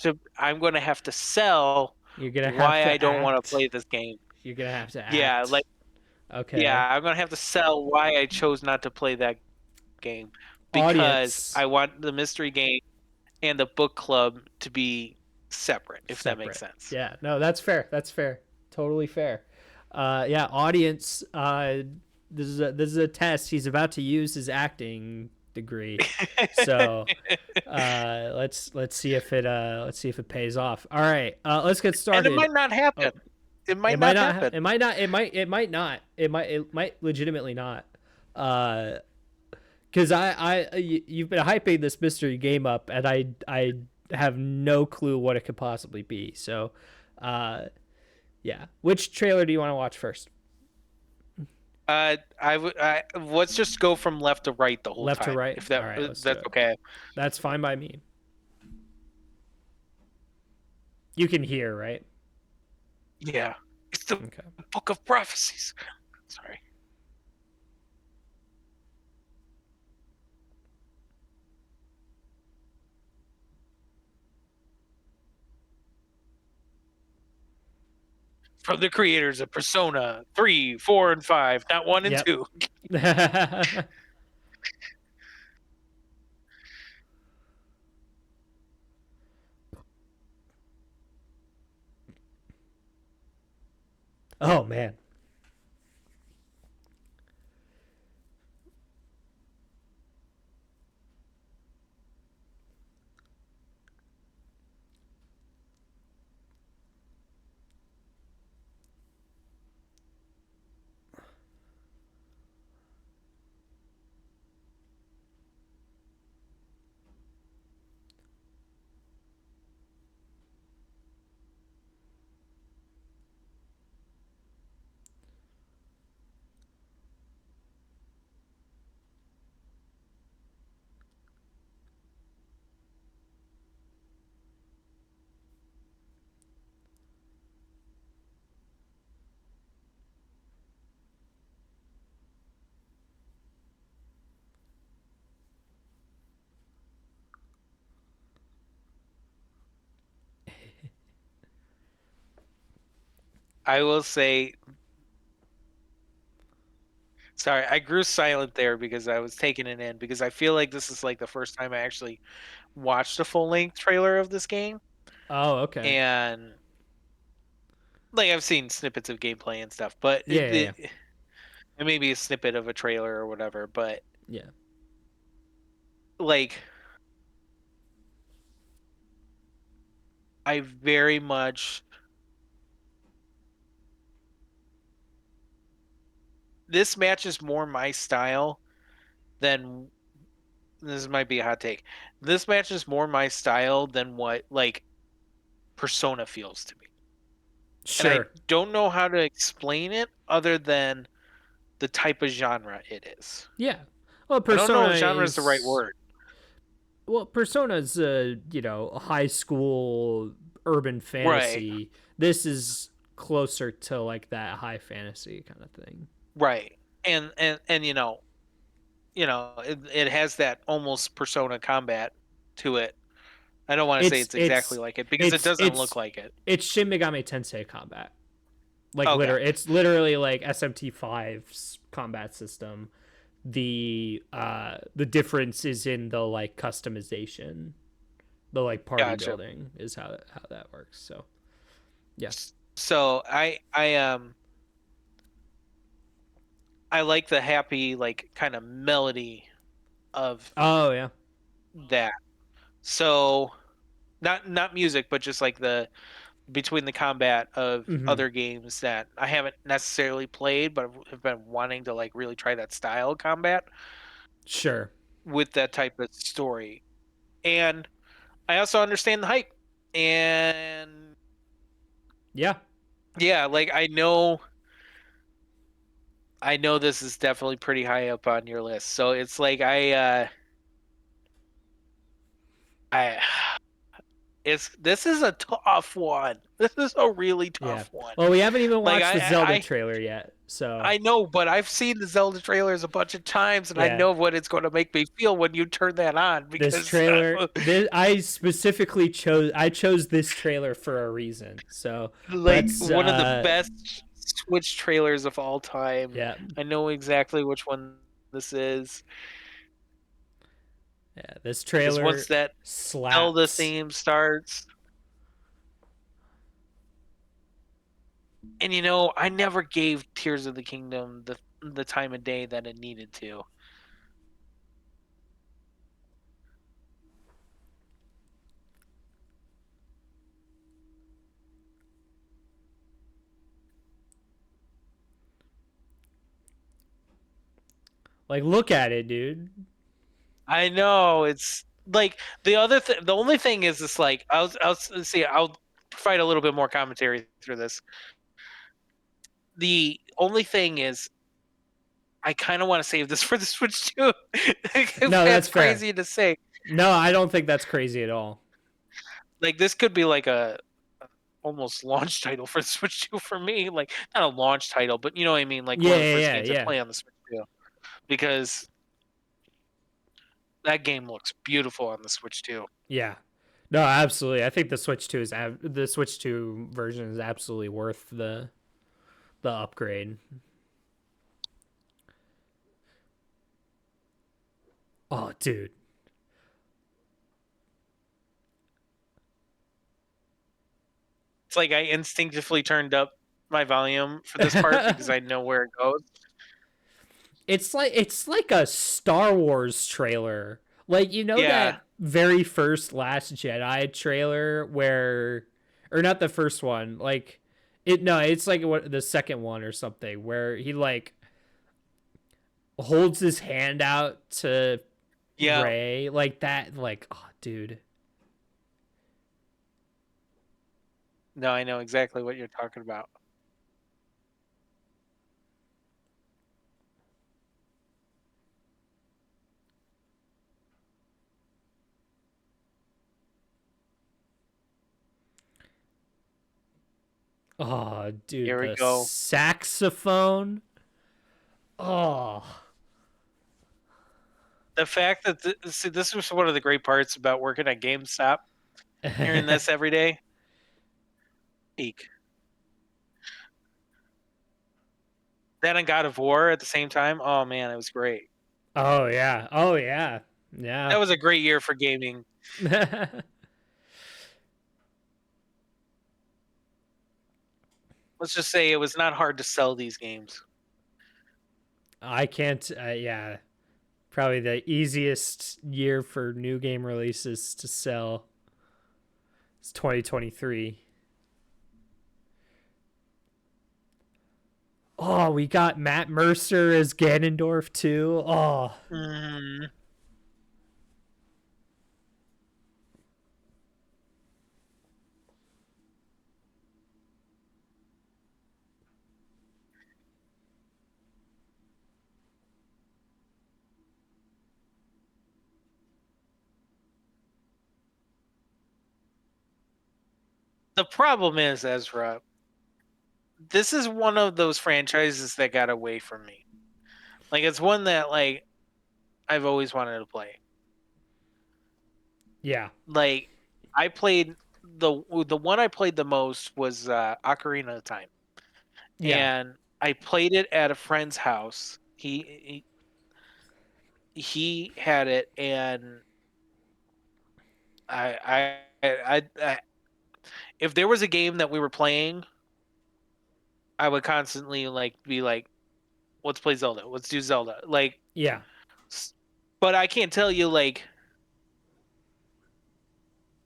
to sell You're gonna have why I to don't want to act. play this game. You're gonna have to Yeah, like act. Okay. yeah, I'm going to have to sell why I chose not to play that game because Audience I want the mystery game and the book club to be separate, if that makes separate. sense. Yeah. No, that's fair. That's fair. Totally fair. Yeah. Audience. This is a test. He's about to use his acting degree. So let's see if it pays off. All right, let's get And it started. might not happen. Oh, It it might might not not. happen. It might not. It might not. It might legitimately not. Uh, because you've been hyping this mystery game up, and I have no clue what it could possibly be. So, yeah. Which trailer do you want to watch first? Let's just go from left to right the whole Left to time, right. if All right, let's do that's it. okay. That's fine by me. You can hear, right? Yeah, it's the Okay. Book of Prophecies. Sorry. From the creators of Persona 3, 4, and 5, not 1 and Yep. 2. Oh man. I will say, sorry, I grew silent there because I was taking it in because I feel like this is like the first time I actually watched a full length trailer of this game, Oh, okay. and like I've seen snippets of gameplay and stuff, but Yeah, yeah, yeah. it may be a snippet of a trailer or whatever. But Yeah. like, I very much this matches more my style than this might be a hot take. This matches more my style than what like Persona feels to me. And I Sure. don't know how to explain it other than the type of genre it is. Yeah. Well, I don't know Persona if genre is the right is word. Persona's a high school urban Right. fantasy. This is closer to like that high fantasy kind of thing. Right. And it has that almost Persona combat to it. I don't want to say It's it's exactly it's like it because it it's doesn't look it's like it. it's Shin Megami Tensei combat. Like Okay. it's literally like SMT5's combat system. The difference is in the like customization, the like party Gotcha. building is how that works. So yeah. So I like the happy like kind of melody of Oh yeah. that. So not music, but just like the between the combat of Mm-hmm. other games that I haven't necessarily played, but have been wanting to like really try that style of combat Sure. with that type of story. And I also understand the hype. And Yeah. yeah, like I know this is definitely pretty high up on your list. So it's like I it's this is a tough one. This is a really Yeah. tough one. Well, we haven't even Like watched the Zelda trailer yet, so I know, but I've seen the Zelda trailers a bunch of times, and I yeah. know what it's going to make me feel when you turn that on This because trailer, I specifically chose this trailer for a reason. So like let's one of the best Switch trailers of all time. yeah. I know exactly which one this is Yeah, this because once trailer that Zelda slaps. theme starts, and I never gave Tears of the Kingdom the time of day that it needed to. Like look at it, dude. I know it's like the only thing is it's like let's see, I'll provide a little bit more commentary through this. The only thing is I kind of want to save this for the Switch too. If No, that's that's fair. crazy to say. No, I don't think that's crazy at all. Like this could be like a almost launch title for the Switch 2 for me. Like not a launch title, but you know what I mean, like Yeah, one of the yeah, first yeah, games I yeah. play on the Switch 2 because that game looks beautiful on the Switch 2. Yeah. No, absolutely. I think the Switch 2 version is absolutely worth the upgrade. Oh, dude. It's like I instinctively turned up my volume for this part because I know where it goes. It's like a Star Wars trailer. Like Yeah, that very first Last Jedi trailer where or not the first one, like it's like the second one or something where he like holds his hand out to yeah. Ray like that like oh dude. No, I know exactly what you're talking about. Oh dude, Here we the go. saxophone. Oh. The fact that see, this was one of the great parts about working at GameStop, hearing this every day. Peak. That and God of War at the same time. Oh man, it was great. Oh yeah. Oh yeah. Yeah. That was a great year for gaming. Let's just say it was not hard to sell these games. I can't. Yeah, probably the easiest year for new game releases to sell is 2023. Oh, we got Matt Mercer as Ganondorf too. Oh, Mm, the problem is, Ezra, this is one of those franchises that got away from me. Like it's one that like I've always wanted to play. yeah, Like I played the one I played the most was Ocarina of Time, yeah, and I played it at a friend's house. He had it, and I if there was a game that we were playing, I would constantly like be like, "Let's play Zelda. Let's do Zelda." Like, yeah. but I can't tell you like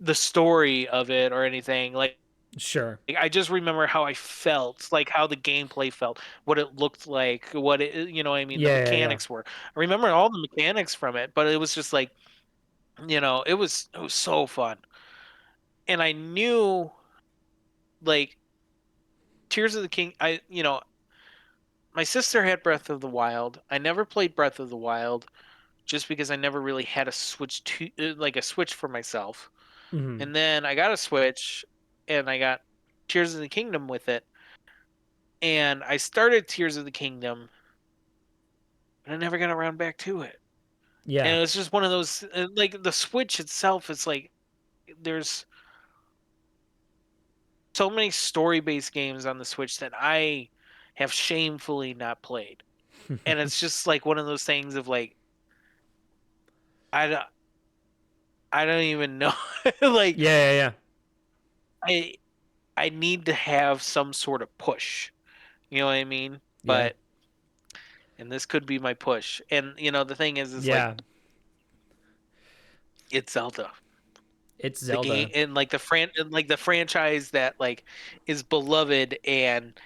the story of it or anything. Sure. I just remember how I felt, like how the gameplay felt, what it looked like, what it, I mean, the Yeah, yeah, yeah. mechanics were. I remember all the mechanics from it, but it was just like, it was so fun. And I knew like Tears of the King, my sister had Breath of the Wild. I never played Breath of the Wild just because I never really had a Switch to like a Switch for myself. Hmm. And then I got a Switch and I got Tears of the Kingdom with it. And I started Tears of the Kingdom, but I never got around back to it. Yeah. And it's just one of those like the Switch itself is like there's so many story-based games on the Switch that I have shamefully not played. And it's just like one of those things of like I don't, I don't even know like Yeah, yeah, yeah. I I need to have some sort of push. You know what I mean? Yeah. But and this could be my push. And the thing is like Yeah. it's Zelda. It's The game Zelda. and like the franchise that like is beloved, and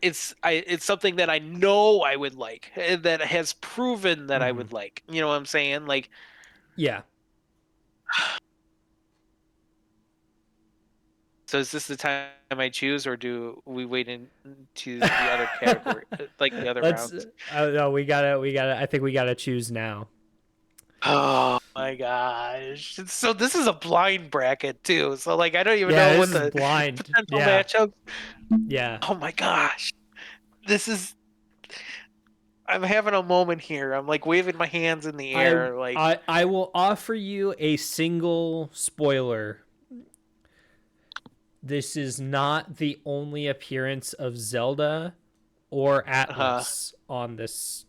it's something that I know I would like, that has proven that I Hmm. would like. You know what I'm saying? Like, Yeah. so is this the time I choose, or do we wait into the other category, like the other Let's. rounds? No, we gotta. I think we gotta choose now. Oh my gosh! So this is a blind bracket too. So like I don't even Yeah, know this what is the blind. potential Yeah. matchup. Yeah. Oh my gosh! This is. I'm having a moment here. I'm like waving my hands in the I air, like. I will offer you a single spoiler. This is not the only appearance of Zelda or Uh, Atlas on this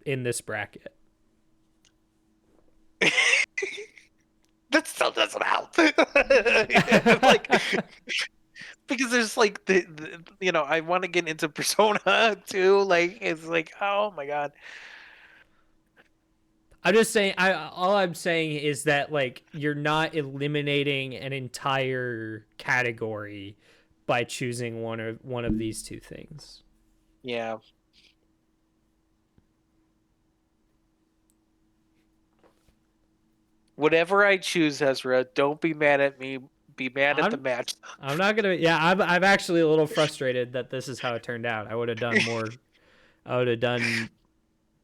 in this bracket. that still doesn't help. Like because there's like I want to get into Persona too. Like it's like oh my god. I'm just saying. All I'm saying is that like you're not eliminating an entire category by choosing one of these two things. Yeah. Whatever I choose, Ezra, don't be mad at me. Be mad at the I'm match. I'm not gonna. Yeah, I'm actually a little frustrated that this is how it turned out. I would have done more. I would have done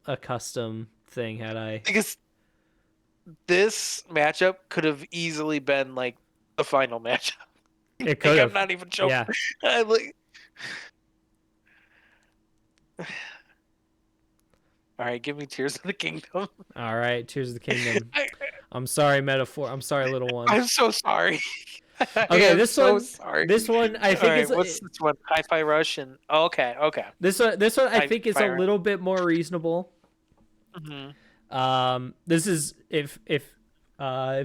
a custom thing had I. Because this matchup could have easily been like the final matchup. It Like could I'm have. not even joking. Yeah. I'm like, all right, give me Tears of the Kingdom. All right. Tears of the Kingdom. I, I'm sorry, metaphor. I'm sorry, little one. I'm so sorry. I Okay, am so sorry. this one, I All think right, is what's this one? Hi-Fi Rush and okay. this one I think is a Hi-Fi Rush. little bit more reasonable. Hmm. This is if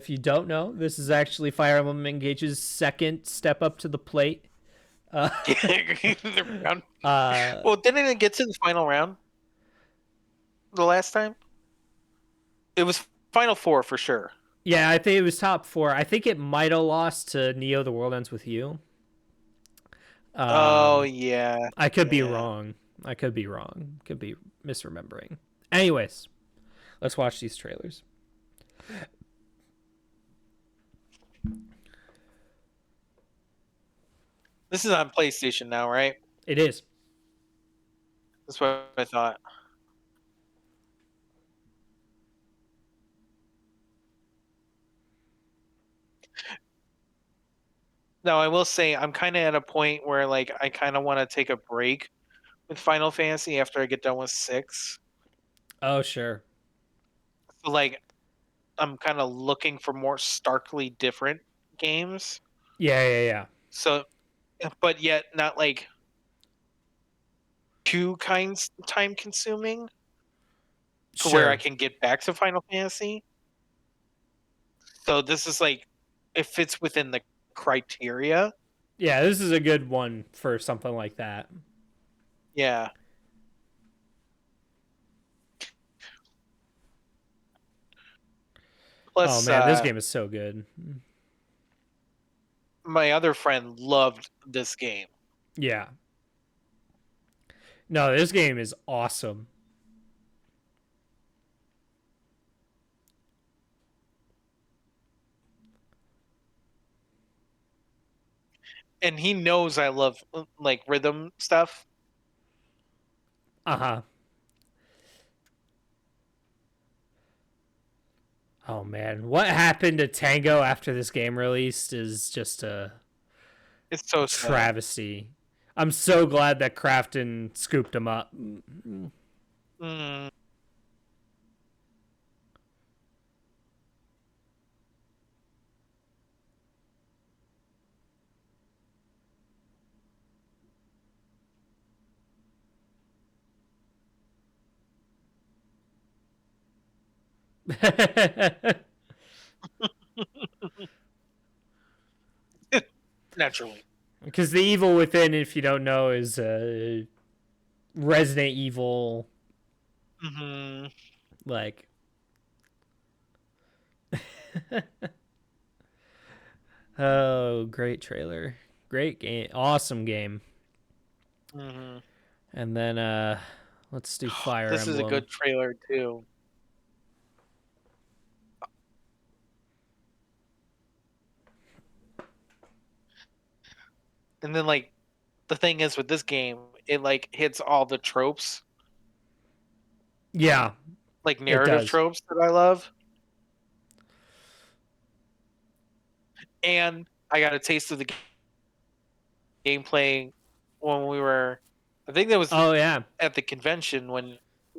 you don't know, this is actually Fire Emblem Engage's second step up to the plate. Uh, The round. uh, Well, didn't it get to the final round the last time? It was Final Four for sure. yeah, I think it was top four. I think it might have lost to Neo: The World Ends with You. Oh Um, yeah, I could be yeah. wrong. I could be wrong. Could be misremembering. Anyways, let's watch these trailers. This is on PlayStation now, right? It is. That's what I thought. Now, I will say I'm kind of at a point where like I kind of want to take a break with Final Fantasy after I get done with 6. Oh, sure. So like I'm kind of looking for more starkly different games. Yeah. So but yet not like too kinds time consuming to where I Sure. can get back to Final Fantasy. So this is like it fits within the criteria. Yeah, this is a good one for something like that. Yeah. Oh Plus man, this game is so good. my other friend loved this game. Yeah. No, this game is awesome. And he knows I love like rhythm stuff. Uh huh. Oh man, what happened to Tango after this game released is just It's so sad. travesty. I'm so glad that Crafton scooped him up. Mm. Naturally. Because the evil within, if you don't know, is Resident Evil. Hmm. Like, oh, great trailer, great game, awesome game. Hmm. And then let's do Fire This is a Emblem. good trailer too. And then like the thing is with this game, it like hits all the tropes, Yeah, like it narrative does. tropes that I love. And I got a taste of the gameplay when we were I think that was Oh yeah, at the convention when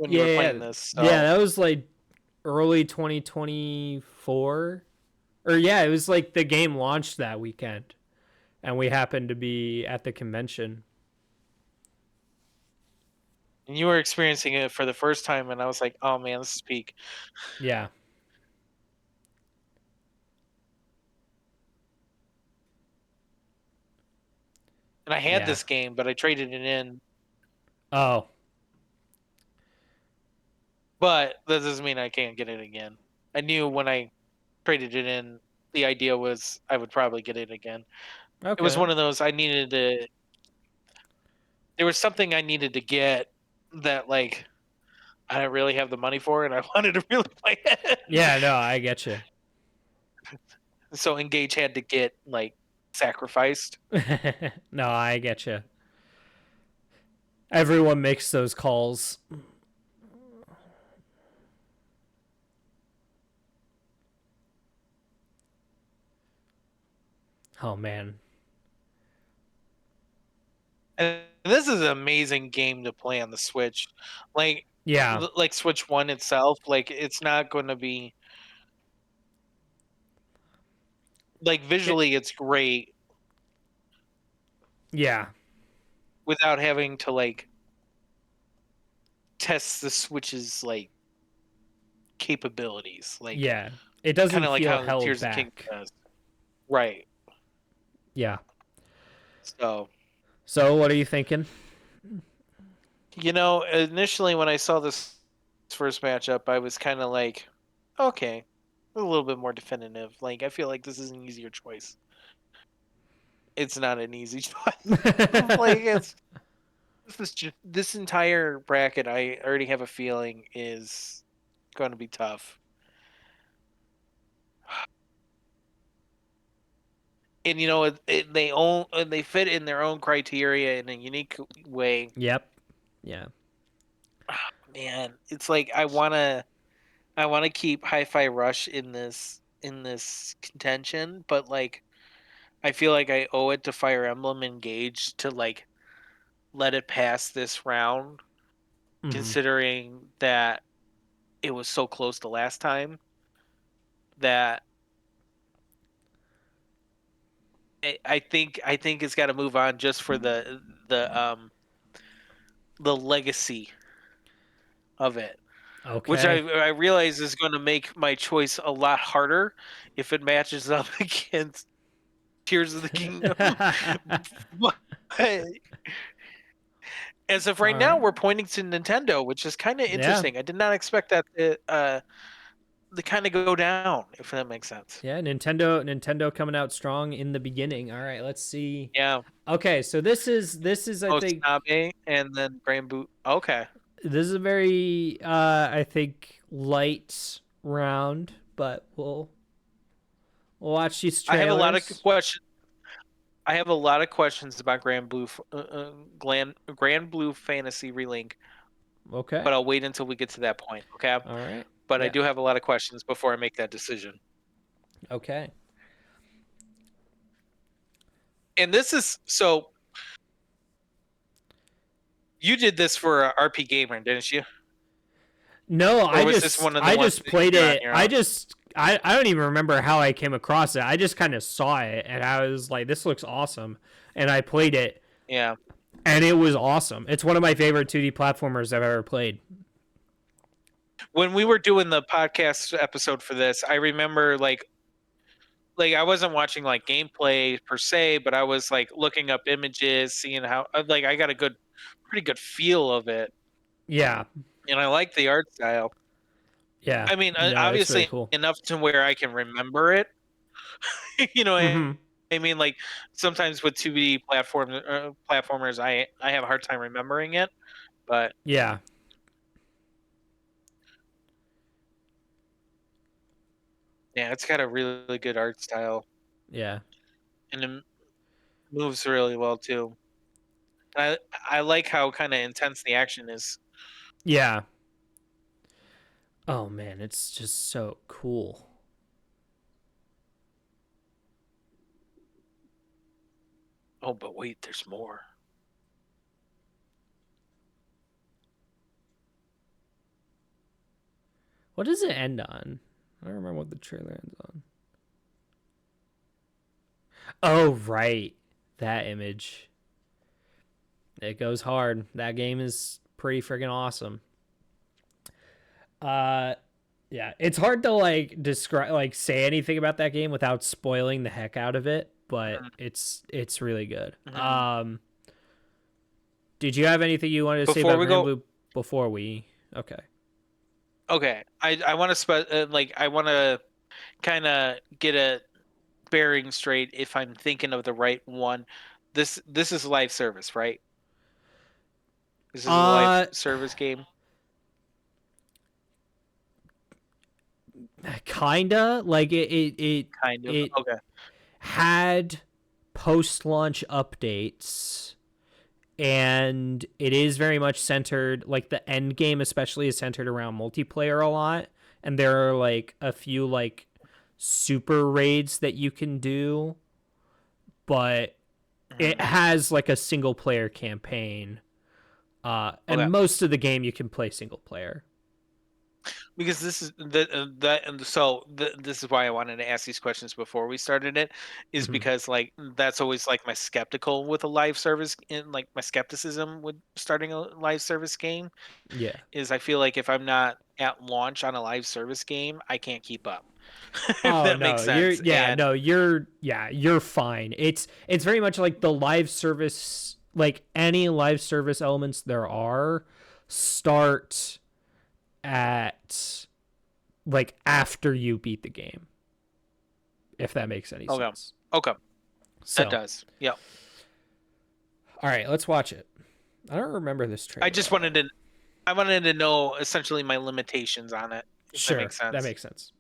you yeah, were yeah, playing this. yeah. So That was like early 2024, or yeah, it was like the game launched that weekend, and we happened to be at the convention. and you were experiencing it for the first time and I was like, "Oh man, this is peak." Yeah, And I had yeah. this game, but I traded it in. Oh, But that doesn't mean I can't get it again. I knew when I traded it in, the idea was I would probably get it again. It was okay. one of those I needed to. There was something I needed to get that like I didn't really have the money for, and I wanted to really play it. Yeah, no, I get you. So Engage had to get like sacrificed. No, I get you. Everyone makes those calls. Oh man. And this is an amazing game to play on the Switch. Like Yeah. like Switch 1 itself, like it's not going to be like visually it's great Yeah. without having to like test the Switch's like capabilities, like Yeah. It kind doesn't of like feel how held Tears of the Kingdom back. does. Right. Yeah. So, So what are you thinking? initially when I saw this first matchup, I was kind of like, okay, a little bit more definitive. Like, I feel like this is an easier choice. It's not an easy choice. Like, this entire bracket. I already have a feeling is going to be tough. And they fit in their own criteria in a unique way. Yep. Yeah. Man, it's like I want to keep Hi-Fi Rush in this contention, but like I feel like I owe it to Fire Emblem Engage to like let it pass this round, Mm-hmm. considering that it was so close the last time that I think it's got to move on just for the legacy of it, which I Okay. I realize is going to make my choice a lot harder if it matches up against Tears of the Kingdom. But as of right All now, right. we're pointing to Nintendo, which is kind of Yeah. interesting. I did not expect that to kind of go down, if that makes sense. Yeah, Nintendo coming out strong in the beginning. All right, let's see. Yeah, Okay, so this is I think Osnabe and then Grand Boot. Okay, this is a very I think light round, but we'll watch these I have a lot of trailers. questions. I have a lot of questions about Grand Blue Fantasy Relink, Okay. but I'll wait until we get to that point. Okay, All right. but I Yeah. do have a lot of questions before I make that decision. Okay. And this is so. You did this for RP Gamer, didn't you? No, Or I was this just one of the I ones just that you played did on it. your own? I don't even remember how I came across it. I just kind of saw it and I was like, this looks awesome, and I played it Yeah. and it was awesome. It's one of my favorite 2D platformers I've ever played. When we were doing the podcast episode for this, I remember like I wasn't watching like gameplay per se, but I was like looking up images, seeing how like I got a pretty good feel of it, Yeah. and I like the art style. Yeah. I mean, No, it's really obviously cool. enough to where I can remember it. you know, I, Mhm. I mean, like sometimes with 2D platformers, I have a hard time remembering it, but Yeah. yeah, it's got a really good art style, Yeah. and it moves really well too. I I like how kind of intense the action is. Yeah. Oh man, it's just so cool. Oh, but wait, there's more. What does it end on? I don't remember what the trailer ends on. Oh, right. That image. It goes hard. That game is pretty freaking awesome. Uh yeah, it's hard to like describe like say anything about that game without spoiling the heck out of it, but it's really good. Mm-hmm. Did you have anything you wanted to say Before about we Grand go, Blue before we Okay. okay, I want to like I want to kind of get a bearing straight if I'm thinking of the right one. This is live service, right? This is a live Uh service game. Kinda like Kind of. it Okay. had post-launch updates, and it is very much centered, like the end game especially is centered around multiplayer a lot, and there are like a few like super raids that you can do, but it Mhm. has like a single player campaign, and Okay. most of the game you can play single player. because this is this is why I wanted to ask these questions before we started it, is Hmm. because like that's always like my skeptical with a live service, in like my skepticism with starting a live service game Yeah. is I feel like if I'm not at launch on a live service game, I can't keep up. If Oh that makes no, you're sense. yeah, And no, you're fine. It's very much like the live service, like any live service elements there are start at like after you beat the game, if that makes any okay. sense. Okay. That So, does. Yeah. all right, let's watch it. I don't remember this I trailer just at all. I wanted to know essentially my limitations on it, if that Sure, makes that sense. makes sense.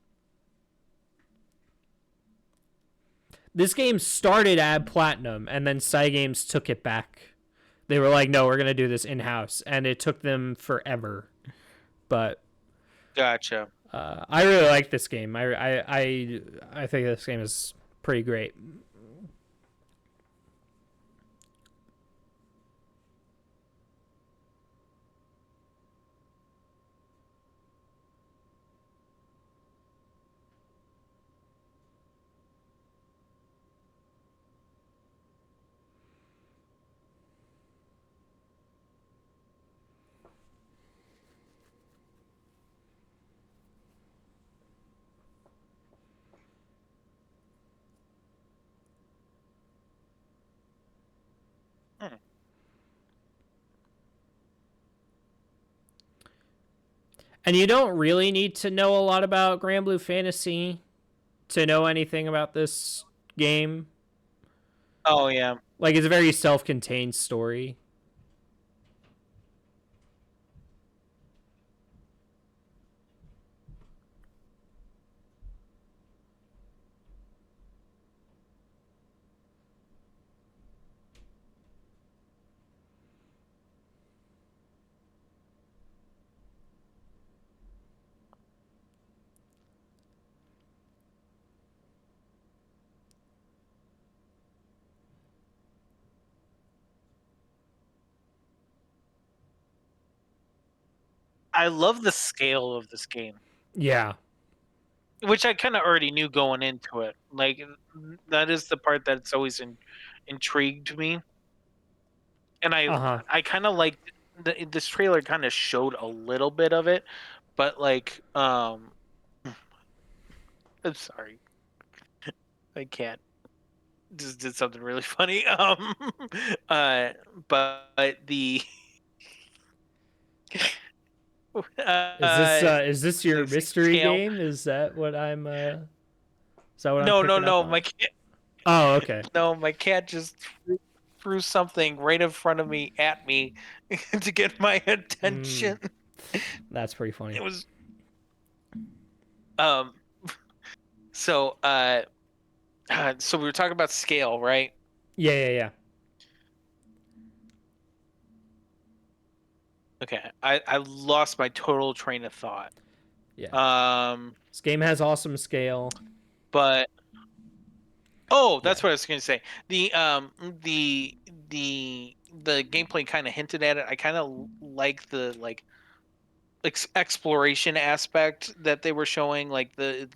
This game started at Platinum, and then Cygames took it back. They were like, "No, we're gonna do this in house," and it took them forever. But Gotcha. I really like this game. I think this game is pretty great. Hmm. And you don't really need to know a lot about Grand Blue Fantasy to know anything about this game. Oh yeah. Like it's a very self-contained story. I love the scale of this game, Yeah. which I kind of already knew going into it. Like that is the part that's always intrigued me, and Uh huh. I kind of like this trailer kind of showed a little bit of it, but like I'm sorry, I can't. Just did something really funny. Uh, but the Is this your like mystery scale. game? Is that what I'm No, no, picking up no. on? Oh, okay. My cat just threw something right in front of me at me to get my Mm, attention. that's pretty funny. It was um. So so we were talking about scale, right? Yeah, yeah, yeah. Okay, I lost my total train of thought. Yeah. Um, This game has awesome scale. but oh, Yeah. that's what I was going to say. The the gameplay kind of hinted at it. I kind of like the like exploration aspect that they were showing, like the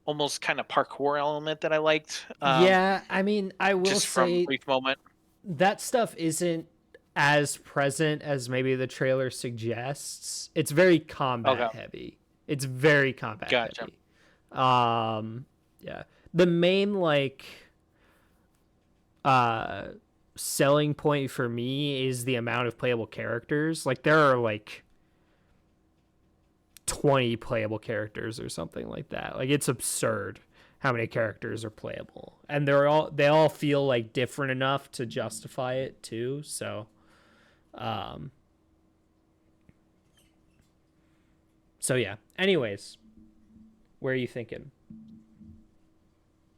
almost kind of parkour element that I liked. Yeah, I mean, I will Just from a say brief moment. that stuff isn't as present as maybe the trailer suggests. It's very Okay, combat heavy. It's very combat gotcha. heavy. Um, yeah. The main like uh selling point for me is the amount of playable characters. Like there are like 20 playable characters or something like that. Like it's absurd how many characters are playable. And they all feel like different enough to justify it too. Um so yeah. Anyways, where are you thinking?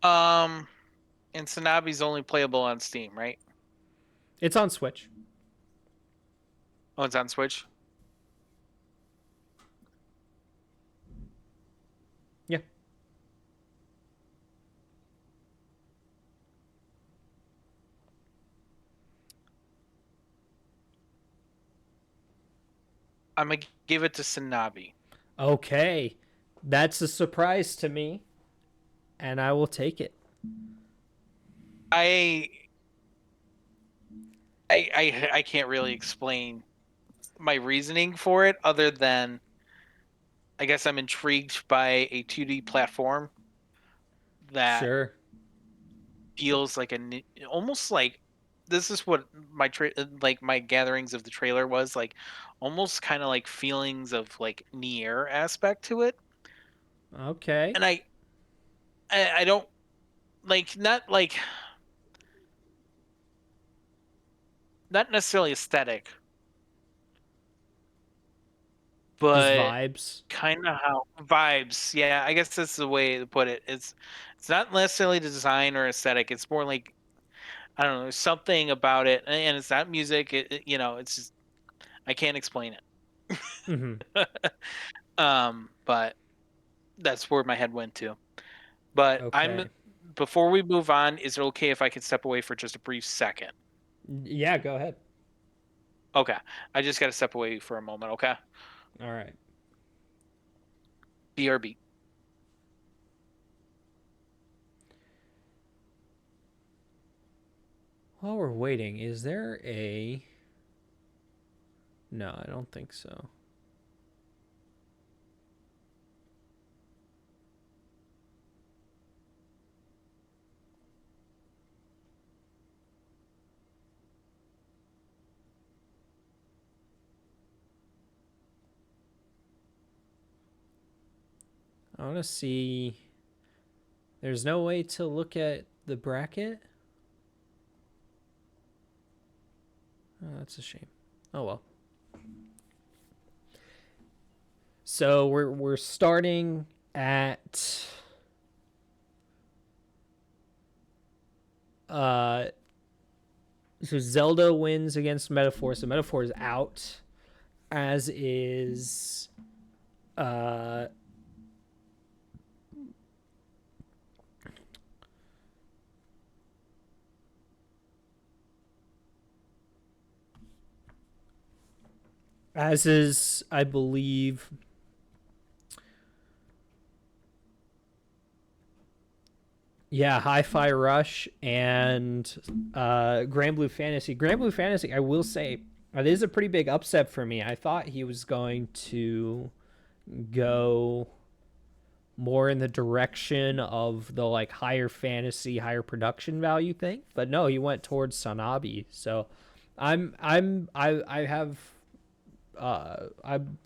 Um, and Sanabi's only playable on Steam, right? It's on Switch. Oh, it's on Switch. Yeah. I'm gonna give it to Sanabi. Okay. That's a surprise to me, and I will take it. I I can't really explain my reasoning for it other than I guess I'm intrigued by a 2D platform that Sure. feels like almost like this is what like my gatherings of the trailer was like, almost kind of like feelings of like Nier aspect to it. Okay. And I don't like, not necessarily aesthetic, Just but vibes. kind of how vibes. Yeah, I guess that's the way to put it. It's not necessarily design or aesthetic. It's more like, I don't know, there's something about it, and it's not music. It's just, I can't explain Hmm. it. But that's where my head went to. But Okay. before we move on, is it okay if I can step away for just a brief second? Yeah, go ahead. Okay, I just got to step away for a moment. Okay, All right. BRB. While we're waiting, is there a. No, I don't think so. I want to see. There's no way to look at the bracket? Oh, that's a shame. Oh well. So we're starting at uh so Zelda wins against Metaphor, so Metaphor is out, as is uh as is, I believe, yeah, Hi-Fi Rush and Grand Blue Fantasy. Grand Blue Fantasy, I will say, it is a pretty big upset for me. I thought he was going to go more in the direction of the like higher fantasy, higher production value thing, but no, he went towards Sanabi. So I'm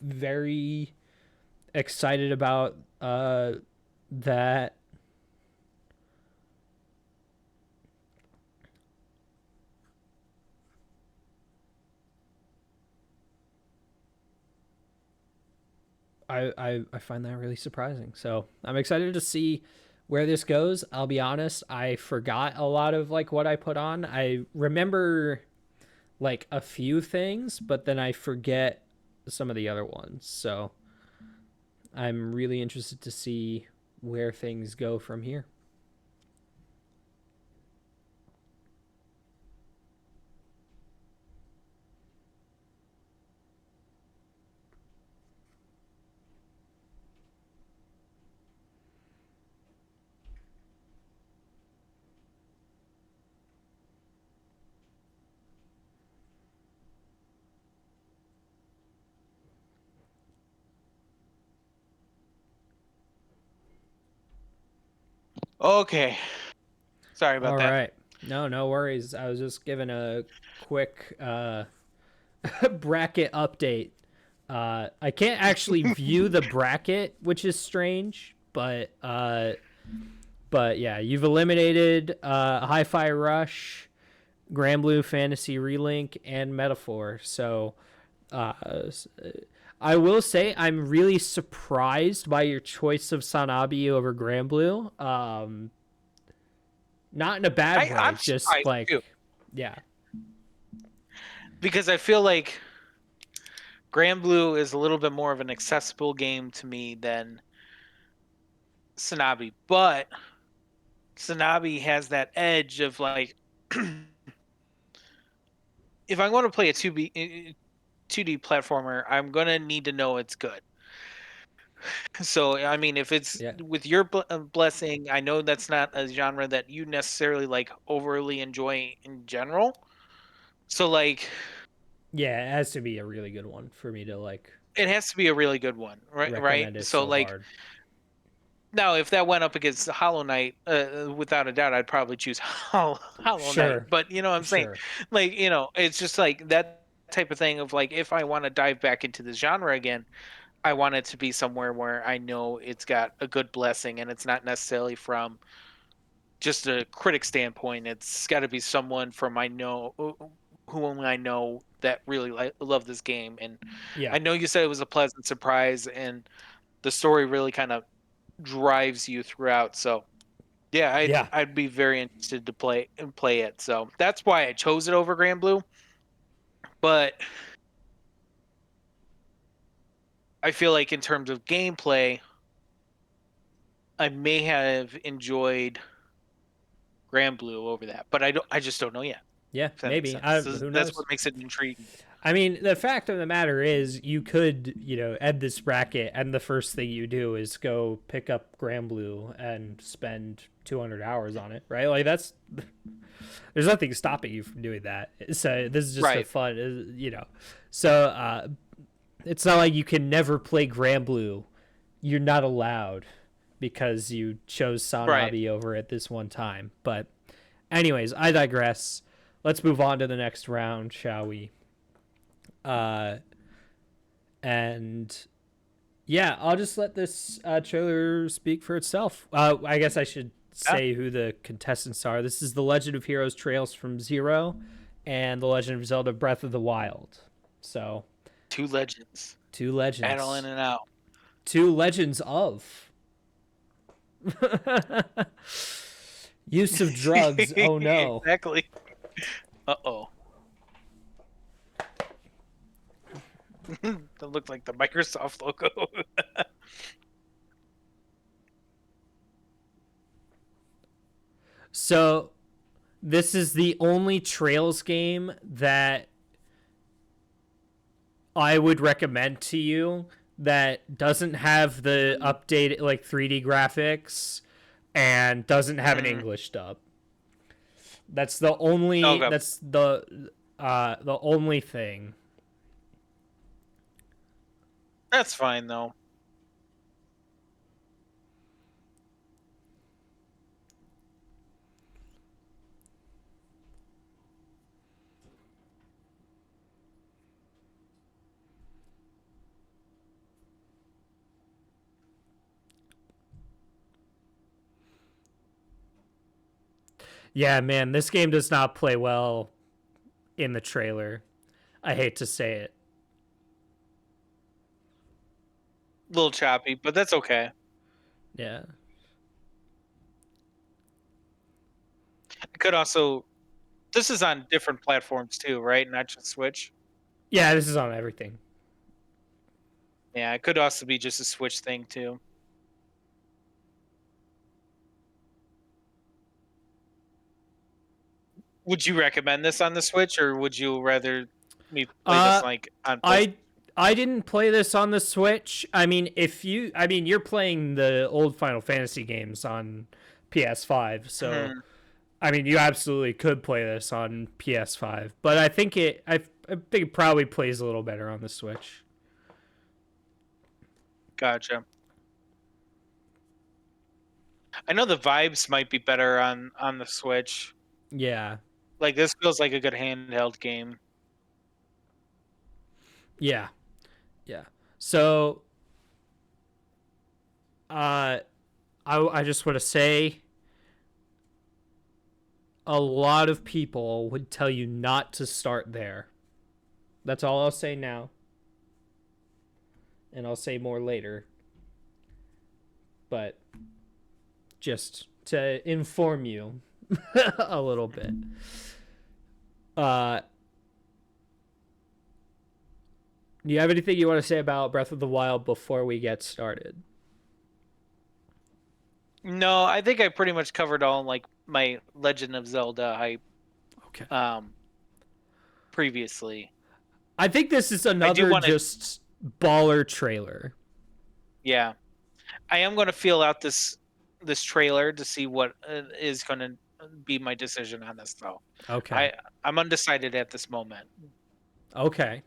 very excited about that. I find that really surprising. So I'm excited to see where this goes. I'll be honest, I forgot a lot of like what I put on. I remember like a few things, but then I forget some of the other ones. So I'm really interested to see where things go from here. Okay, sorry about All that. right. No, no worries. I was just giving a quick bracket update. I can't actually view the bracket, which is strange, but yeah, you've eliminated Hi-Fi Rush, Grand Blue Fantasy Relink, and Metaphor. So uh, I will say I'm really surprised by your choice of Sanabi over Grand Blue. Not in a bad way, I'm just surprised too, like, yeah. because I feel like Grand Blue is a little bit more of an accessible game to me than Sanabi, but Sanabi has that edge of like, if I'm going to play a 2B, 2D platformer, I'm gonna need to know it's good. So I mean, if it's Yeah. with your blessing, I know that's not a genre that you necessarily like overly enjoy in general. So like, Yeah, it has to be a really good one for me to like it has to be a really good one, right? Right. recommend it So so like, hard. now if that went up against Hollow Knight, without a doubt, I'd probably choose Hollow Knight. Sure. But you know what I'm saying? Sure. Like, it's just like that type of thing of like, if I want to dive back into the genre again, I want it to be somewhere where I know it's got a good blessing and it's not necessarily from just a critic standpoint. It's got to be someone from I know who only I know that really love this game. And Yeah. I know you said it was a pleasant surprise, and the story really kind of drives you throughout. So yeah, Yeah. I'd be very interested to play it. So that's why I chose it over Grand Blue. But I feel like in terms of gameplay, I may have enjoyed Grand Blue over that, but I just don't know yet. Yeah, If that makes maybe. sense. So Who that's knows? what makes it intriguing. I mean, the fact of the matter is, you could, end this bracket, and the first thing you do is go pick up Grand Blue and spend 200 hours on it, right? Like, there's nothing stopping you from doing that. So, this is just a Right. fun, So, it's not like you can never play Grand Blue. You're not allowed because you chose Right. Sanabi over at this one time. But, anyways, I digress. Let's move on to the next round, shall we? Uh, and yeah, I'll just let this trailer speak for itself. I guess I should Yeah. say who the contestants are. This is The Legend of Heroes Trails from Zero and The Legend of Zelda Breath of the Wild. So, Two legends. two Battle in legends. and out. Two legends of. Use of drugs. Oh no. Exactly. Uh-oh. That looked like the Microsoft logo. So, this is the only Trails game that I would recommend to you that doesn't have the updated like 3D graphics and doesn't have an Mhm. English dub. That's the only Okay. that's the only thing. That's fine though. Yeah, man, this game does not play well in the trailer. I hate to say it. A little choppy, but that's okay. Yeah. It could also, this is on different platforms too, right? Not just Switch. Yeah, this is on everything. Yeah, it could also be just a Switch thing too. Would you recommend this on the Switch, or would you rather me play this Uh like on PlayStation? I I didn't play this on the Switch. I mean you're playing the old Final Fantasy games on PS5, so Mhm. I mean you absolutely could play this on PS5, but I think it probably plays a little better on the Switch. Gotcha. I know the vibes might be better on the Switch. Yeah. Like this feels like a good handheld game. Yeah. Yeah. So, uh I just want to say a lot of people would tell you not to start there. That's all I'll say now, and I'll say more later. But just to inform you a little bit. Uh, do you have anything you want to say about Breath of the Wild before we get started? No, I think I pretty much covered all like my Legend of Zelda hype Okay. um previously. I think this is I do another want to. just baller trailer. Yeah, I am going to feel out this trailer to see what is going to be my decision on this, though. Okay. I I'm undecided at this moment. Okay.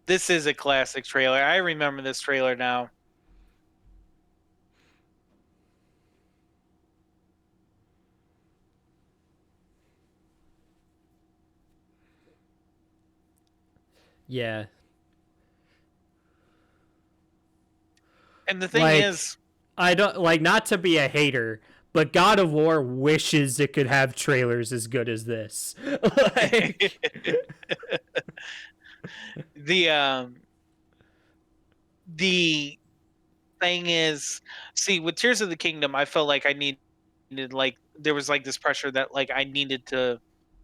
This is a classic trailer. I remember this trailer now. Yeah. And the thing Like is, I don't like not to be a hater, but God of War wishes it could have trailers as good as this. Like the the thing is, see, with Tears of the Kingdom, I felt like I needed, like, there was like this pressure that like I needed to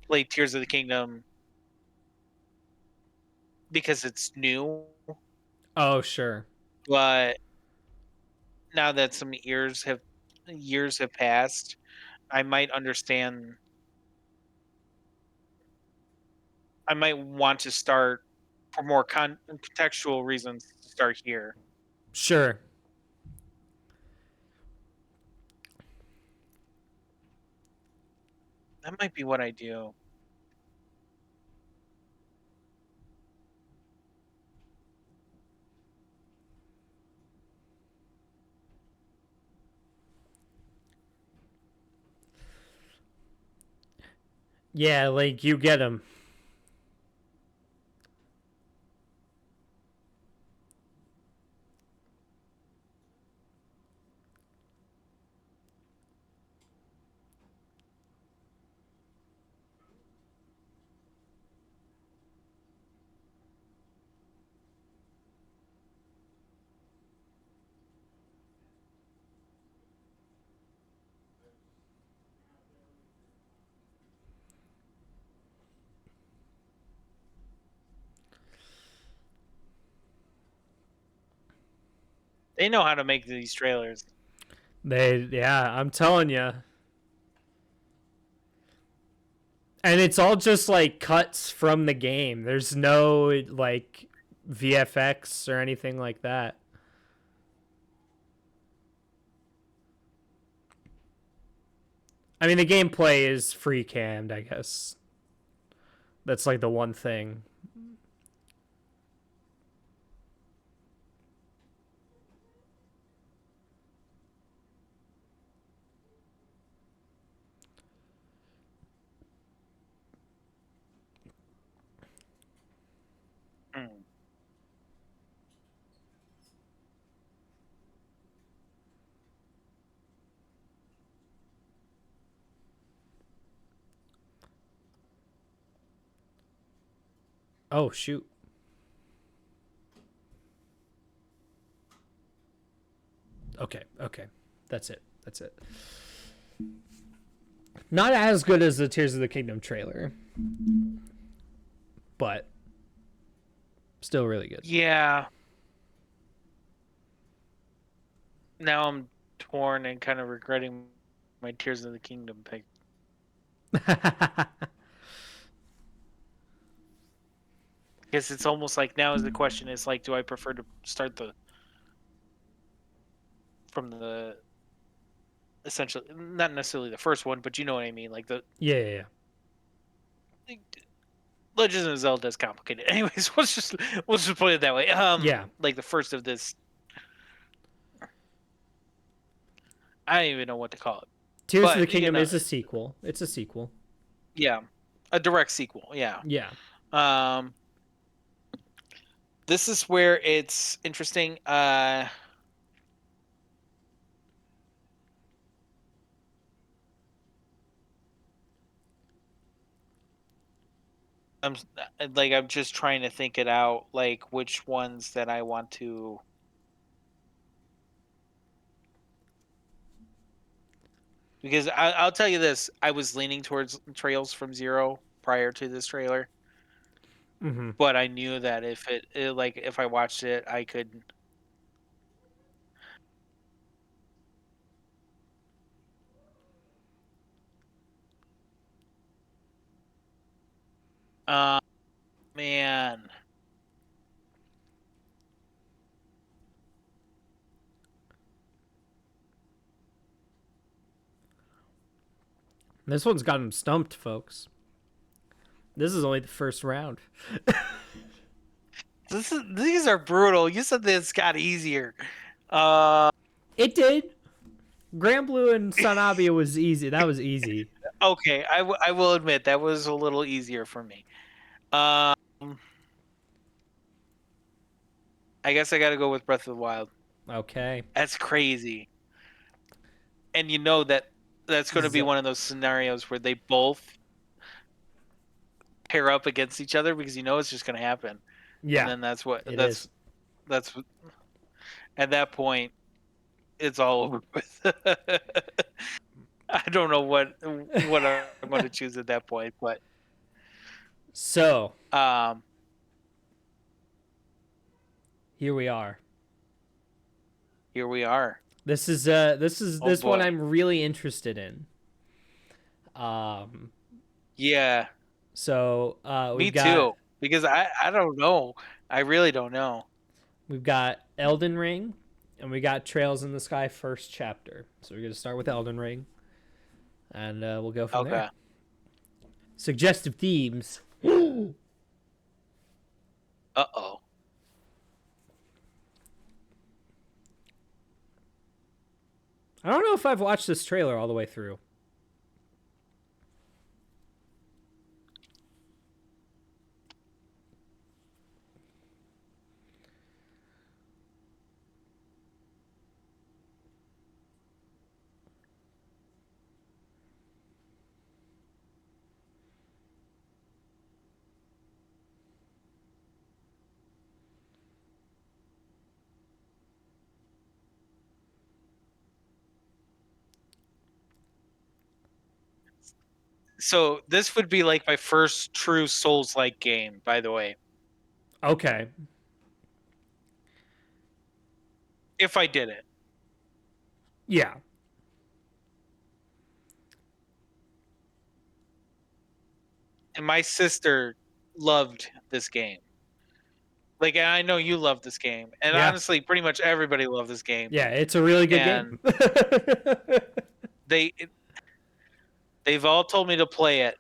play Tears of the Kingdom because it's new. oh, sure. But now that some years have passed, I might understand. I might want to start for more contextual reasons to start here. Sure. That might be what I do. Yeah, like you get them. They know how to make these trailers. Yeah, I'm telling you. And it's all just like cuts from the game. There's no like VFX or anything like that. I mean, the gameplay is free cammed, I guess. That's like the one thing. Mm. Oh, shoot. Okay, okay. That's it. That's it. Not as good as the Tears of the Kingdom trailer, but still really good. Yeah. Now I'm torn and kind of regretting my Tears of the Kingdom pick. Because it's almost like now is the question is like, do I prefer to start from the essentially, not necessarily the first one, but you know what I mean, like the Yeah. Legends of Zelda is complicated. Anyways, let's just put it that way. Yeah. Like the first of this, I don't even know what to call it, Tears of the but you Kingdom know, is a sequel. It's a sequel. yeah, a direct sequel. Yeah. Yeah. Um, this is where it's interesting. I'm I'm just trying to think it out, like which ones that I want to. Because I'll tell you this, I was leaning towards Trails from Zero prior to this trailer. Mm-hmm. but I knew that if I watched it, I could. Uh, man, This one's got him stumped, folks. This is only the first round. these are brutal. You said this got easier. Uh, It did. Grand Blue and Sanabia was easy. That was easy. okay, I will admit that was a little easier for me. Um, I guess I got to go with Breath of the Wild. Okay. That's crazy, and you know that's going to be Z- one of those scenarios where they both pair up against each other because you know it's just going to happen, and yeah, then that's what it that's is. that's at that point it's all over with. I don't know what I'm going to choose at that point, but So um, here we are. here we are. Oh This one boy, I'm really interested in. Um, yeah, we've me got too. Because I don't know. I really don't know. we've got Elden Ring, and we got Trails in the Sky first chapter. So we're gonna start with Elden Ring, and we'll go from there. Okay. Suggestive themes. I Uh-oh. don't know if I've watched this trailer all the way through. So this would be like my first true Souls-like game, by the way, Okay. if I did it. Yeah. And my sister loved this game. Like I know you love this game, and Yeah. honestly, pretty much everybody loved this game. Yeah. It's a really good And game. they they've all told me to play it.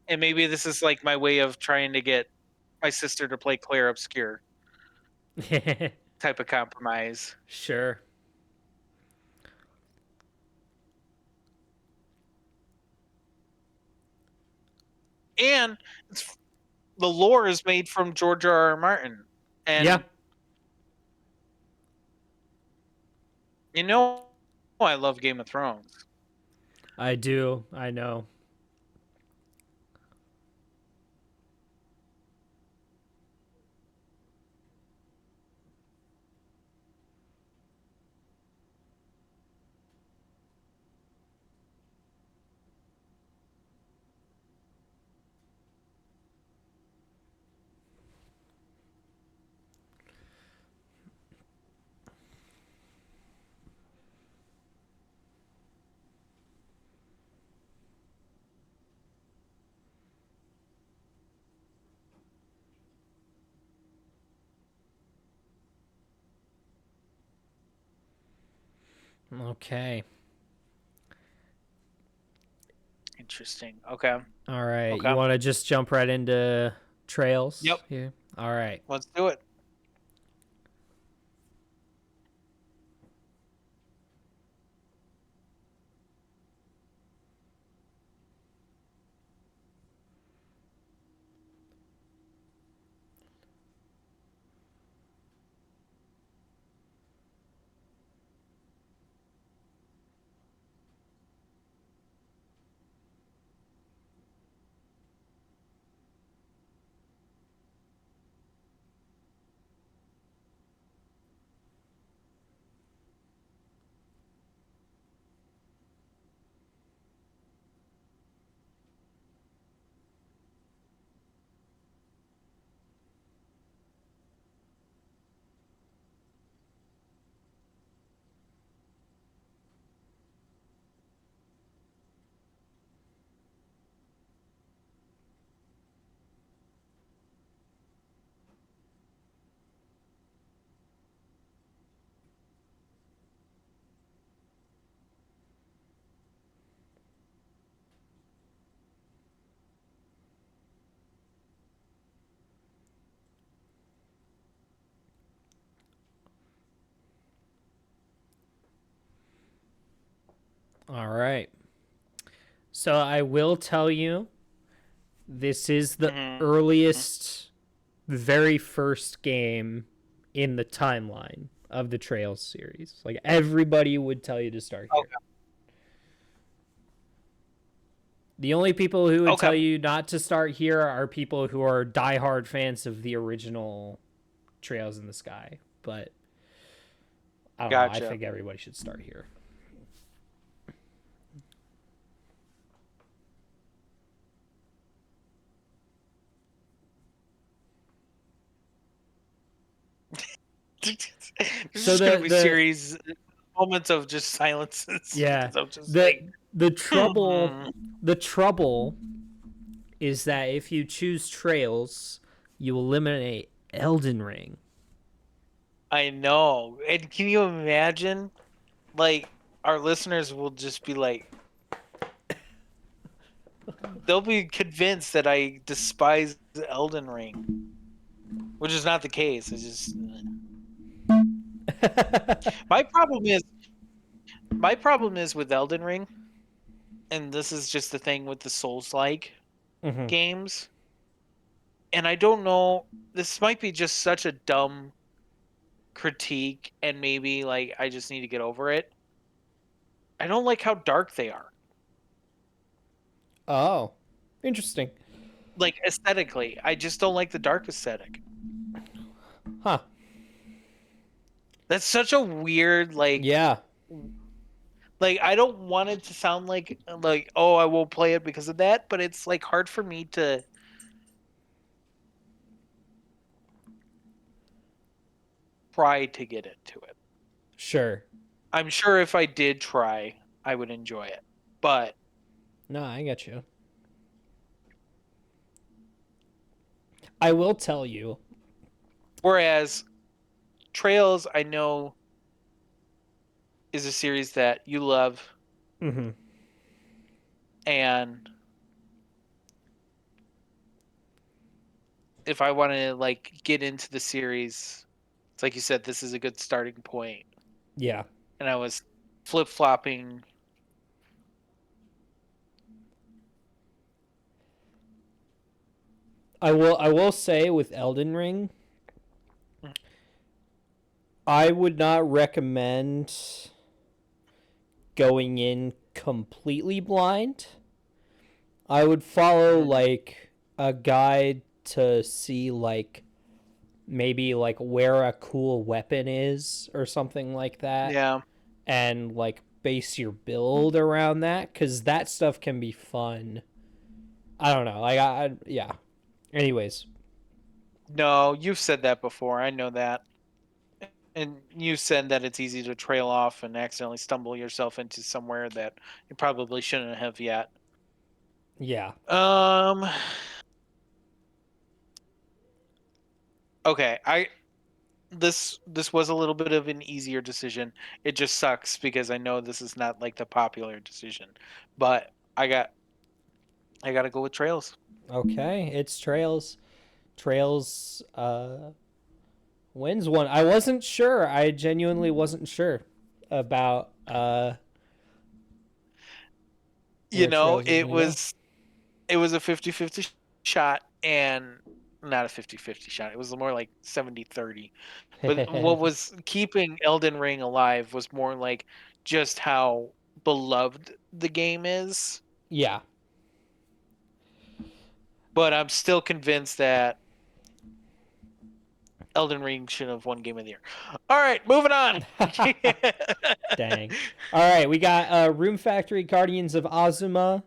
And maybe this is like my way of trying to get my sister to play Claire Obscure type of compromise. Sure. And the lore is made from George R. R. Martin. Yeah. And you know I love Game of Thrones. I do. I know. Okay. Interesting. Okay. All right. You Okay. want to just jump right into Yep. Trails here? All right. Let's do it. All right. So I will tell you, this is the Mm-hmm. earliest, very first game in the timeline of the Trails series. Like everybody would tell you to start here. Okay. The only people who would Okay. tell you not to start here are people who are diehard fans of the original Trails in the Sky. But I don't know. I Gotcha. think everybody should start here. There's So just gonna be the series moments of just silences yeah because I'm just the like, the trouble hmm. the trouble is that if you choose Trails, you eliminate Elden Ring. I know. And can you imagine? Like, our listeners will just be like, they'll be convinced that I despise Elden Ring, which is not the case. It's just my problem is my problem is with Elden Ring, and this is just the thing with the Souls-like Mm-hmm. games. And I don't know. This might be just such a dumb critique, and maybe like I just need to get over it. I don't like how dark they are. Oh, interesting. Like aesthetically, I just don't like the dark aesthetic. Huh. That's such a weird Yeah, like I don't want it to sound like oh I won't play it because of that, but it's like hard for me to try to get into it. sure. I'm sure if I did try, I would enjoy it. But No, I get you. I will tell you. whereas Trails I know is a series that you love Mm-hmm. and if I want to like get into the series, it's like you said this is a good starting point. Yeah. And I was flip-flopping. I will say with Elden Ring, I would not recommend going in completely blind. I would follow Mhm. like a guide to see like maybe like where a cool weapon is or something like that, Yeah. and like base your build around that, because that stuff can be fun. I don't know, like yeah. Anyways, No, you've said that before. I know that. And you said that it's easy to trail off and accidentally stumble yourself into somewhere that you probably shouldn't have yet. yeah. Um okay, I this was a little bit of an easier decision. It just sucks because I know this is not like the popular decision. But I got to go with Trails. Okay, it's Trails. Trails wins one. I wasn't sure. I genuinely wasn't sure about You where know, Trails was gonna go. it was a 50-50 shot and not a 50-50 shot. It was more like 70-30. But what was keeping Elden Ring alive was more like just how beloved the game is. Yeah. But I'm still convinced that Elden Ring should have won Game of the Year. All right, moving on. Dang. All right, we got Room Factory, Guardians of Azuma,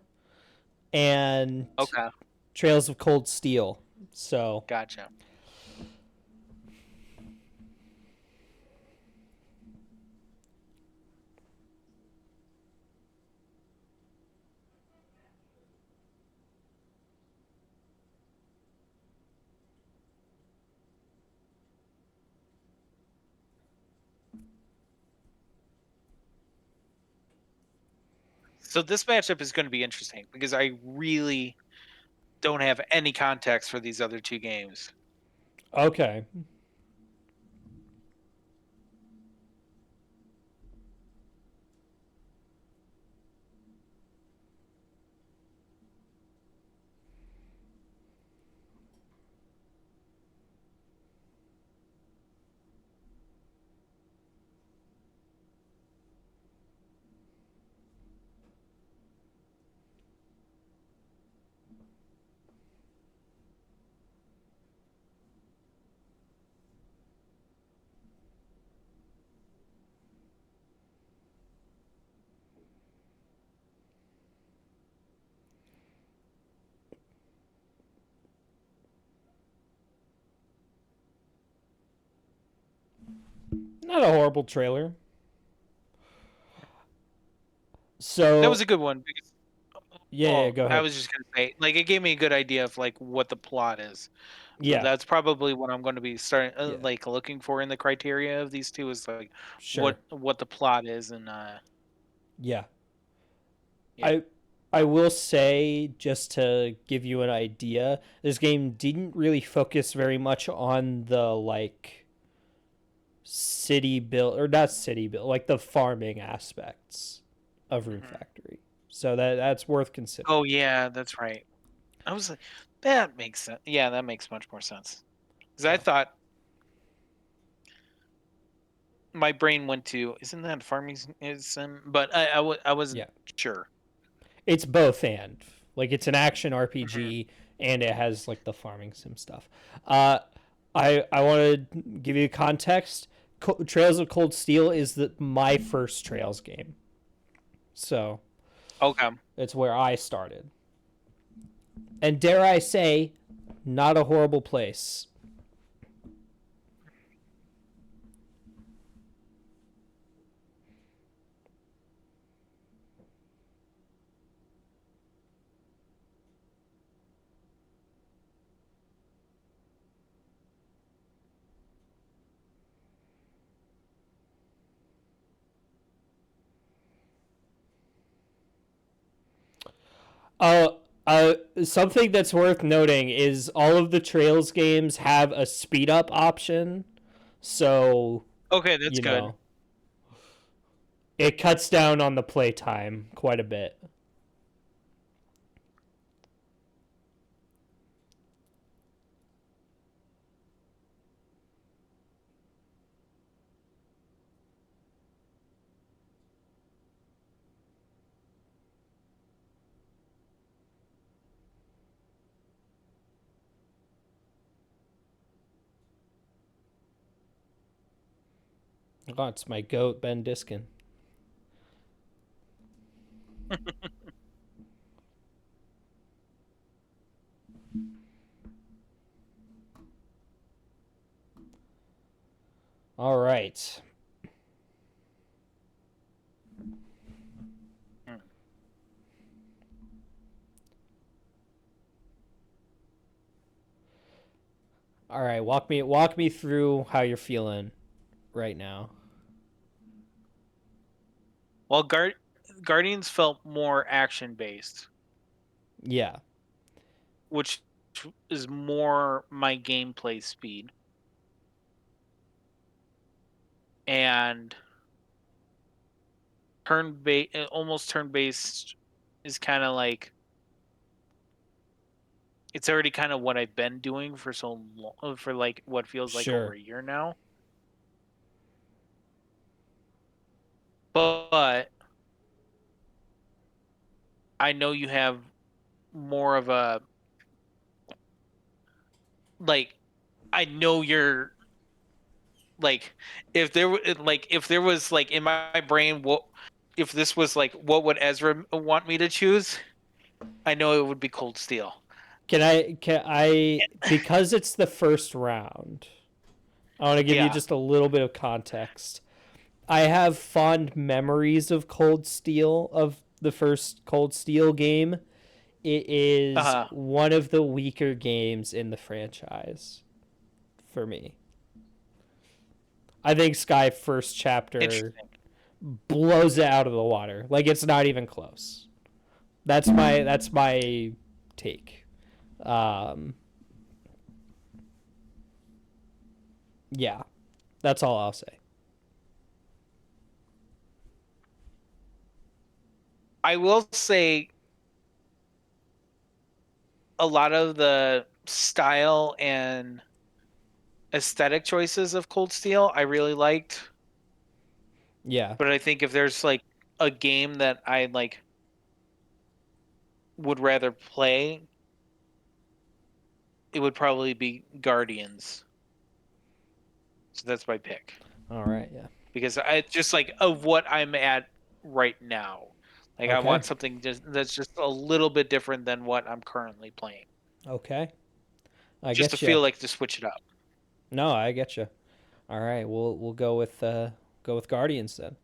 and Okay, Trails of Cold Steel. So, gotcha. So this matchup is going to be interesting because I really don't have any context for these other two games. okay. Not a horrible trailer. That So was a good one because, yeah, well, go I ahead. was just gonna say, like, it gave me a good idea of like what the plot is. So Yeah, that's probably what I'm going to be starting yeah, like looking for in the criteria of these two is like sure. what the plot is and Yeah, yeah. I I will say, just to give you an idea, this game didn't really focus very much on the like city build, or not city build, like the farming aspects of Rune Mhm. Factory. So that's worth considering. Oh yeah, that's right. I was like, that makes sense. Yeah, that makes much more sense. Because I So thought my brain went to, isn't that farming sim? But I wasn't yeah, sure. it's both and like it's an action Mhm. RPG and it has like the farming sim stuff. Uh, I want to give you context. Trails of Cold Steel is my first Trails game, so Okay. it's where I started. And dare I say, not a horrible place. Uh, Something that's worth noting is all of the Trails games have a speed up option, so Okay, that's you good. know it cuts down on the playtime quite a bit. Oh, it's my goat, Ben Diskin. All right. Hmm. All right, walk me through how you're feeling right now. Well, Guardians felt more action based, Yeah, which is more my gameplay speed. And almost turn based is kind of like it's already kind of what I've been doing for so long, for like what feels like over sure. a year now. But I know you have more of a like I know you're like if there was like in my brain what if this was like what would Ezra want me to choose? I know it would be Cold Steel. Can I because it's the first round. I want to give you Yeah. just a little bit of context. I have fond memories of Cold Steel, of the first Cold Steel game. It is Uh-huh. one of the weaker games in the franchise for me. I think Sky first chapter Interesting. blows it out of the water. Like it's not even close. That's my take. Um, yeah, that's all I'll say. I will say a lot of the style and aesthetic choices of Cold Steel I really liked, Yeah, but I think if there's like a game that I like would rather play, it would probably be Guardians. So that's my pick all right, yeah. because I just like of what I'm at right now. Like I Okay, want something just that's just a little bit different than what I'm currently playing, okay. I just to get you. feel like to switch it up. No, I get you. All right, we'll go with Guardians then.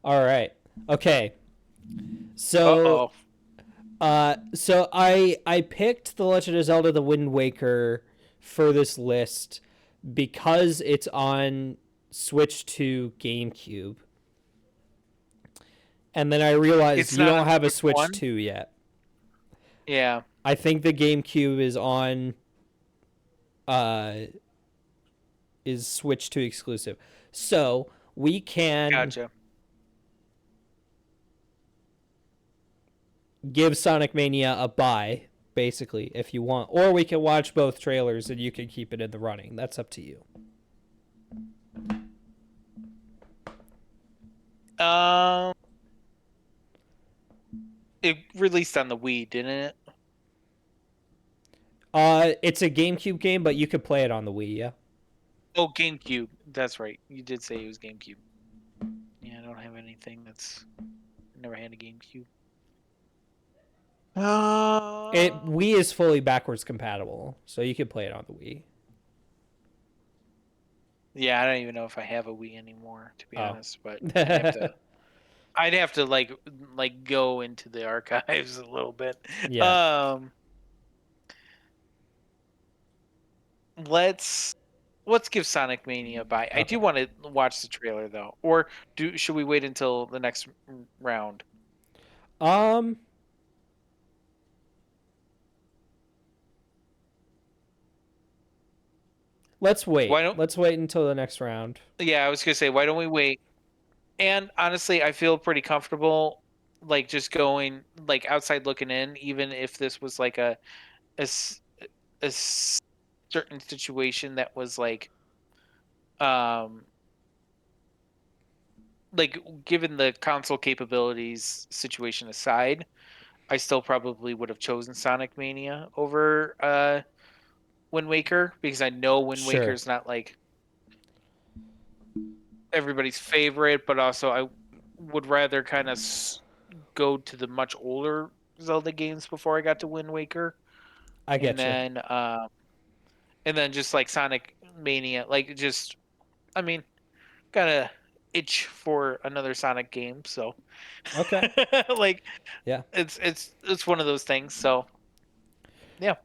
All right. Okay. So Uh-oh. I picked The Legend of Zelda: The Wind Waker for this list because it's on Switch to GameCube. And then I realized It's you not don't on have a Switch Switch 1? 2 yet. Yeah. I think the GameCube uh is Switch 2 exclusive. So, we can Gotcha. give Sonic Mania a buy basically if you want, or we can watch both trailers and you can keep it in the running. That's up to you. Um, it released on the Wii, didn't it? It's a GameCube game, but you could play it on the Wii, yeah. Oh, GameCube. That's right. You did say it was GameCube. Yeah, I don't have anything that's never had a GameCube. It Uh, Wii is fully backwards compatible, so you could play it on the Wii. yeah, I don't even know if I have a Wii anymore, to be Oh. honest. But I'd have to like go into the archives a little bit. Yeah. Um, let's let's give Sonic Mania a buy. I do Okay. want to watch the trailer though, or should we wait until the next round? Um let's Why wait. don't? Let's wait until the next round. Yeah, I was gonna say, why don't we wait? And honestly, I feel pretty comfortable, like just going like outside looking in, even if this was like a, s- a certain situation that was um like given the console capabilities situation aside, I still probably would have chosen Sonic Mania over Wind Waker because I know Wind Sure. Waker's not like everybody's favorite, but also I would rather kind of go to the much older Zelda games before I got to Wind Waker, I and get you. then just like Sonic Mania, like just I mean, got a itch for another Sonic game, so Okay. like Yeah. it's one of those things. So yeah.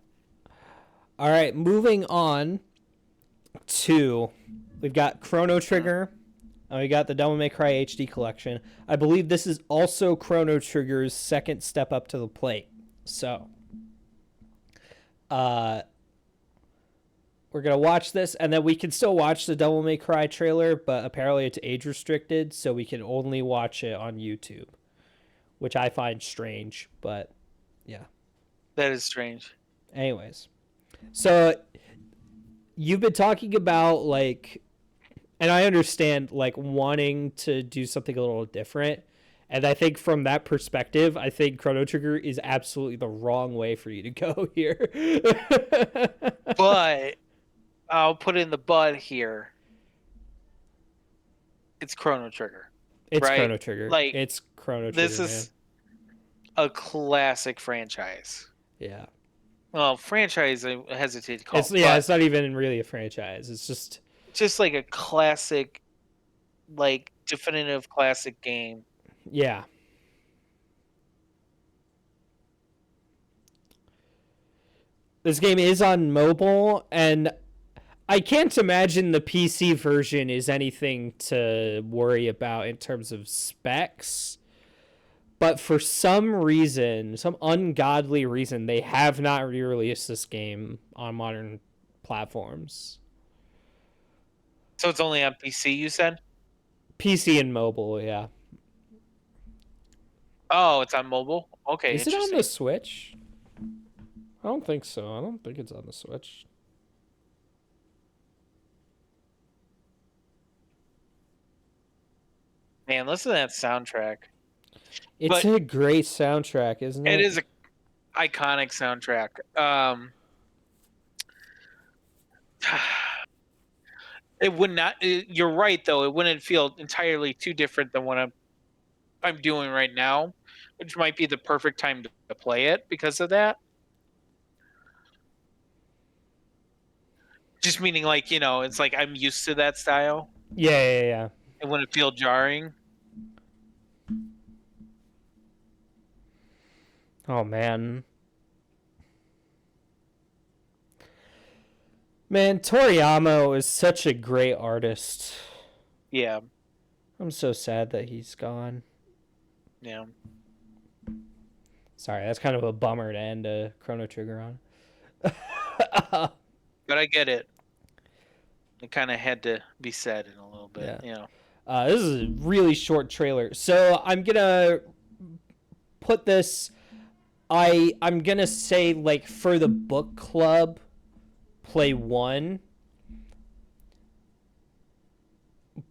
All right, moving on to we've got Chrono Mm. Trigger. And we got the Devil May Cry HD collection. I believe this is also Chrono Trigger's second step up to the plate. So, uh, we're gonna watch this, and then we can still watch the Devil May Cry trailer, but apparently it's age restricted, so we can only watch it on YouTube, which I find strange. But yeah. That is strange. Anyways, so you've been talking about like, and I understand like wanting to do something a little different. And I think from that perspective, I think Chrono Trigger is absolutely the wrong way for you to go here. But I'll put in the but here. It's Chrono Trigger, It's right? Chrono Trigger. Like It's Chrono this Trigger, man. is a classic franchise. Yeah. Well, franchise I hesitate to It's call, it, yeah, but it's not even really a franchise. It's just just like a classic, like definitive classic game. yeah. This game is on mobile and I can't imagine the PC version is anything to worry about in terms of specs. But for some reason, some ungodly reason, they have not re-released this game on modern platforms. So it's only on PC, you said? PC and mobile, yeah. Oh, it's on mobile? Okay, Is it on the interesting. Switch? I don't think so. I don't think it's on the Switch. Man, listen to that soundtrack. It's But a great soundtrack, isn't it it? is a iconic soundtrack. It would not. You're right, though. It wouldn't feel entirely too different than what I'm doing right now, which might be the perfect time to play it because of that. Just meaning like, it's like I'm used to that style. Yeah. It wouldn't feel jarring. Oh man. Man, Toriyama is such a great artist. Yeah. I'm so sad that he's gone. Yeah. Sorry, that's kind of a bummer to end a Chrono Trigger on. But I get it. It kind of had to be said in a little bit, Yeah. This is a really short trailer. So I'm gonna put this. I'm gonna say, like, for the book club, play 1.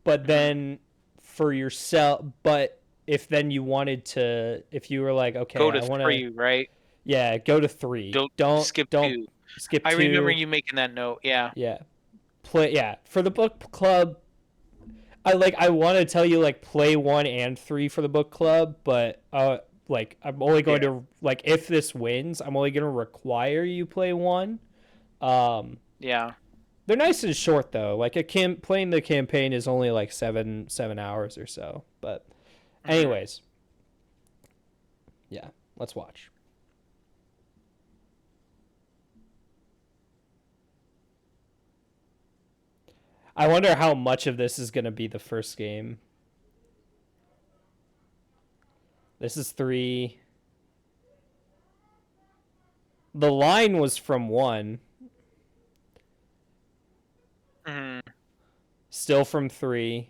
But then for yourself, but if then you wanted to, if you were like, okay, Go to I want to, 3, right? yeah, go to 3. Don't skip Don't 2. skip I remember 2. you making that note. Yeah. Yeah, play. Yeah, for the book club. I want to tell you, like, play 1 and 3 for the book club, but like, I'm only going to, like, if this wins, I'm only going to require you play 1. Yeah. They're nice and short though. Like, playing the campaign is only like 7 hours or so. But anyways, yeah, let's watch. I wonder how much of this is going to be the first game. This is 3. The line was from 1. Still from 3.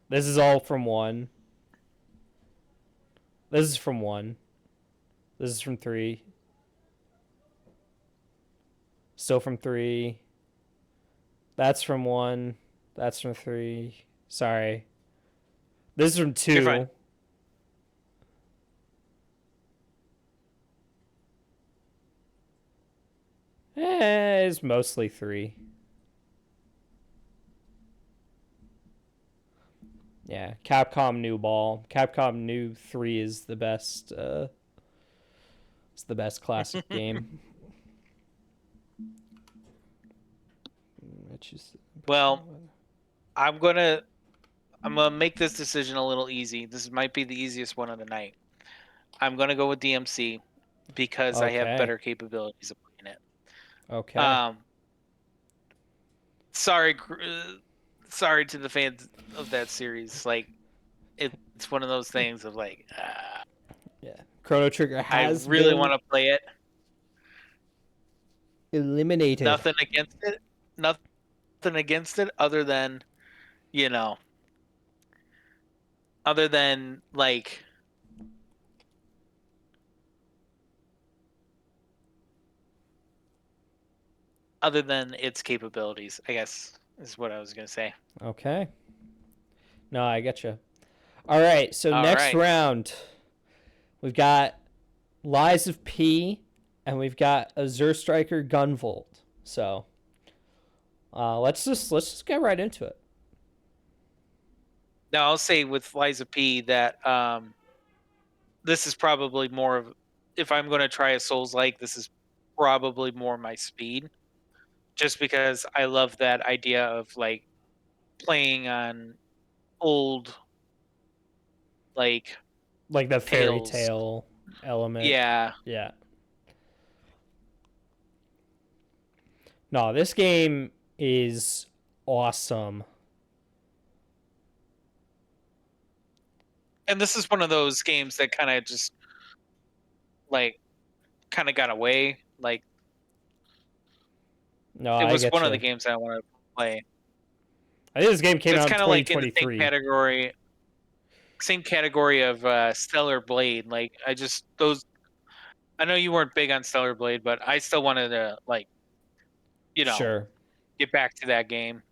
This is all from 1. This is from 1. This is from 3. Still from 3. That's from 1. That's from 3. Sorry. This is from 2. You're fine. It's mostly 3. Yeah, Capcom new ball. Capcom new 3 is the best. It's the best classic game. Well, I'm gonna make this decision a little easy. This might be the easiest one of the night. I'm gonna go with DMC because I have better capabilities of playing it. Okay. Sorry to the fans of that series. Like, it's one of those things of like, yeah, Chrono Trigger has. I really want to play it. Eliminated. Nothing against it. Nothing against it, other than, like, other than its capabilities, I guess is what I was gonna say. Okay. No, I get you. All right, so next round, we've got Lies of P, and we've got Azure Striker Gunvolt. So, let's just get right into it. Now, I'll say with Lies of P that this is probably more of, if I'm going to try a Souls-like, this is probably more my speed, just because I love that idea of, like, playing on old, like the fairy tale element. Yeah. No, this game is awesome. And this is one of those games that kind of just, like, kind of got away. Like, no, it was one of the games I wanted to play. I think this game came out in 2023. It's kind of like in the same category of Stellar Blade. Like, I know you weren't big on Stellar Blade, but I still wanted to, like, sure, get back to that game.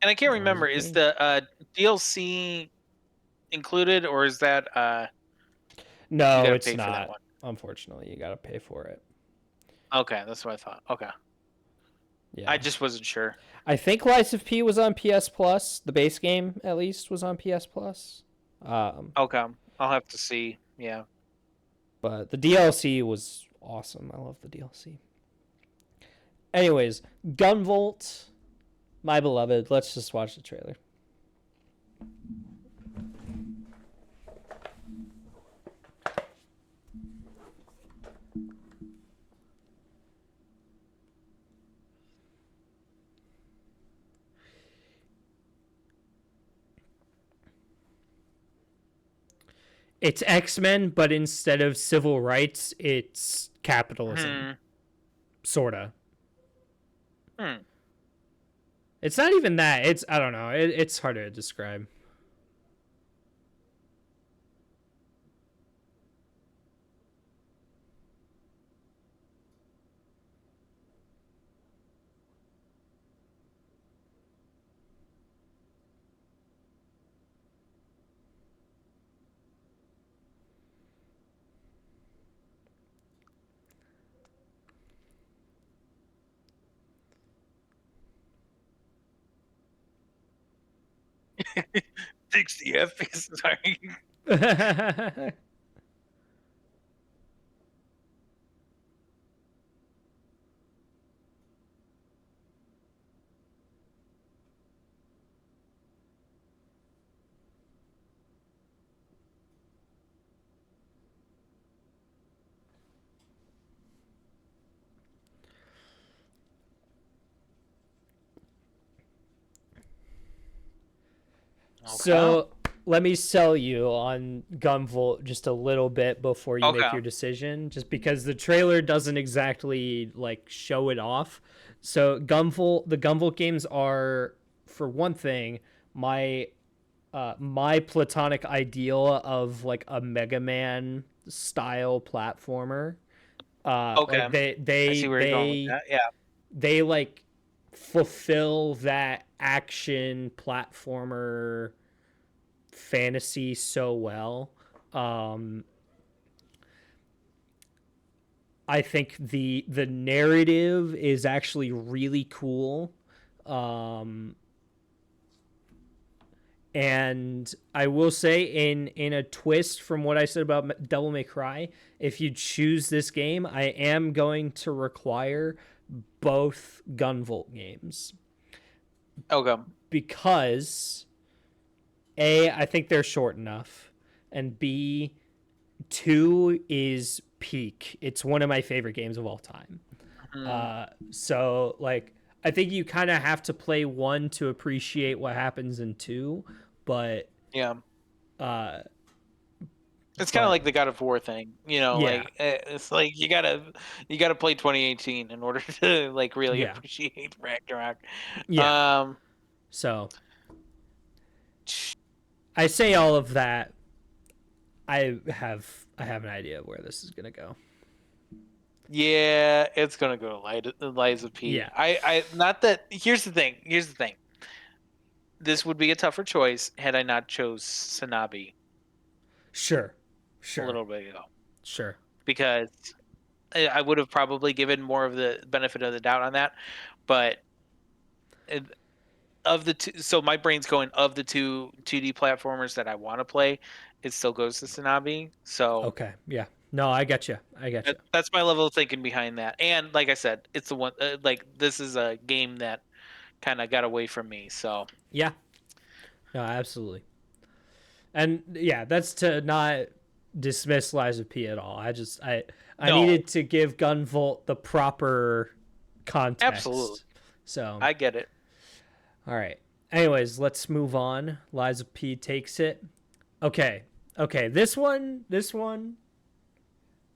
And I can't remember, is the DLC included, or is that no, it's not. For that one? Unfortunately, you gotta pay for it. Okay, that's what I thought. Okay. Yeah. I just wasn't sure. I think Lies of P was on PS Plus. The base game, at least, was on PS Plus. Okay, I'll have to see. Yeah. But the DLC was awesome. I love the DLC. Anyways, Gunvolt, my beloved. Let's just watch the trailer. It's X-Men, but instead of civil rights, it's capitalism. Sorta. Hmm. It's not even that. It's I don't know. It's hard to describe. Hmm. 60 FPS. Sorry. Okay. So let me sell you on Gunvolt just a little bit before you make Okay. your decision, just because the trailer doesn't exactly like show it off. So Gunvolt, the Gunvolt games are, for one thing, my platonic ideal of like a Mega Man style platformer. Like Okay. I see where you're going with that. Yeah. they like fulfill that action platformer fantasy so well. Um, I think the narrative is actually really cool. Um, and I will say, in a twist from what I said about Devil May Cry, if you choose this game, I am going to require both Gunvolt games Okay. because A, I think they're short enough, and B, 2 is peak. It's one of my favorite games of all time. Hmm. So like I think you kind of have to play 1 to appreciate what happens in 2, but Yeah. uh It's kind of but like the God of War thing, yeah. like it's like you gotta play 2018 in order to like really Yeah. appreciate Ragnarok. Yeah. Um, So I say all of that. I have an idea of where this is going to go. yeah, it's gonna go to Liza P. Yeah. I not that. Here's the thing. Here's the thing. This would be a tougher choice had I not chose Sanabi Sure. a Sure. little bit ago, Sure. because I would have probably given more of the benefit of the doubt on that, but it, of the two, so my brain's going, of the two 2D platformers that I want to play, it still goes to Sanabi. So Okay. Yeah. No, I get you. I get you. that's my level of thinking behind that. And like I said, it's the one, like this is a game that kind of got away from me. So Yeah. No, absolutely. And yeah, that's to not dismiss Lies of P at all. I no, needed to give Gunvolt the proper absolutely, context. So, I get it. all right. Anyways, let's move on. Lies of P takes it. Okay. Okay, this one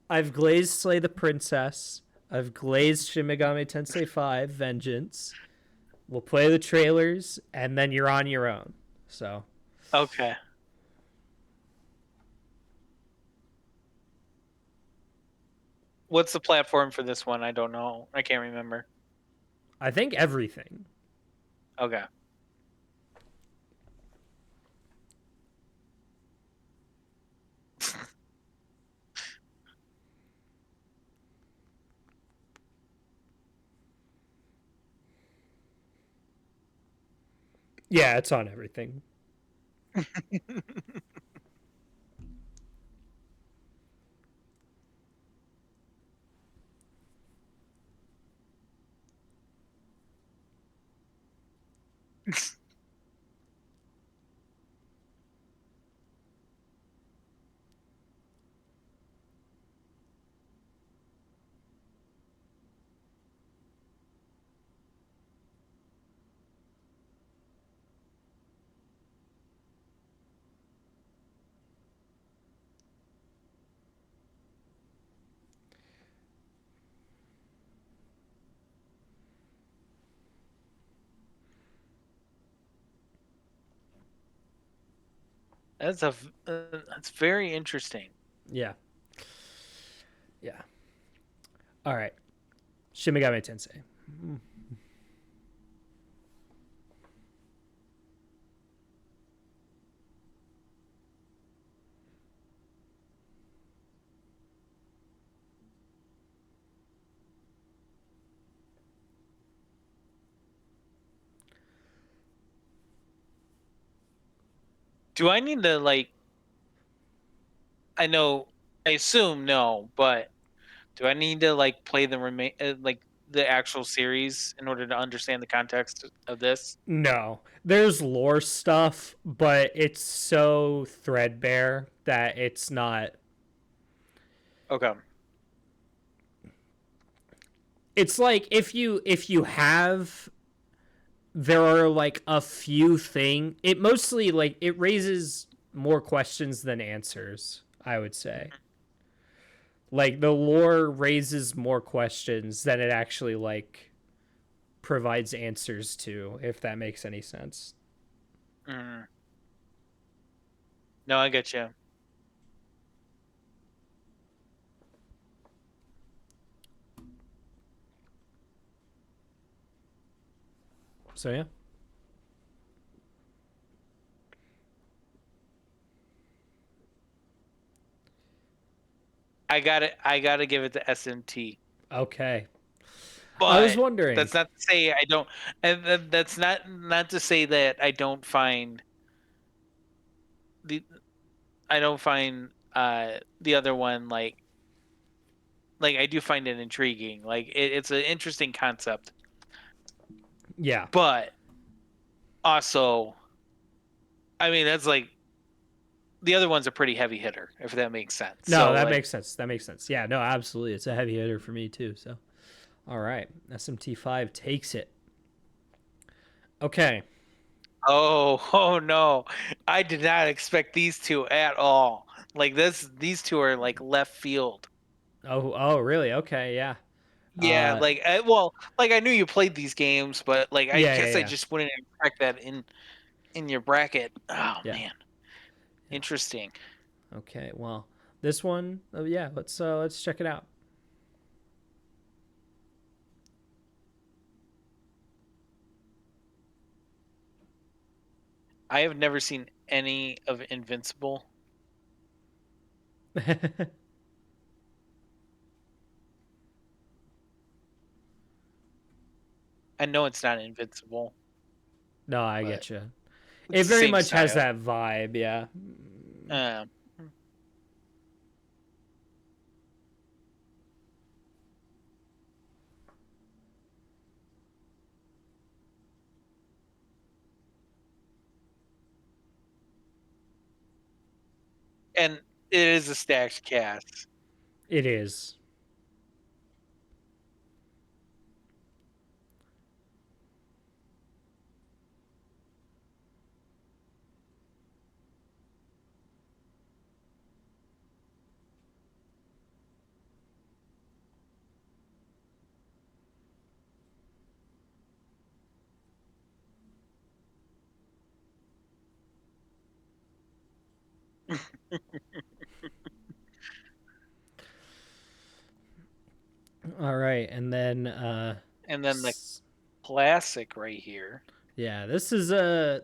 I've glazed Slay the Princess. I've glazed Shin Megami Tensei 5 Vengeance. We'll play the trailers and then you're on your own. So, Okay. What's the platform for this one? I don't know. I can't remember. I think everything. Okay. Yeah, it's on everything. That's very interesting. Yeah. Yeah. All right. Shimigami Tensei. Do I need to like? I know. I assume no, but do I need to like play the like the actual series in order to understand the context of this? No, there's lore stuff, but it's so threadbare that it's not. Okay. It's like if you have, there are like a few thing. It mostly like it raises more questions than answers, I would say. Like the lore raises more questions than it actually like provides answers to, if that makes any sense. Mm. No, I get you. So yeah. I gotta give it the SMT. Okay. I was But wondering. that's not to say I don't, and that's not to say that I don't find the I don't find the other one like I do find it intriguing. Like it's an interesting concept, Yeah. but also, I mean, that's like the other one's a pretty heavy hitter, if that makes sense. No, So that like, makes sense. That makes sense. Yeah, no, absolutely. It's a heavy hitter for me too. So, all right, SMT5 takes it. Okay. oh no, I did not expect these two at all. Like these two are like left field. Oh, really? Okay, yeah. Yeah, Uh, like well, like I knew you played these games, but like I yeah, yeah, guess I yeah, just wouldn't expect that in your bracket. Oh yeah, man, yeah. interesting. Okay, well, this one, yeah, let's check it out. I have never seen any of Invincible. I know it's not Invincible, No, I but get you. It it's the very same much has style. that vibe, yeah. Um, and it is a stacked cast. It is. All right, and then And then the classic right here. yeah, this is a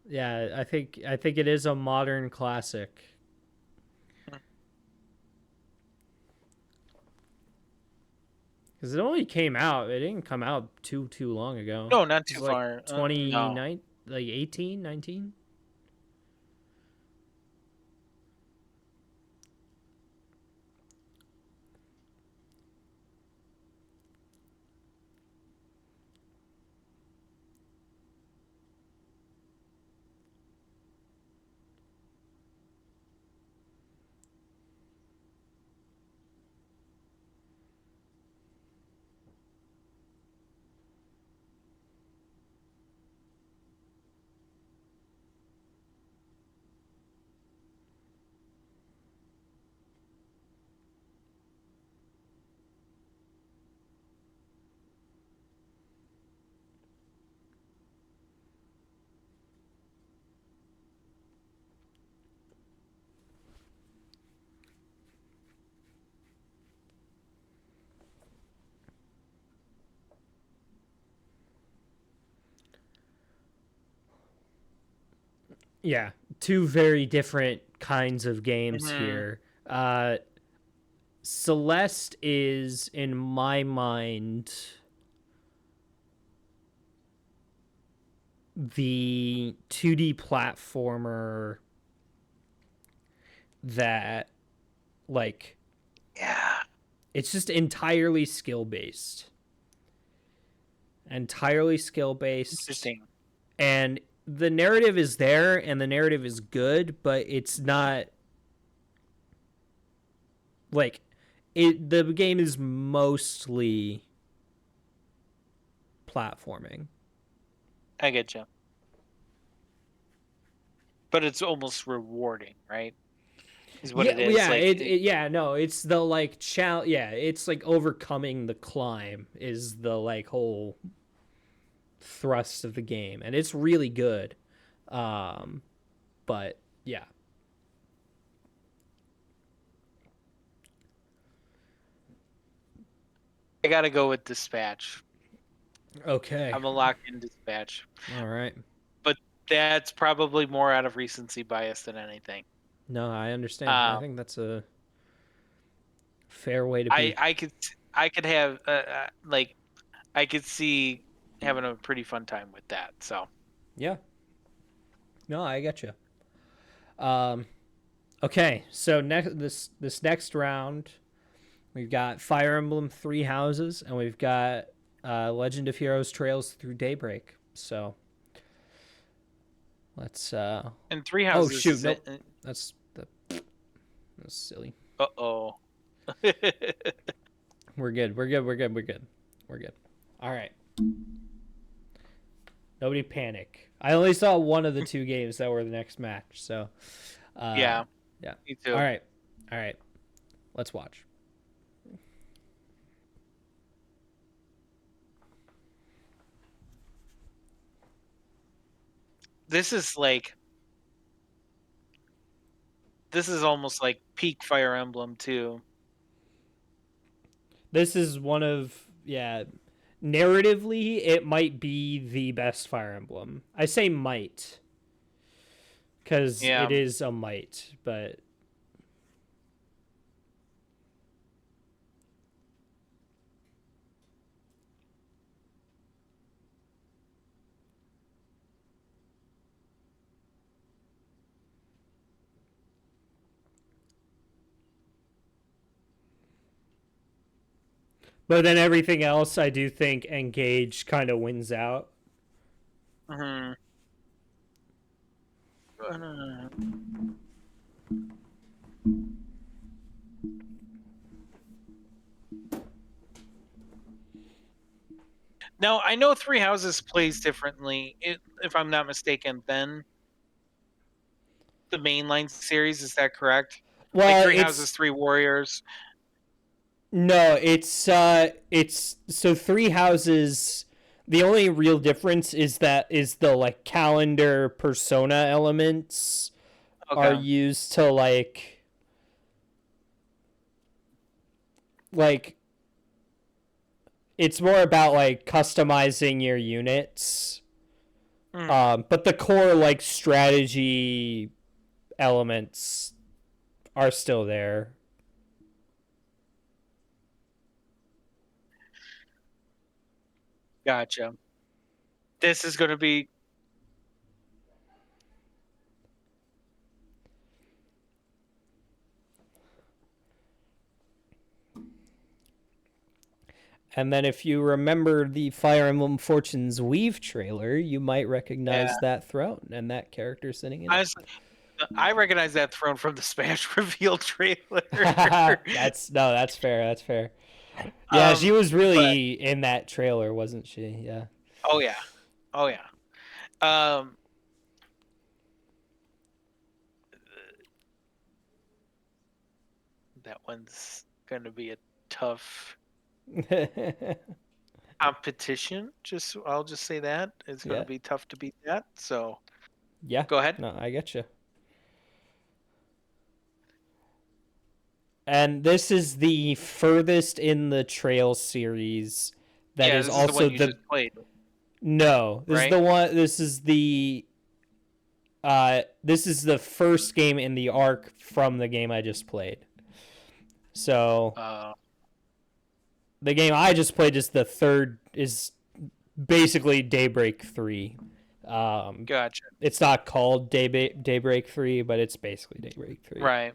yeah, I think it is a modern classic. Because it only came out. It didn't come out too long ago. No, not It was too like far. No. 29, like 18, 19. Yeah, two very different kinds of games Hmm. here. Celeste is, in my mind, the 2D platformer that, like, Yeah. it's just entirely skill based. Entirely skill based. Interesting. And the narrative is there and the narrative is good, but it's not like the game is mostly platforming. I get you. But it's almost rewarding, right? Is what it Yeah, is. yeah, Like, yeah, no, it's the like challenge. Yeah, it's like overcoming the climb is the like whole thrust of the game, and it's really good. Um, but yeah, I gotta go with Dispatch. okay, I'm a lock in Dispatch. all right. But that's probably more out of recency bias than anything. No, I understand. I Um, think that's a fair way to I be. I could I could have like I could see having a pretty fun time with that. So Yeah, no, I get you. Um, okay, so next this next round, we've got Fire Emblem Three Houses, and we've got Legend of Heroes Trails Through Daybreak. So let's. and Three Oh Houses shoot, is nope. That's that's silly. oh. We're good. We're good. We're good. We're good. We're good. All right. Nobody panic. I only saw one of the two games that were the next match. So, uh, Yeah, yeah. me All too. right. All right. Let's watch. This is like this is almost like peak Fire Emblem too. This is one of yeah. Narratively, it might be the best Fire Emblem. I say might because Yeah. it is a might, but then everything else, I do think Engage kind of wins out. Hmm. Now I know Three Houses plays differently, if I'm not mistaken, than the mainline series. Is that correct? Like Well, Three Houses, it's Three Warriors. no, it's so Three Houses. The only real difference is that is the like calendar persona elements are Okay, used to like it's more about like customizing your units. mm, But the core like strategy elements are still there. gotcha. This is going to be And then if you remember the Fire Emblem Fortunes Weave trailer, you might yeah. recognize that throne and that character sitting in it. Honestly, I recognize that throne from the Smash reveal trailer. That's no, that's fair. That's fair. Yeah, she um, was but really in that trailer, wasn't she? Yeah. oh yeah, oh yeah. Um, that one's going to be a tough competition. Just I'll just say that it's going to Yeah. be tough to beat that. So Yeah. go ahead. No, I get you. And this is the furthest in the trail series that Yeah, is this is the also one you the just played, no. This is right? the one this is the This is the first game in the arc from the game I just played. So Uh, the game I just played is the third, is basically Daybreak 3. Um, gotcha. it's not called Daybreak 3, but it's basically Daybreak 3. Right.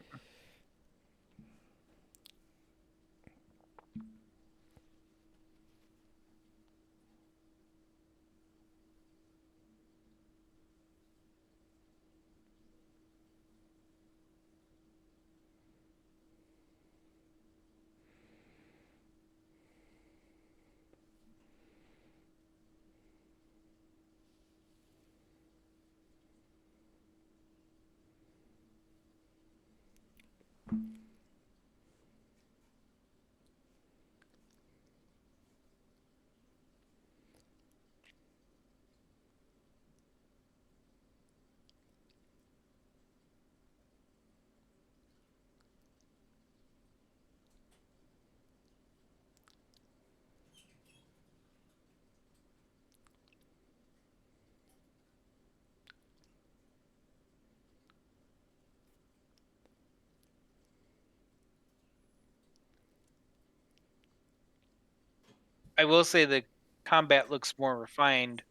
I will say the combat looks more refined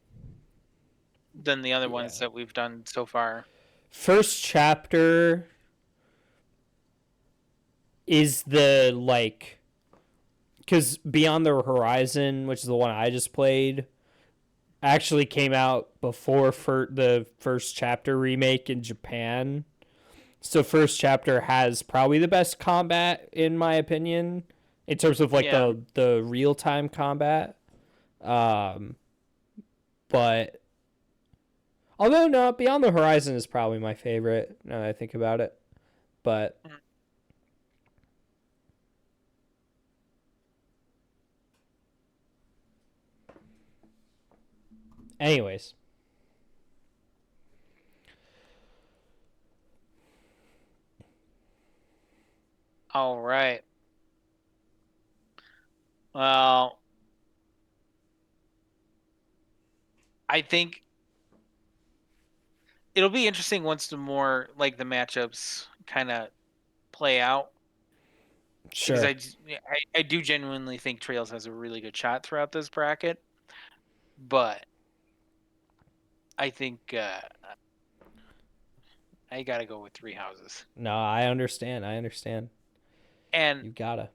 than the other Yeah. ones that we've done so far. First chapter is the like, because Beyond the Horizon, which is the one I just played, actually came out before the first chapter remake in Japan. So first chapter has probably the best combat in my opinion, in terms of like Yeah. the real time combat. Um, but although no, Beyond the Horizon is probably my favorite now that I think about it. But anyways, All right. Well, I think it'll be interesting once the more like the matchups kind of play out because sure. I do genuinely think Trails has a really good shot throughout this bracket, but I think I gotta go with Three Houses, No, I understand. I understand. and You gotta.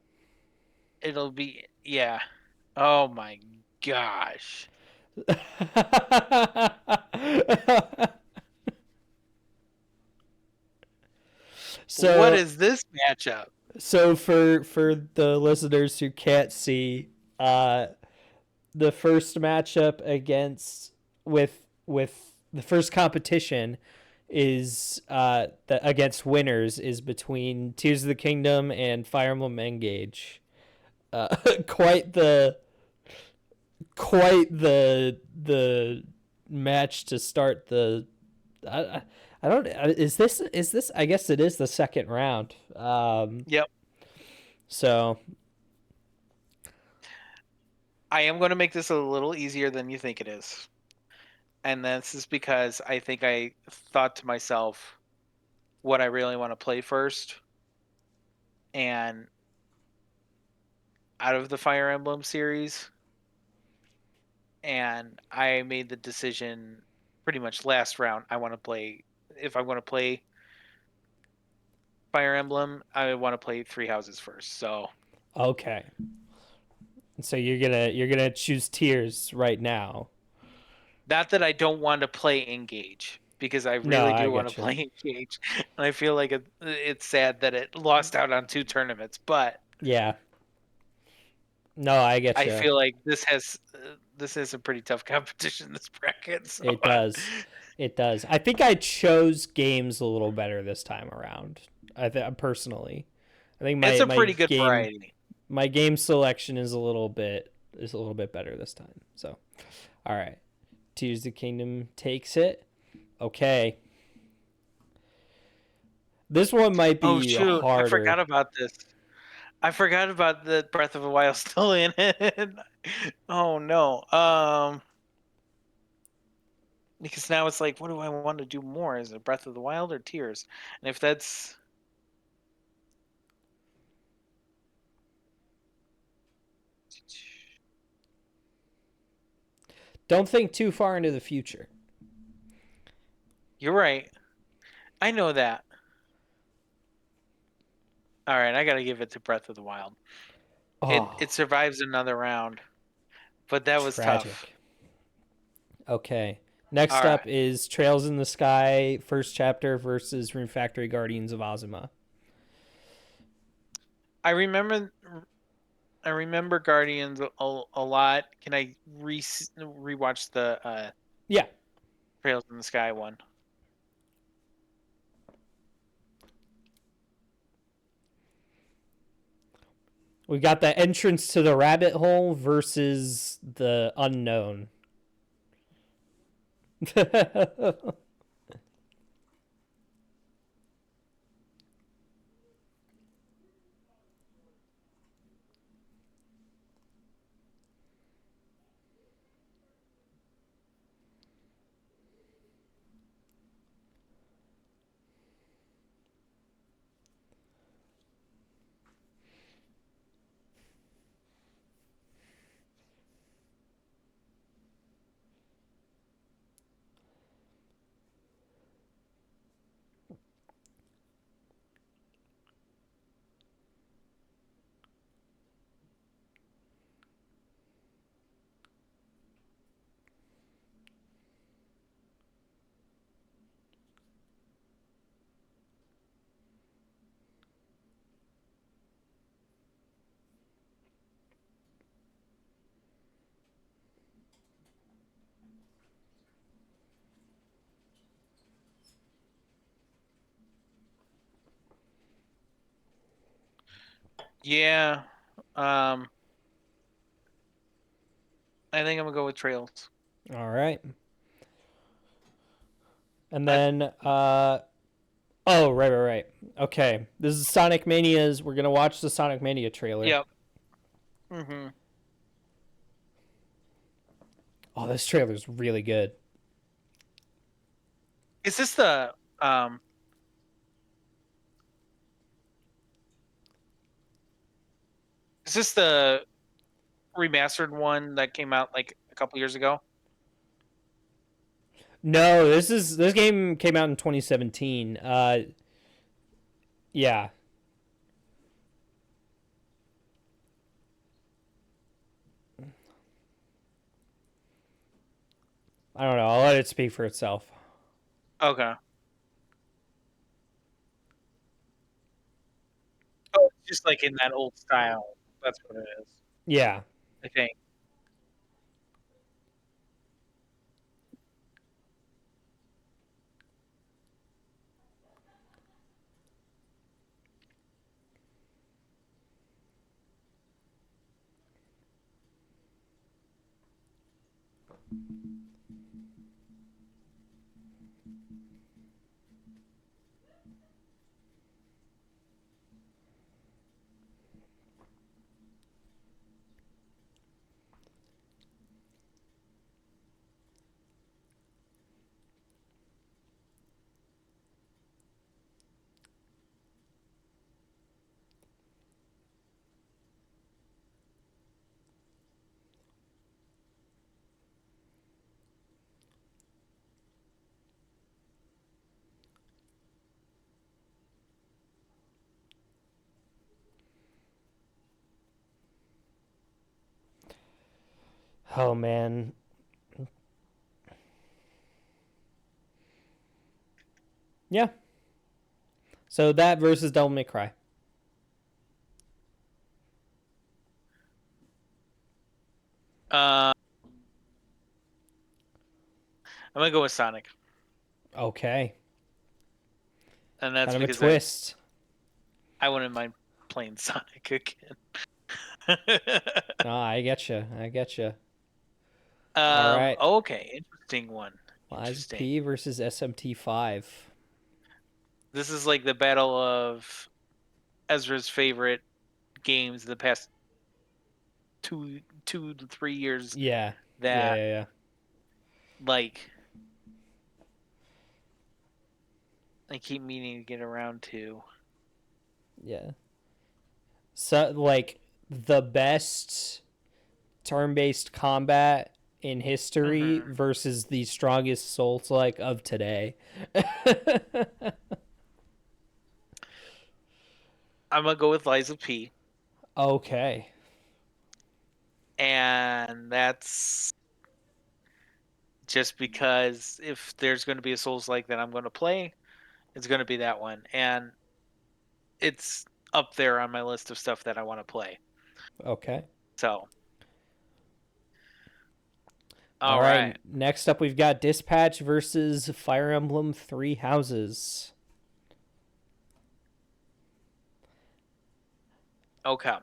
it'll be yeah. Oh my gosh, what so is this matchup? so for the listeners who can't see, uh the first matchup against with the first competition is against winners is between Tears of the Kingdom and Fire Emblem Engage. Uh, quite the quite the match to start the. I, I don't. Is this? I guess it is the second round. Yep, So I am going to make this a little easier than you think it is. And this is because I think I thought to myself what I really want to play first. And out of the Fire Emblem series, and I made the decision pretty much last round. I want to play, if I want to play Fire Emblem, I want to play Three Houses first. So, okay. So you're gonna choose Tears right now. not that I don't want to play Engage, because I No, really I do want to get you. play Engage. And I feel like it's sad that it lost out on 2 tournaments, but Yeah. No, I get I you. feel like this is a pretty tough competition, this bracket. So It does. It does. I think I chose games a little better this time around. Personally, I think it's my a my pretty good game variety. my game selection is a little bit better this time. So, all right. Tears of the Kingdom takes it. Okay. This one might Oh be shoot, I harder. forgot about this. I forgot about the Breath of the Wild still in it. Oh no. Because now it's like, what do I want to do more? Is it Breath of the Wild or Tears? And if that's Don't think too far into the future. you're right. I know that. All right, I got to give it to Breath of the Wild. It Oh, survives another round, but that was tough. tragic. Okay. All Next right. up is Trails in the Sky, first chapter versus Rune Factory Guardians of Ozima. I remember I remember Guardians a lot. Can I rewatch the Yeah. Trails in the Sky one? We got the entrance to the rabbit hole versus the unknown. Yeah. Um, I think I'm gonna go with Trails. All right. And I then oh, right. Okay. This is Sonic Mania's. We're going to watch the Sonic Mania trailer. Yep. Hmm. Oh, this trailer's really good. Is this the um? Is this the remastered one that came out like a couple years ago? No, this game came out in 2017. Yeah. I don't know. I'll let it speak for itself. Okay. Oh, it's just like in that old style. That's what it is. Yeah. I think. Oh man. Yeah. So that versus Devil May Cry. Uh, I'm gonna go with Sonic, Okay. and that's Kind of a because twist. I wouldn't mind playing Sonic again. Ah, I get you. I get you. All right. Okay, interesting one. Lies of Interesting. P versus SMT5. This is like the battle of Ezra's favorite games the past 2 to 3 years Yeah. Yeah, that yeah, yeah. like I keep meaning to get around to. Yeah. So like the best turn-based combat in history Mm-hmm. versus the strongest souls like of today. I'm gonna go with Lies of P, Okay. and that's just because if there's going to be a Souls like that I'm going to play, it's going to be that one, and it's up there on my list of stuff that I want to play. Okay. So, All all right. right, Next up, we've got Dispatch versus Fire Emblem Three Houses. okay,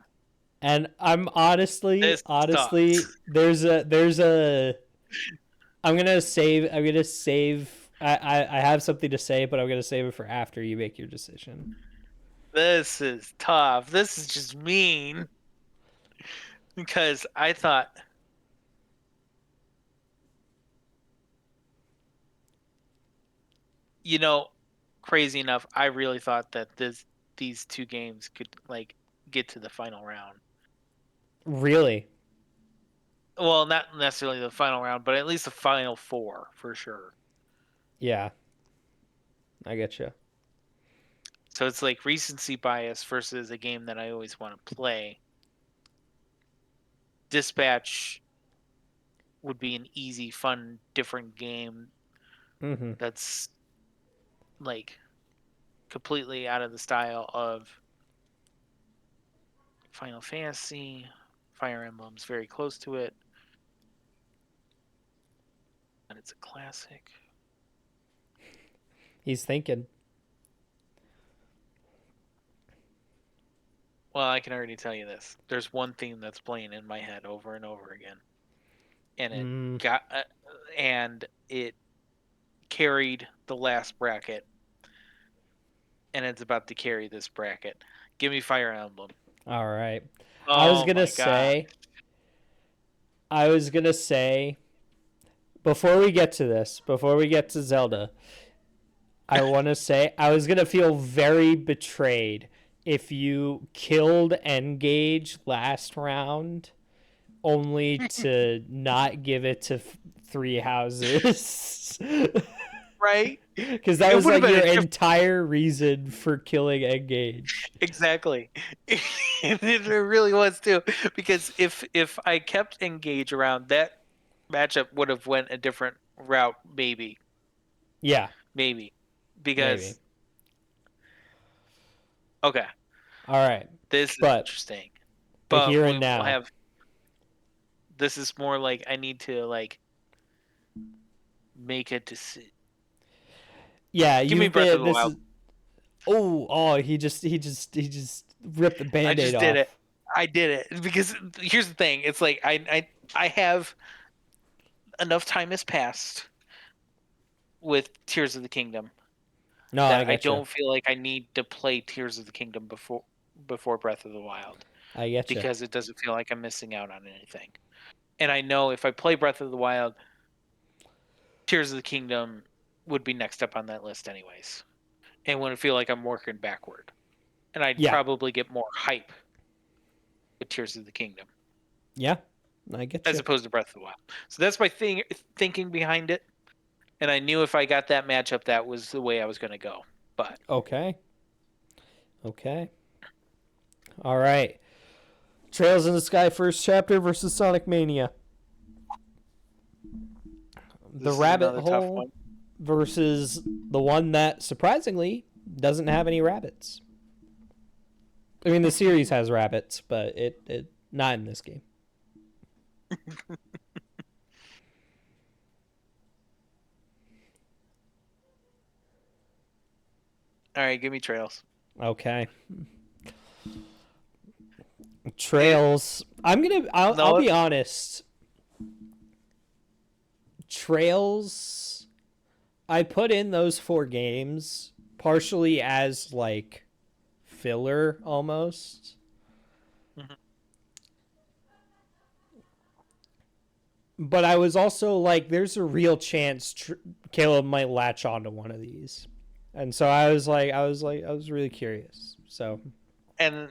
And I'm honestly, this honestly, sucks. I'm gonna save. I'm gonna save. I have something to say, but I'm gonna save it for after you make your decision. This is tough. This is just mean because I thought, you know, crazy enough, I really thought that these two games could like get to the final round. Really? Well, not necessarily the final round, but at least the final four for sure. Yeah, I get you. So it's like recency bias versus a game that I always want to play. Dispatch would be an easy, fun, different game Mm-hmm. that's like completely out of the style of Final Fantasy. Fire Emblem's very close to it, and it's a classic. He's thinking. Well, I can already tell you this. There's one theme that's playing in my head over and over again, and Mm, it carried the last bracket, and it's about to carry this bracket. Give me Fire Emblem. all right. I was Oh gonna my god. say. I was gonna say before we get to this, before we get to Zelda, I want to say I was going to feel very betrayed if you killed Engage last round only to not give it to Three Houses. Right? Because that It was would have like been your a different. entire reason for killing Engage. Exactly. It really was too. Because if I kept Engage around, that matchup would have went a different route, maybe. Yeah, Maybe. maybe. Because okay, All right. this is But interesting. the But here and we will now. have this is more like I need to like make a decision. Yeah, Give me you've Breath of been the this Wild. is he just ripped the I band-aid just did it. off. I did it because here's the thing. It's like I have enough time has passed with Tears of the Kingdom No, I that I get you. don't feel like I need to play Tears of the Kingdom before Breath of the Wild I get you. because it doesn't feel like I'm missing out on anything. And I know if I play Breath of the Wild, Tears of the Kingdom would be next up on that list anyways. And wouldn't feel like I'm working backward. And I'd Yeah. probably get more hype with Tears of the Kingdom Yeah. I get as you. opposed to Breath of the Wild. So that's my thinking behind it. And I knew if I got that matchup, that was the way I was going to go. But Okay. Okay. All right. Trails in the Sky first chapter versus Sonic Mania. The this is rabbit another tough hole one. versus the one that surprisingly doesn't have any rabbits. I mean, the series has rabbits, but it not in this game. All right, give me Trails. Okay. It Trails. I'll no, be honest. Trails. I put in those four games partially as like filler almost. mhm. But I was also like, there's a real chance Caleb might latch onto one of these. And so I was really curious. So and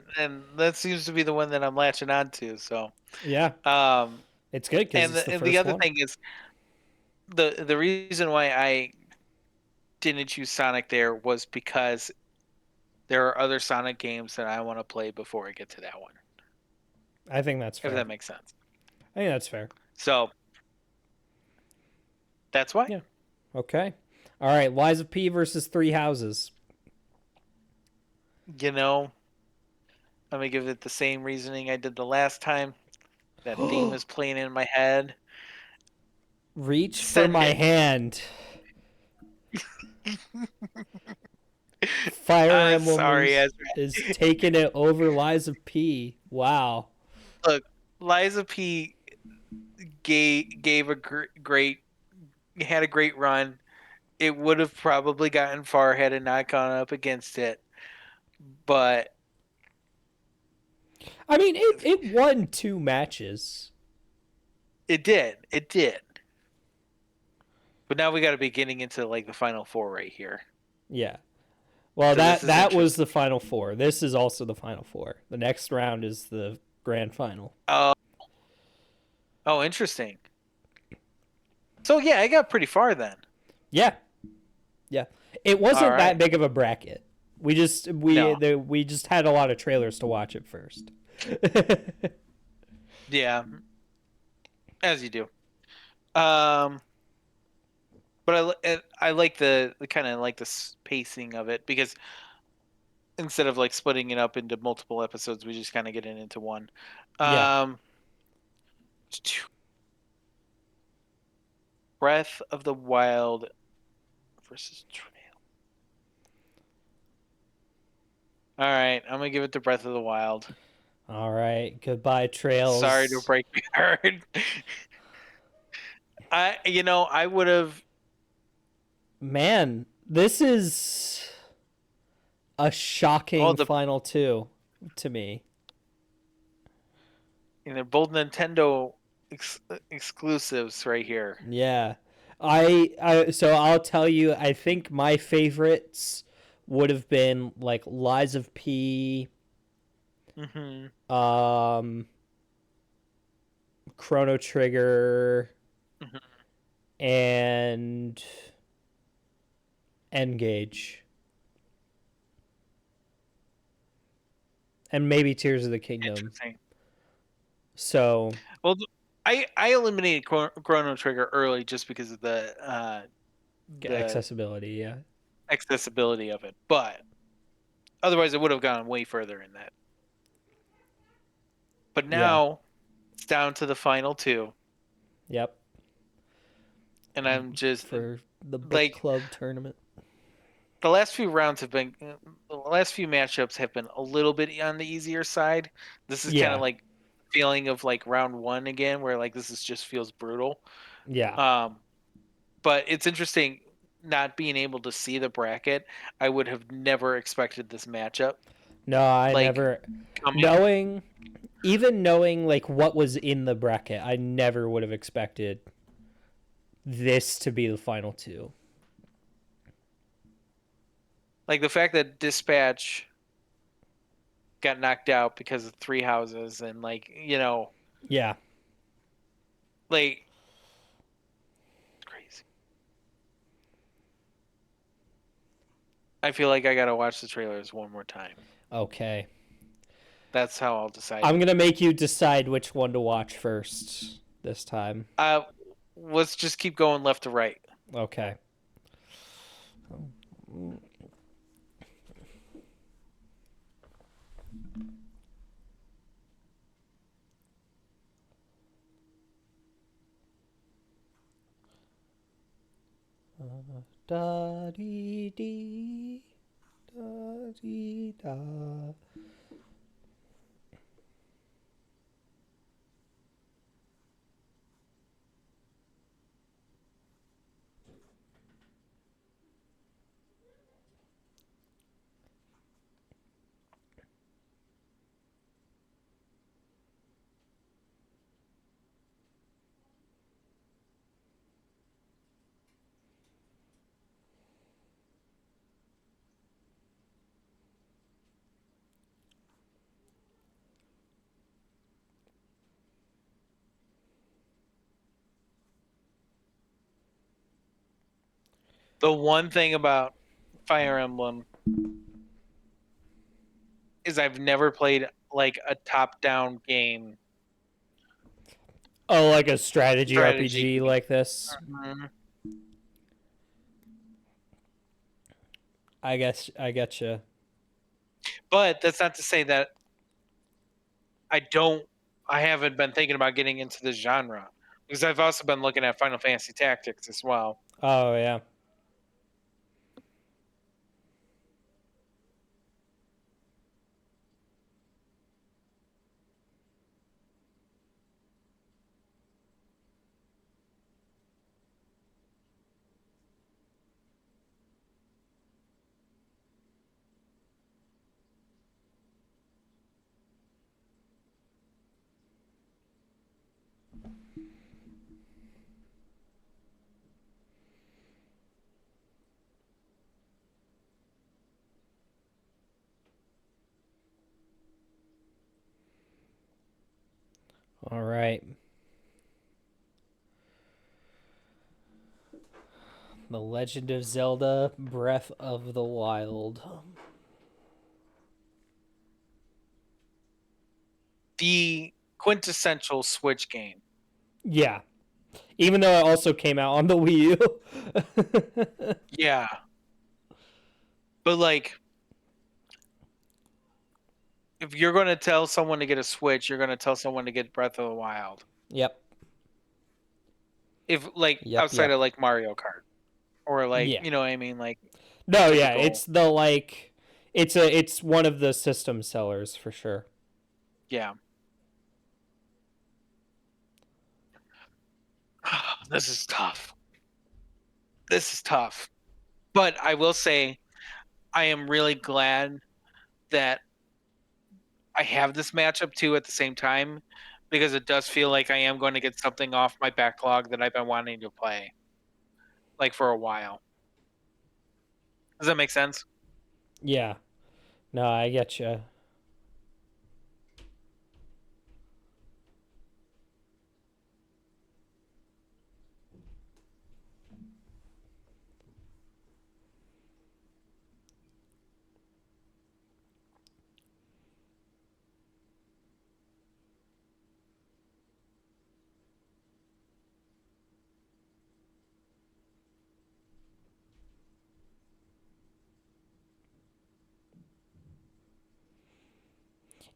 that seems to be the one that I'm latching on to. So, yeah, um, it's good because it's the and the first other one. thing is the reason why I didn't choose Sonic there was because there are other Sonic games that I want to play before I get to that one. I think that's If fair. that makes sense. I think that's fair. So that's why. Yeah. Okay. All right. Liza P versus Three Houses. You know, let me give it the same reasoning I did the last time. That theme is playing in my head. Reach for Send my it. hand. Fire I'm Emblem sorry, Ezra. is taking it over Lies of P. Wow. Look, Liza P gave a great had a great run. It would have probably gotten far had it not gone up against it, but I mean, it won 2 matches. it did. It did. But now we got to be getting into like the final four right here. Yeah. Well, So this is that was interesting. the final four. This is also the final four. The next round is the grand final. Oh, oh, interesting. So yeah, I got pretty far then. Yeah. Yeah. It All wasn't that right. big of a bracket. No. We just had a lot of trailers to watch at first. Yeah, as you do. Um, but I like the kind of like the pacing of it because instead of like splitting it up into multiple episodes, we just kind of get it into one. Yeah. Um, Breath of the Wild versus Trail. All right, I'm gonna give it to Breath of the Wild. All right. Goodbye, Sorry to Trails. break your heart. I would have. Man, this is a Oh, shocking final two to me. they're both Nintendo exclusives right here. Yeah. So I'll tell you, I think my favorites would have been like Lies of P, Hmm. um, Chrono Trigger, Hmm. and Engage, and maybe Tears of the Kingdom. Interesting. So Well, I eliminated Chrono Trigger early just because of the accessibility, yeah, accessibility of it, but otherwise it would have gone way further in that. But yeah, now it's down to the final two, yep, and I'm just for the book like club tournament. the last few rounds have been the last few matchups have been a little bit on the easier side. This is kind of Yeah, like feeling of like round one again, where like this is just feels brutal. yeah. Um, but it's interesting not being able to see the bracket. I would have never expected this matchup. No, I Like never coming, knowing even knowing like what was in the bracket, I never would have expected this to be the final two. like the fact that Dispatch got knocked out because of three houses and like Yeah. like crazy. I feel like I gotta watch the trailers one more time. Okay. That's how I'll decide I'm it. gonna make you decide which one to watch first this time. Uh, let's just keep going left to right. Okay. Da dee dee da dee da. The one thing about Fire Emblem is I've never played like a top-down game Oh, like a strategy strategy RPG game. like this. Mhm. I guess I getcha. But that's not to say that I don't. I haven't been thinking about getting into this genre because I've also been looking at Final Fantasy Tactics as well. Oh yeah. All right. The Legend of Zelda: Breath of the Wild. The quintessential Switch game. Yeah. Even though it also came out on the Wii U. Yeah, but like if you're going to tell someone to get a Switch, you're going to tell someone to get Breath of the Wild. Yep. If like Yep. outside Yep. of like Mario Kart or like Yeah. you know what I mean, like the No, yeah, typical. it's the like it's one of the system sellers for sure. Yeah. This is tough. This is tough. But I will say I am really glad that I have this matchup too at the same time because it does feel like I am going to get something off my backlog that I've been wanting to play like for a while. Does that make sense? Yeah. No, I get you.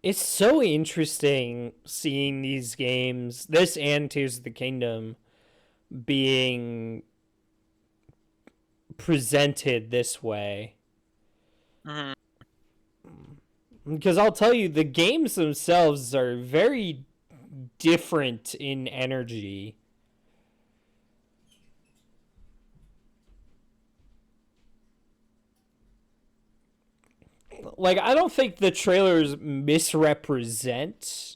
It's so interesting seeing these games, this and Tears of the Kingdom, being presented this way. Mm-hmm. Because I'll tell you, the games themselves are very different in energy. Like, I don't think the trailers misrepresent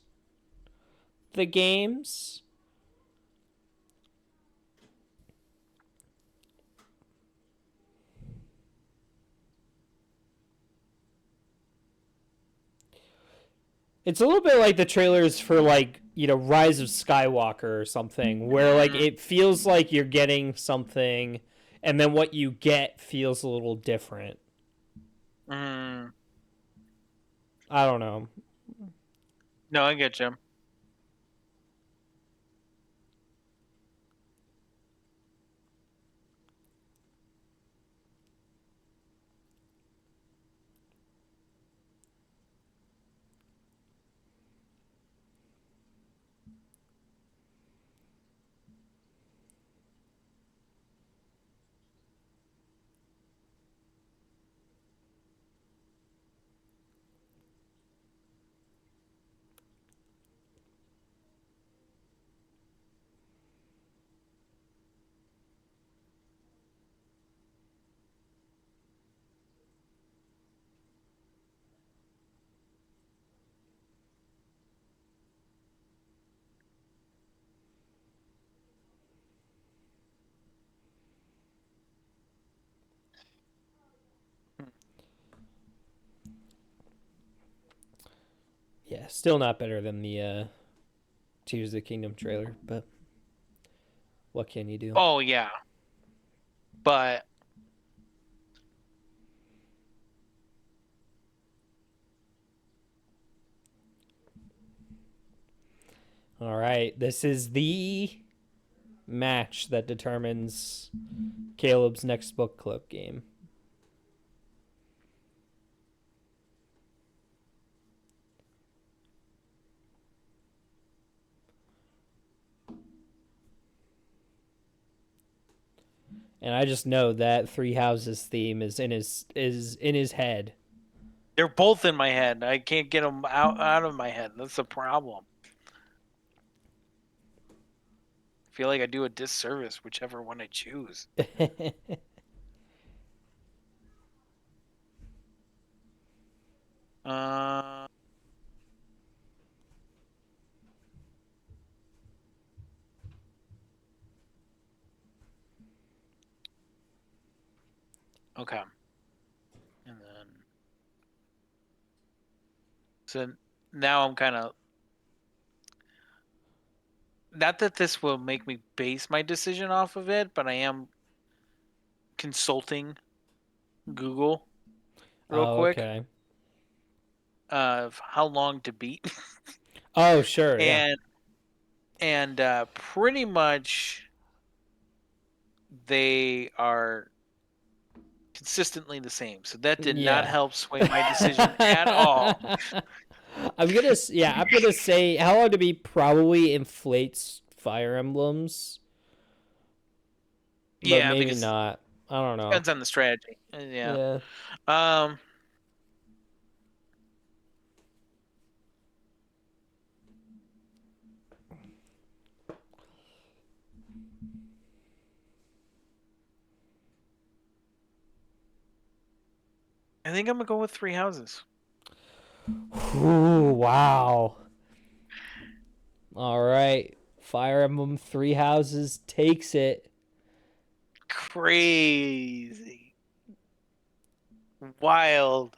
the games. It's a little bit like the trailers for, like, you know, Rise of Skywalker or something, where, like, it feels like you're getting something, and then what you get feels a little different. Mm-hmm. I don't know. No, I get you. Yeah, still not better than the Tears of the Kingdom trailer, but what can you do? Oh yeah, but All right, this is the match that determines Caleb's next book club game. And I just know that Three Houses theme is in his head. They're both in my head. I can't get them out of my head. That's the problem. I feel like I do a disservice whichever one I choose. Uh, okay. And then so now I'm kind of, not that this will make me base my decision off of it, but I am consulting Google real Oh, quick okay. of how long to beat. Oh, sure, yeah. and pretty much they are consistently the same. So that did not Yeah. help sway my decision at all. I'm gonna say How Long to Beat probably inflates Fire Emblems, but Yeah, maybe because not. I don't it know. depends on the strategy. Yeah. Yeah. Um I think I'm gonna go with Three Houses. Ooh, wow. All right. Fire Emblem Three Houses takes it. Crazy. Wild,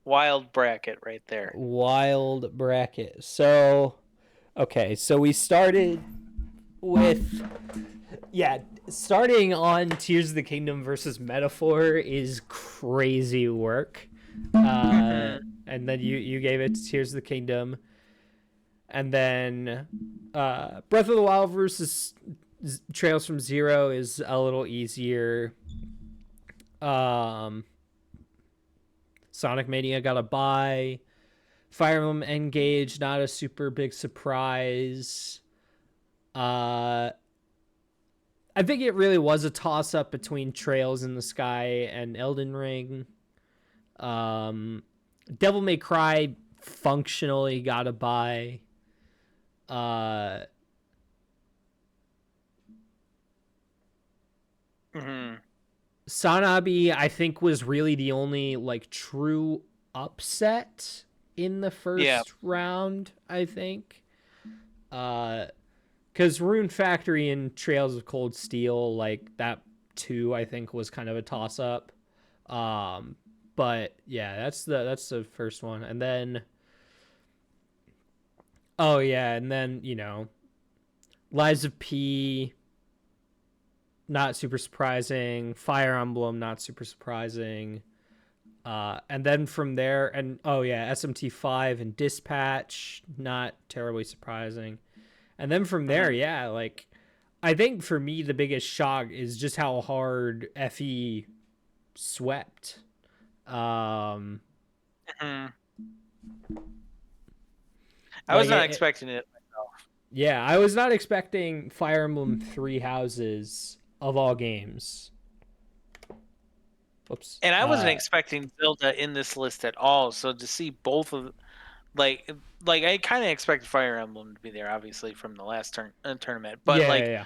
wild bracket right there. Wild bracket. So, okay, so we started with yeah, starting on Tears of the Kingdom versus Metaphor is crazy work. Uh, Mm-hmm. and then you gave it to Tears of the Kingdom, and then Breath of the Wild versus Trails from Zero is a little easier. Um, Sonic Mania got a bye. Fire Emblem Engage, not a super big surprise. Uh, I think it really was a toss up between Trails in the Sky and Elden Ring. Um, Devil May Cry functionally got a bye. Uh, Mm-hmm. Sanabi, I think, was really the only like true upset in the Yeah. first round. I think, because Rune Factory and Trails of Cold Steel, like that too, I think was kind of a toss up. Um, but yeah, that's the first one, and then oh yeah, and then Lies of P, not super surprising. Fire Emblem, not super surprising. And then from there, and oh yeah, SMT5 and Dispatch, not terribly surprising. And then from there, Mm-hmm. yeah, like I think for me the biggest shock is just how hard FE swept. Um, Mm-hmm. I was like not expecting it. yeah, I was not expecting Fire Emblem Three Houses of all games. Oops. And I wasn't expecting Zelda in this list at all. So to see both of, like I kind of expected Fire Emblem to be there, obviously from the last tournament, but Yeah, yeah, like yeah.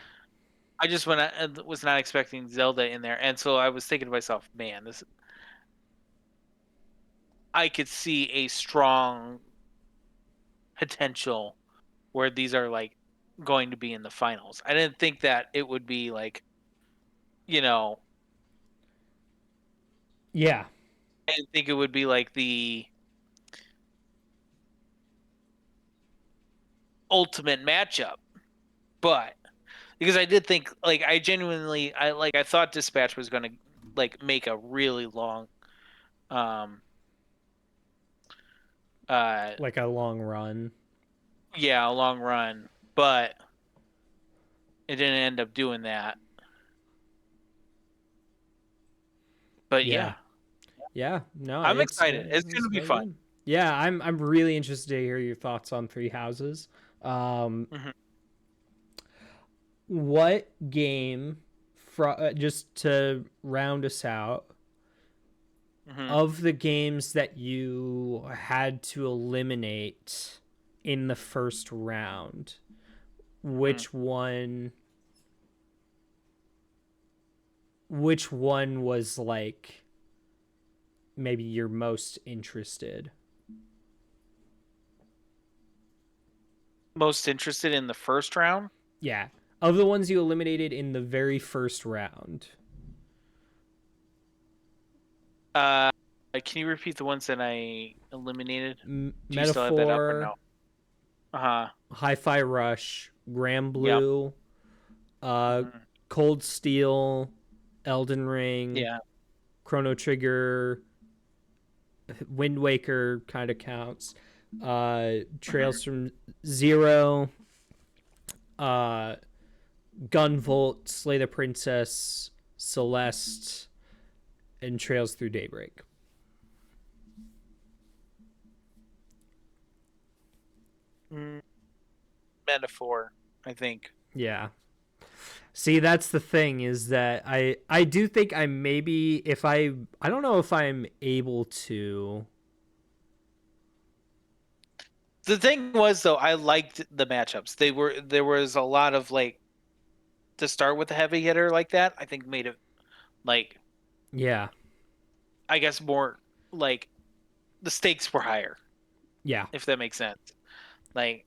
I just was not expecting Zelda in there, and so I was thinking to myself, man, this, I could see a strong potential where these are like going to be in the finals. I didn't think that it would be like, you know, Yeah. I didn't think it would be like the ultimate matchup, but because I did think, like, I genuinely, I thought Dispatch was going to like make a really long, um, uh, Like a long run. yeah, a long run. but it didn't end up doing that. But Yeah. yeah, Yeah. No, I'm excited. It's it's gonna be very fun. good. Yeah, I'm really interested to hear your thoughts on Three Houses. Um, Hmm. what game, just to round us out, Hmm. of the games that you had to eliminate in the first round, Hmm. which one which one was like maybe you're most interested? Most interested in the first round. Yeah. Of the ones you eliminated in the very first round. Uh, can you repeat the ones that I eliminated? Do you still have that up or Metaphor, no? Uh huh. Hi-Fi Rush, Grand Yep. Blue, uh, Hmm. Cold Steel, Elden Ring, Yeah. Chrono Trigger, Wind Waker kind of counts. Hmm. Trails from Zero, uh, Gunvolt, Slay the Princess, Celeste, and Trails Through Daybreak. Metaphor, I think. Yeah. See, that's the thing is that I do think I maybe if I don't know if I'm able to. The thing was though, I liked the matchups. There was a lot of like to start with a heavy hitter like that. I think made it like Yeah. I guess more like the stakes were higher, Yeah. if that makes sense. Like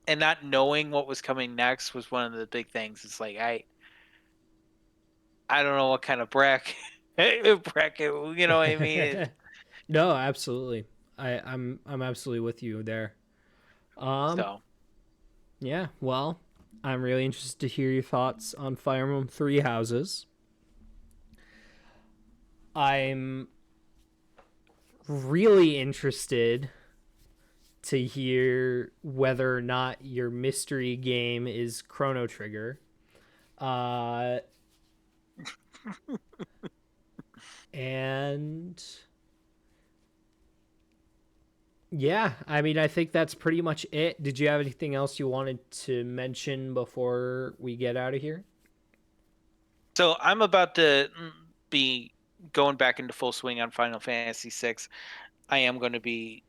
and not knowing what was coming next was one of the big things. It's like I don't know what kind of bracket bracket, you know what I mean? No, absolutely. I'm absolutely with you there. Um So yeah, well, I'm really interested to hear your thoughts on Fire Emblem Three Houses. I'm really interested to hear whether or not your mystery game is Chrono Trigger. Uh, and yeah, I mean, I think that's pretty much it. Did you have anything else you wanted to mention before we get out of here? so I'm about to be going back into full swing on Final Fantasy VI. I am going to be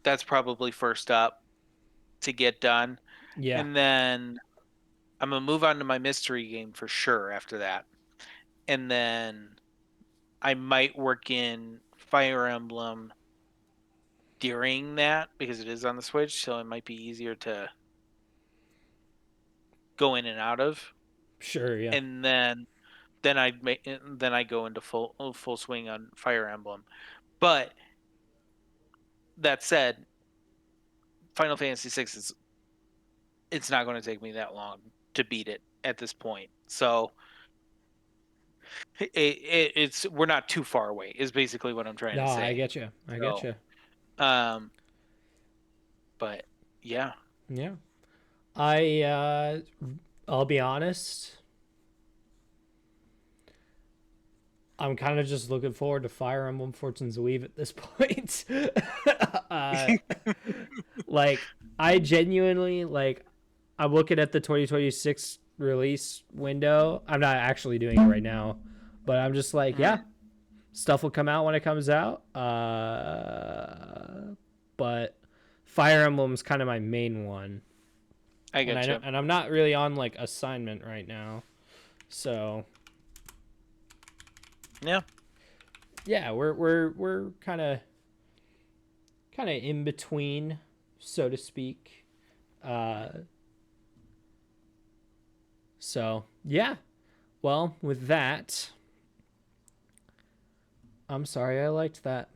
that's probably first up to get done. Yeah, And then I'm gonna move on to my mystery game for sure after that. And then I might work in Fire Emblem during that because it is on the Switch, so it might be easier to go in and out of. sure, yeah. And then I go into full swing on Fire Emblem. But that said, Final Fantasy VI is it's not going to take me that long to beat it at this point. So it's we're not too far away. Is basically what I'm trying No, to I say. get you. I get So, you. um, but yeah, Yeah. I I'll be honest. I'm kind of just looking forward to Fire Emblem Fortunes Weave at this point. uh, like I genuinely like I'm looking at the 2026 release window. I'm not actually doing it right now, but I'm just like, yeah, mhm, stuff will come out when it comes out. But Fire Emblem's kind of my main one, I and get you. I'm not really on like assignment right now, so Yeah, yeah, we're kind of in between, so to speak. Uh, so yeah. Well, with that, I'm sorry I liked that.